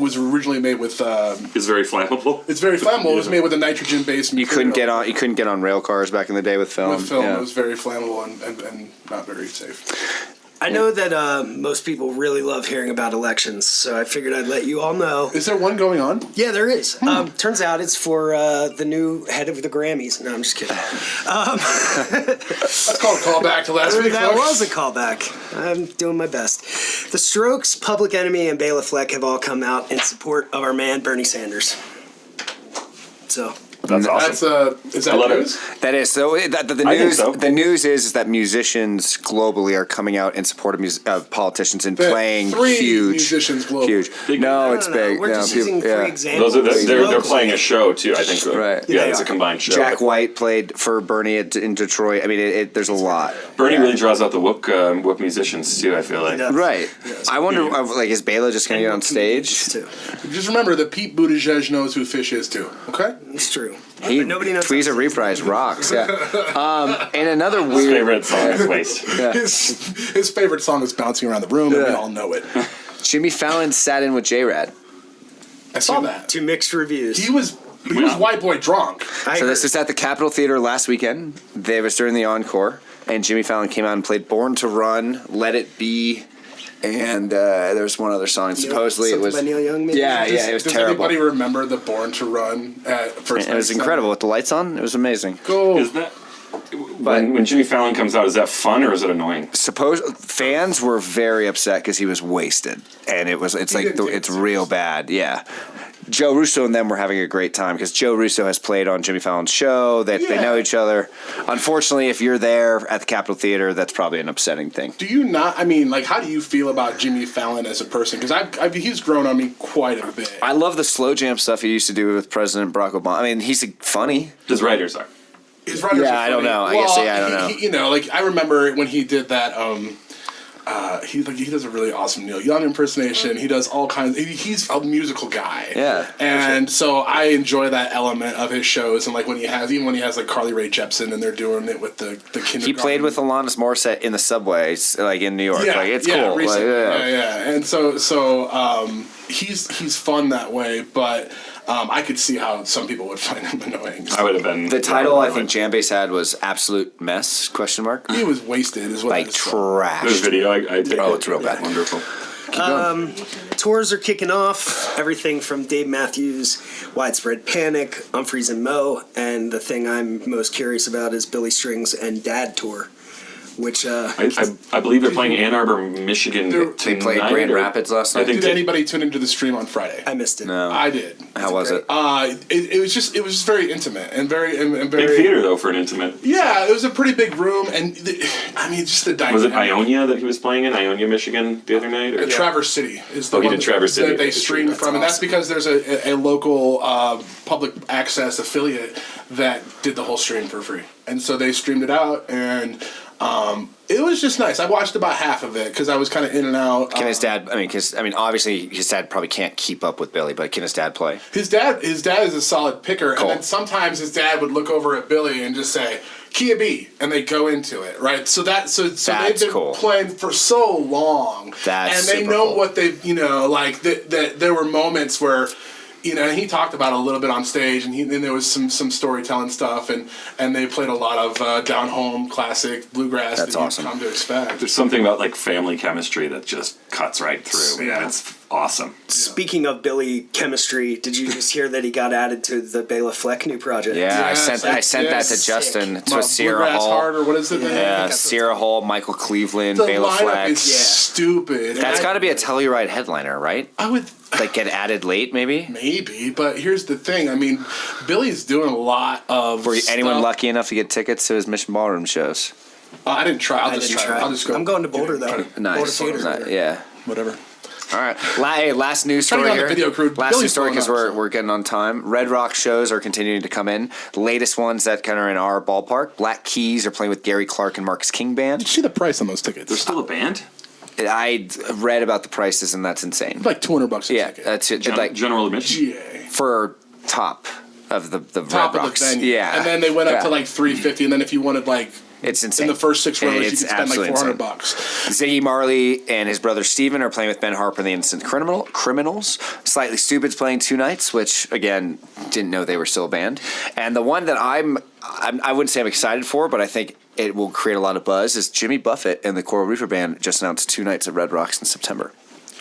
Speaker 1: was originally made with.
Speaker 2: It's very flammable.
Speaker 1: It's very flammable. It was made with a nitrogen-based material.
Speaker 3: You couldn't get on rail cars back in the day with film.
Speaker 1: It was very flammable and not very safe.
Speaker 6: I know that most people really love hearing about elections, so I figured I'd let you all know.
Speaker 1: Is there one going on?
Speaker 6: Yeah, there is. Turns out it's for the new head of the Grammys. No, I'm just kidding.
Speaker 1: That's called a callback to last week.
Speaker 6: That was a callback. I'm doing my best. The Strokes, Public Enemy, and Bela Fleck have all come out in support of our man Bernie Sanders. So
Speaker 2: That's awesome.
Speaker 1: Is that
Speaker 2: I love
Speaker 1: news?
Speaker 3: That is so. The
Speaker 2: I think
Speaker 3: news.
Speaker 2: so.
Speaker 3: The news is that musicians globally are coming out in support of politicians and playing
Speaker 1: 3
Speaker 3: huge
Speaker 1: musicians globally.
Speaker 3: Huge.
Speaker 2: Big-
Speaker 3: No, it's
Speaker 6: No,
Speaker 3: big.
Speaker 6: we're
Speaker 3: No,
Speaker 6: just
Speaker 3: people-
Speaker 6: using
Speaker 3: yeah.
Speaker 6: free examples.
Speaker 2: They're playing a show too. I think.
Speaker 3: Right.
Speaker 2: Yeah,
Speaker 6: They
Speaker 2: it's a
Speaker 6: are.
Speaker 2: combined show.
Speaker 3: Jack White played for Bernie in Detroit. I mean, there's a lot.
Speaker 2: Bernie really draws out the Wook musicians too. I feel like.
Speaker 6: does.
Speaker 3: Right. I wonder, like, is Bela just going to get on stage?
Speaker 6: Too.
Speaker 1: Just remember that Pete Buttigieg knows who Fish is too. Okay.
Speaker 6: It's true.
Speaker 3: He,
Speaker 6: But nobody knows.
Speaker 3: Tweezer Reprise rocks. Yeah. And another
Speaker 2: His
Speaker 3: weird.
Speaker 2: favorite song is Waste.
Speaker 1: His favorite song is bouncing around the room, and we
Speaker 3: Yeah.
Speaker 1: all know it.
Speaker 3: Jimmy Fallon sat in with J-Rad.
Speaker 1: I saw that.
Speaker 6: 2 mixed reviews.
Speaker 1: He was white boy drunk.
Speaker 3: So this is at the Capitol Theater last weekend. They was during the encore, and Jimmy Fallon came out and played "Born to Run," "Let It Be," and there's one other song. Supposedly it was.
Speaker 6: by Neil Young. Maybe?
Speaker 3: Yeah, it was
Speaker 1: Does
Speaker 3: terrible.
Speaker 1: anybody remember the Born to Run at first?
Speaker 3: It was incredible with the lights on. It was amazing.
Speaker 1: Go.
Speaker 2: Is that when Jimmy Fallon comes out? Is that fun or is it annoying?
Speaker 3: Fans were very upset because he was wasted, and it's like
Speaker 1: didn't
Speaker 3: it's
Speaker 1: take it
Speaker 3: real bad. Yeah. Joe Russo and them were having a great time because Joe Russo has played on Jimmy Fallon's show. They know each other. Unfortunately, if you're there at the Capitol Theater, that's probably an upsetting thing.
Speaker 1: Do you not? I mean, like, how do you feel about Jimmy Fallon as a person? Because he's grown on me quite a bit.
Speaker 3: I love the slow jam stuff he used to do with President Barack Obama. I mean, he's funny.
Speaker 2: His writers are.
Speaker 1: His writers
Speaker 3: Yeah,
Speaker 1: are
Speaker 3: I don't
Speaker 1: funny.
Speaker 3: know. I guess, I don't know.
Speaker 1: You know, like, I remember when he did that. He does a really awesome Neil Young impersonation. He does all kinds. He's a musical guy.
Speaker 3: Yeah.
Speaker 1: And so I enjoy that element of his shows. And like when he has like Carly Rae Jepsen and they're doing it with the kindergarten.
Speaker 3: He played with Alanis Morissette in the subways, like in New York.
Speaker 1: Yeah,
Speaker 3: Like it's cool.
Speaker 1: recently.
Speaker 3: Like,
Speaker 1: Yeah. And so he's fun that way, but I could see how some people would find him annoying.
Speaker 2: I would have been.
Speaker 3: The title I think Jambase had was "Absolute Mess?" Question mark.
Speaker 1: He was wasted, is what
Speaker 3: Like
Speaker 1: it is called.
Speaker 3: trash.
Speaker 2: There's video. I take
Speaker 3: Oh,
Speaker 2: it.
Speaker 3: it's real bad.
Speaker 2: Wonderful.
Speaker 6: Tours are kicking off. Everything from Dave Matthews, Widespread Panic, Humphreys and Moe, and the thing I'm most curious about is Billy Strings and Dad Tour, which
Speaker 2: I believe they're playing Ann Arbor, Michigan
Speaker 1: They
Speaker 3: They played
Speaker 2: tonight,
Speaker 3: Grand
Speaker 2: or-
Speaker 3: Rapids last
Speaker 2: I
Speaker 3: night.
Speaker 2: think
Speaker 1: Did
Speaker 2: they-
Speaker 1: anybody tune into the stream on Friday?
Speaker 6: I missed it.
Speaker 3: No.
Speaker 1: I did.
Speaker 3: How was it?
Speaker 1: It was just very intimate and very
Speaker 2: Big theater though for an intimate.
Speaker 1: Yeah, it was a pretty big room, and just the dynamic.
Speaker 2: Was it Ionia that he was playing in? Ionia, Michigan, the other night? Or?
Speaker 1: Traverse City is the
Speaker 2: Oh, he
Speaker 1: one
Speaker 2: did Traverse City.
Speaker 1: that they
Speaker 2: That's
Speaker 1: streamed
Speaker 2: true.
Speaker 1: from, and that's because there's a local public access affiliate that did the whole stream for free, and so they streamed it out, and it was just nice. I watched about half of it because I was kind of in and out.
Speaker 3: Can his dad? Obviously his dad probably can't keep up with Billy, but can his dad play?
Speaker 1: His dad is a solid picker,
Speaker 3: Cool.
Speaker 1: and then sometimes his dad would look over at Billy and just say, "Key a B," and they go into it, right? So they've been
Speaker 3: cool.
Speaker 1: playing for so long,
Speaker 3: That's
Speaker 1: and they
Speaker 3: super
Speaker 1: know
Speaker 3: cool.
Speaker 1: what they, like that. There were moments where, and he talked about it a little bit on stage, and there was some storytelling stuff, and they played a lot of down home classic bluegrass
Speaker 3: That's
Speaker 1: that you
Speaker 3: awesome.
Speaker 1: come to expect.
Speaker 2: There's something about like family chemistry that just cuts right through.
Speaker 1: Yeah.
Speaker 2: Yeah, it's awesome.
Speaker 6: Speaking of Billy chemistry, did you just hear that he got added to the Bela Fleck new project?
Speaker 3: Yeah,
Speaker 1: Yes,
Speaker 3: I sent that to
Speaker 1: yes.
Speaker 3: Justin. It's
Speaker 1: Well,
Speaker 3: with Sierra
Speaker 1: Bluegrass
Speaker 3: Hall.
Speaker 1: Heart, or what is it?
Speaker 3: Yeah, Sierra Hall, Michael Cleveland,
Speaker 1: The
Speaker 3: Bela
Speaker 1: lineup
Speaker 3: Fleck.
Speaker 1: is stupid.
Speaker 3: That's
Speaker 1: And
Speaker 3: got to be a Telluride headliner, right?
Speaker 1: I would.
Speaker 3: Like get added late, maybe.
Speaker 1: Maybe, but here's the thing. I mean, Billy's doing a lot of.
Speaker 3: Were anyone
Speaker 1: stuff.
Speaker 3: lucky enough to get tickets to his Mission Ballroom shows?
Speaker 1: I didn't try.
Speaker 6: I didn't try.
Speaker 1: I'll just go.
Speaker 6: I'm going to Boulder though.
Speaker 3: Nice.
Speaker 6: Boulder Theater.
Speaker 3: Yeah.
Speaker 1: Whatever.
Speaker 3: All right. Last news
Speaker 1: Turning
Speaker 3: story
Speaker 1: on the
Speaker 3: here.
Speaker 1: video crew.
Speaker 3: Last
Speaker 1: Billy's
Speaker 3: news story
Speaker 1: blowing
Speaker 3: because
Speaker 1: up,
Speaker 3: we're
Speaker 1: so.
Speaker 3: we're getting on time. Red Rock shows are continuing to come in. The latest ones that kind of are in our ballpark. Black Keys are playing with Gary Clark and Marcus King
Speaker 1: Did you
Speaker 3: Band.
Speaker 1: see the price on those tickets?
Speaker 2: There's still a band.
Speaker 3: I read about the prices and that's insane.
Speaker 1: Like $200 a
Speaker 3: Yeah,
Speaker 1: ticket.
Speaker 3: that's it.
Speaker 2: General, general admission.
Speaker 1: GA.
Speaker 3: For top of the
Speaker 1: Top
Speaker 3: Red
Speaker 1: of
Speaker 3: Rocks.
Speaker 1: the venue.
Speaker 3: Yeah.
Speaker 1: And then they went up
Speaker 3: Yeah.
Speaker 1: to like $350, and then if you wanted like
Speaker 3: It's insane.
Speaker 1: in the first 6 rows, you could
Speaker 3: It's
Speaker 1: spend like
Speaker 3: absolutely
Speaker 1: $400.
Speaker 3: Ziggy Marley and his brother Steven are playing with Ben Harper and the Innocent Criminals. Slightly Stupid's playing 2 nights, which again didn't know they were still a band. And the one that I wouldn't say I'm excited for, but I think it will create a lot of buzz is Jimmy Buffett and the Coral Reefer Band just announced 2 nights at Red Rocks in September.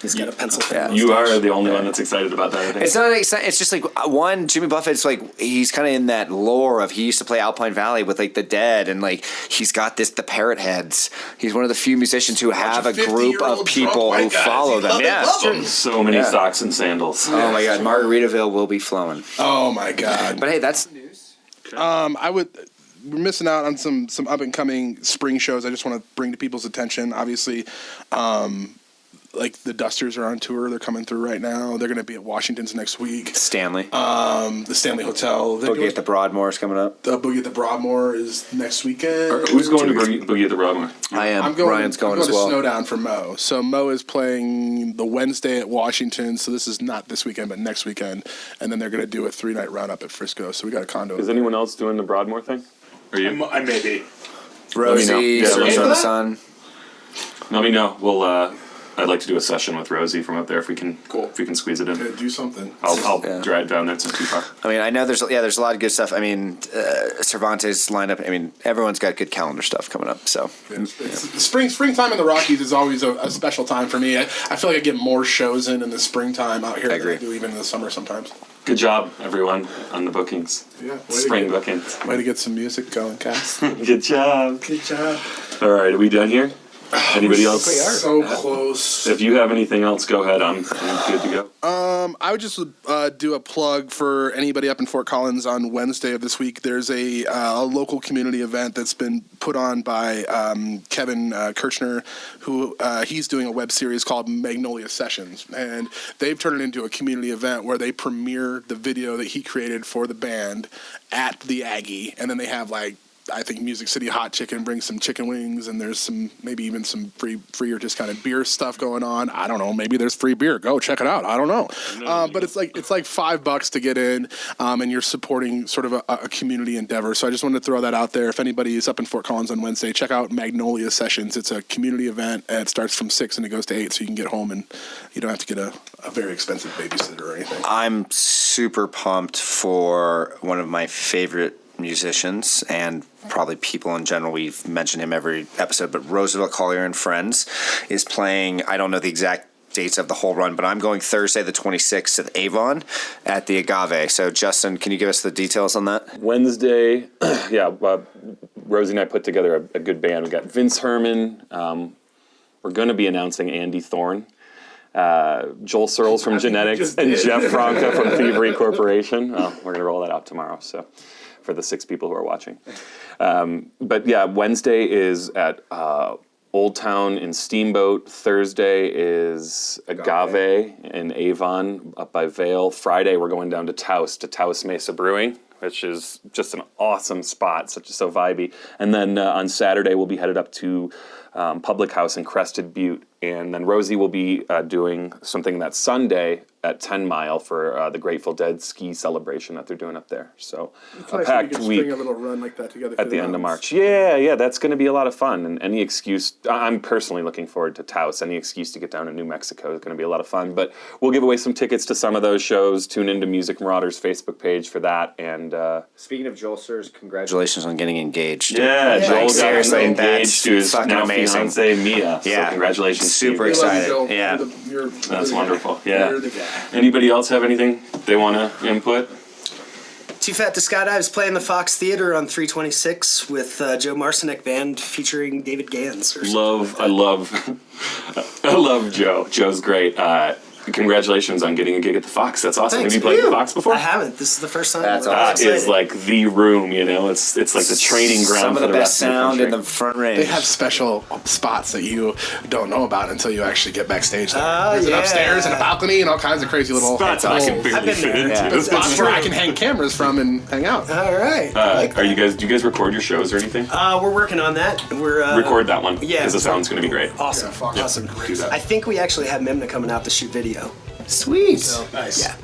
Speaker 6: He's got a pencil.
Speaker 3: Yeah.
Speaker 2: You are the only one that's excited about that. I think.
Speaker 3: It's not exciting. It's just like one, Jimmy Buffett's like he's kind of in that lore of he used to play Alpine Valley with like the Dead, and like he's got the Parrot Heads. He's one of the few musicians who have a group of
Speaker 1: 50-year-old
Speaker 3: people
Speaker 1: drunk
Speaker 3: who
Speaker 1: white guys.
Speaker 3: follow
Speaker 1: He
Speaker 3: them.
Speaker 1: love it,
Speaker 3: Yeah,
Speaker 1: love them.
Speaker 2: So many
Speaker 3: Yeah.
Speaker 2: socks and sandals.
Speaker 3: Oh my God, Margaritaville will be flowing.
Speaker 1: Oh my God.
Speaker 3: But hey, that's the news.
Speaker 1: We're missing out on some up and coming spring shows. I just want to bring to people's attention. Obviously, like the Dusters are on tour. They're coming through right now. They're going to be at Washington's next week.
Speaker 3: Stanley.
Speaker 1: The Stanley Hotel.
Speaker 3: Boogie at the Broadmoor is coming up.
Speaker 1: The Boogie at the Broadmoor is next weekend.
Speaker 2: Who's going to Boogie at the Broadmoor?
Speaker 3: I am. Ryan's going
Speaker 1: I'm
Speaker 3: as well.
Speaker 1: to Snowdown for Mo. So Mo is playing the Wednesday at Washington. So this is not this weekend, but next weekend. And then they're going to do a 3-night roundup at Frisco. So we got a condo.
Speaker 2: Is anyone else doing the Broadmoor thing? Are you?
Speaker 4: I may be.
Speaker 3: Rosie, Search on the Sun.
Speaker 2: Let me know. We'll. I'd like to do a session with Rosie from up there if we can.
Speaker 1: Cool.
Speaker 2: If we can squeeze it in.
Speaker 1: Do something.
Speaker 2: I'll drive down there. It's not too far.
Speaker 3: I mean, I know there's a lot of good stuff. I mean, Cervantes lineup. I mean, everyone's got good calendar stuff coming up. So
Speaker 1: Springtime in the Rockies is always a special time for me. I feel like I get more shows in the springtime out here than I do even in the summer sometimes.
Speaker 2: Good job, everyone, on the bookings.
Speaker 1: Yeah.
Speaker 2: Spring bookings.
Speaker 1: Way to get some music going, Cass.
Speaker 2: Good job.
Speaker 1: Good job.
Speaker 2: All right, are we done here? Anybody else?
Speaker 1: So close.
Speaker 2: If you have anything else, go ahead. I'm good to go.
Speaker 1: I would just do a plug for anybody up in Fort Collins on Wednesday of this week. There's a local community event that's been put on by Kevin Kirchner, who he's doing a web series called Magnolia Sessions, and they've turned it into a community event where they premiere the video that he created for the band at the Aggie, and then they have I think Music City Hot Chicken brings some chicken wings, and there's maybe even some free or discounted beer stuff going on. I don't know. Maybe there's free beer. Go check it out. I don't know. But it's like $5 to get in, and you're supporting sort of a community endeavor. So I just wanted to throw that out there. If anybody is up in Fort Collins on Wednesday, check out Magnolia Sessions. It's a community event, and it starts from 6 and it goes to 8, so you can get home and you don't have to get a very expensive babysitter or anything.
Speaker 3: I'm super pumped for one of my favorite musicians and probably people in general. We've mentioned him every episode, but Roosevelt Collier and Friends is playing. I don't know the exact dates of the whole run, but I'm going Thursday the 26th at Avon at the Agave. So Justin, can you give us the details on that?
Speaker 2: Wednesday, Rosie and I put together a good band. We got Vince Herman. We're going to be announcing Andy Thorn. Joel Searles from Genetics and Jeff Franca from Thievery Corporation. We're going to roll that out tomorrow. So for the 6 people who are watching. But yeah, Wednesday is at Old Town in Steamboat. Thursday is Agave in Avon up by Vale. Friday we're going down to Taos Mesa Brewing, which is just an awesome spot, so vibey. And then on Saturday we'll be headed up to Public House in Crested Butte. And then Rosie will be doing something that Sunday at 10 Mile for the Grateful Dead ski celebration that they're doing up there. So a packed week
Speaker 1: string a little run like that together
Speaker 2: at the end of March. Yeah, that's going to be a lot of fun. And any excuse, I'm personally looking forward to Taos. Any excuse to get down to New Mexico is going to be a lot of fun. But we'll give away some tickets to some of those shows. Tune into Music Marauders Facebook page for that. And
Speaker 3: speaking of Joel Sears, congratulations on getting engaged.
Speaker 2: Yeah, Joel got engaged to his now fiance Mia.
Speaker 3: Yeah,
Speaker 2: so congratulations.
Speaker 3: Super excited. Yeah,
Speaker 2: that's wonderful. Yeah. Anybody else have anything they want to input?
Speaker 6: Too Fat to Skydive's playing the Fox Theater on 326 with Joe Marcinek Band featuring David Gans.
Speaker 2: I love Joe. Joe's great. Congratulations on getting a gig at the Fox. That's awesome.
Speaker 6: Thanks.
Speaker 2: Have you played the Fox before?
Speaker 6: I haven't. This is the first time.
Speaker 3: That's
Speaker 2: That is like the room, It's like the training ground
Speaker 3: Some of
Speaker 2: for
Speaker 3: the
Speaker 2: the
Speaker 3: best
Speaker 2: rest of the
Speaker 3: sound
Speaker 2: country.
Speaker 3: in the front range.
Speaker 1: They have special spots that you don't know about until you actually get backstage.
Speaker 6: Oh,
Speaker 1: There's an
Speaker 6: yeah.
Speaker 1: upstairs and a balcony and all kinds of crazy little
Speaker 2: spots I can
Speaker 6: I've
Speaker 2: barely
Speaker 6: been
Speaker 2: fit
Speaker 6: there.
Speaker 2: into.
Speaker 3: Yeah.
Speaker 1: spots where I can hang cameras from and hang out.
Speaker 6: All right.
Speaker 2: Do you guys record your shows or anything?
Speaker 6: We're working on that. We're
Speaker 2: Record that one.
Speaker 6: yeah.
Speaker 2: Because the sound's going to be great.
Speaker 6: Awesome.
Speaker 1: Yeah,
Speaker 6: Awesome.
Speaker 2: Do that.
Speaker 6: I think we actually have Memna coming out to shoot video.
Speaker 3: Sweet.
Speaker 1: Nice.
Speaker 6: Yeah.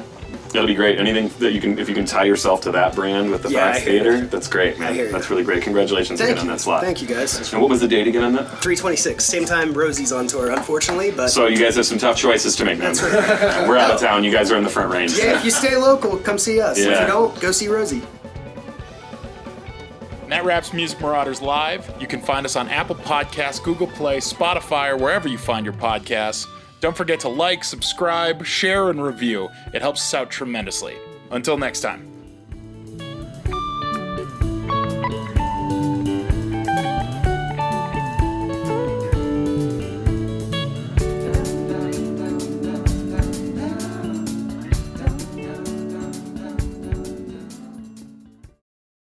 Speaker 2: That'll be great. Anything that if you can tie yourself to that brand with the
Speaker 6: Yeah,
Speaker 2: Fox
Speaker 6: I hear
Speaker 2: Theater,
Speaker 6: you.
Speaker 2: that's great, man.
Speaker 6: I hear you.
Speaker 2: That's really great. Congratulations
Speaker 6: Thank
Speaker 2: again
Speaker 6: you.
Speaker 2: on that slot.
Speaker 6: Thank you, guys.
Speaker 2: And what was the date again on that?
Speaker 6: 326. Same time Rosie's on tour, unfortunately, but
Speaker 2: So you guys have some tough choices to make, man. We're out of town. You guys are in the front range.
Speaker 6: yeah, if you stay local, come see us. If
Speaker 2: Yeah.
Speaker 6: you don't, go see Rosie.
Speaker 9: And that wraps Music Marauders Live. You can find us on Apple Podcasts, Google Play, Spotify, or wherever you find your podcasts. Don't forget to like, subscribe, share, and review. It helps us out tremendously. Until next time.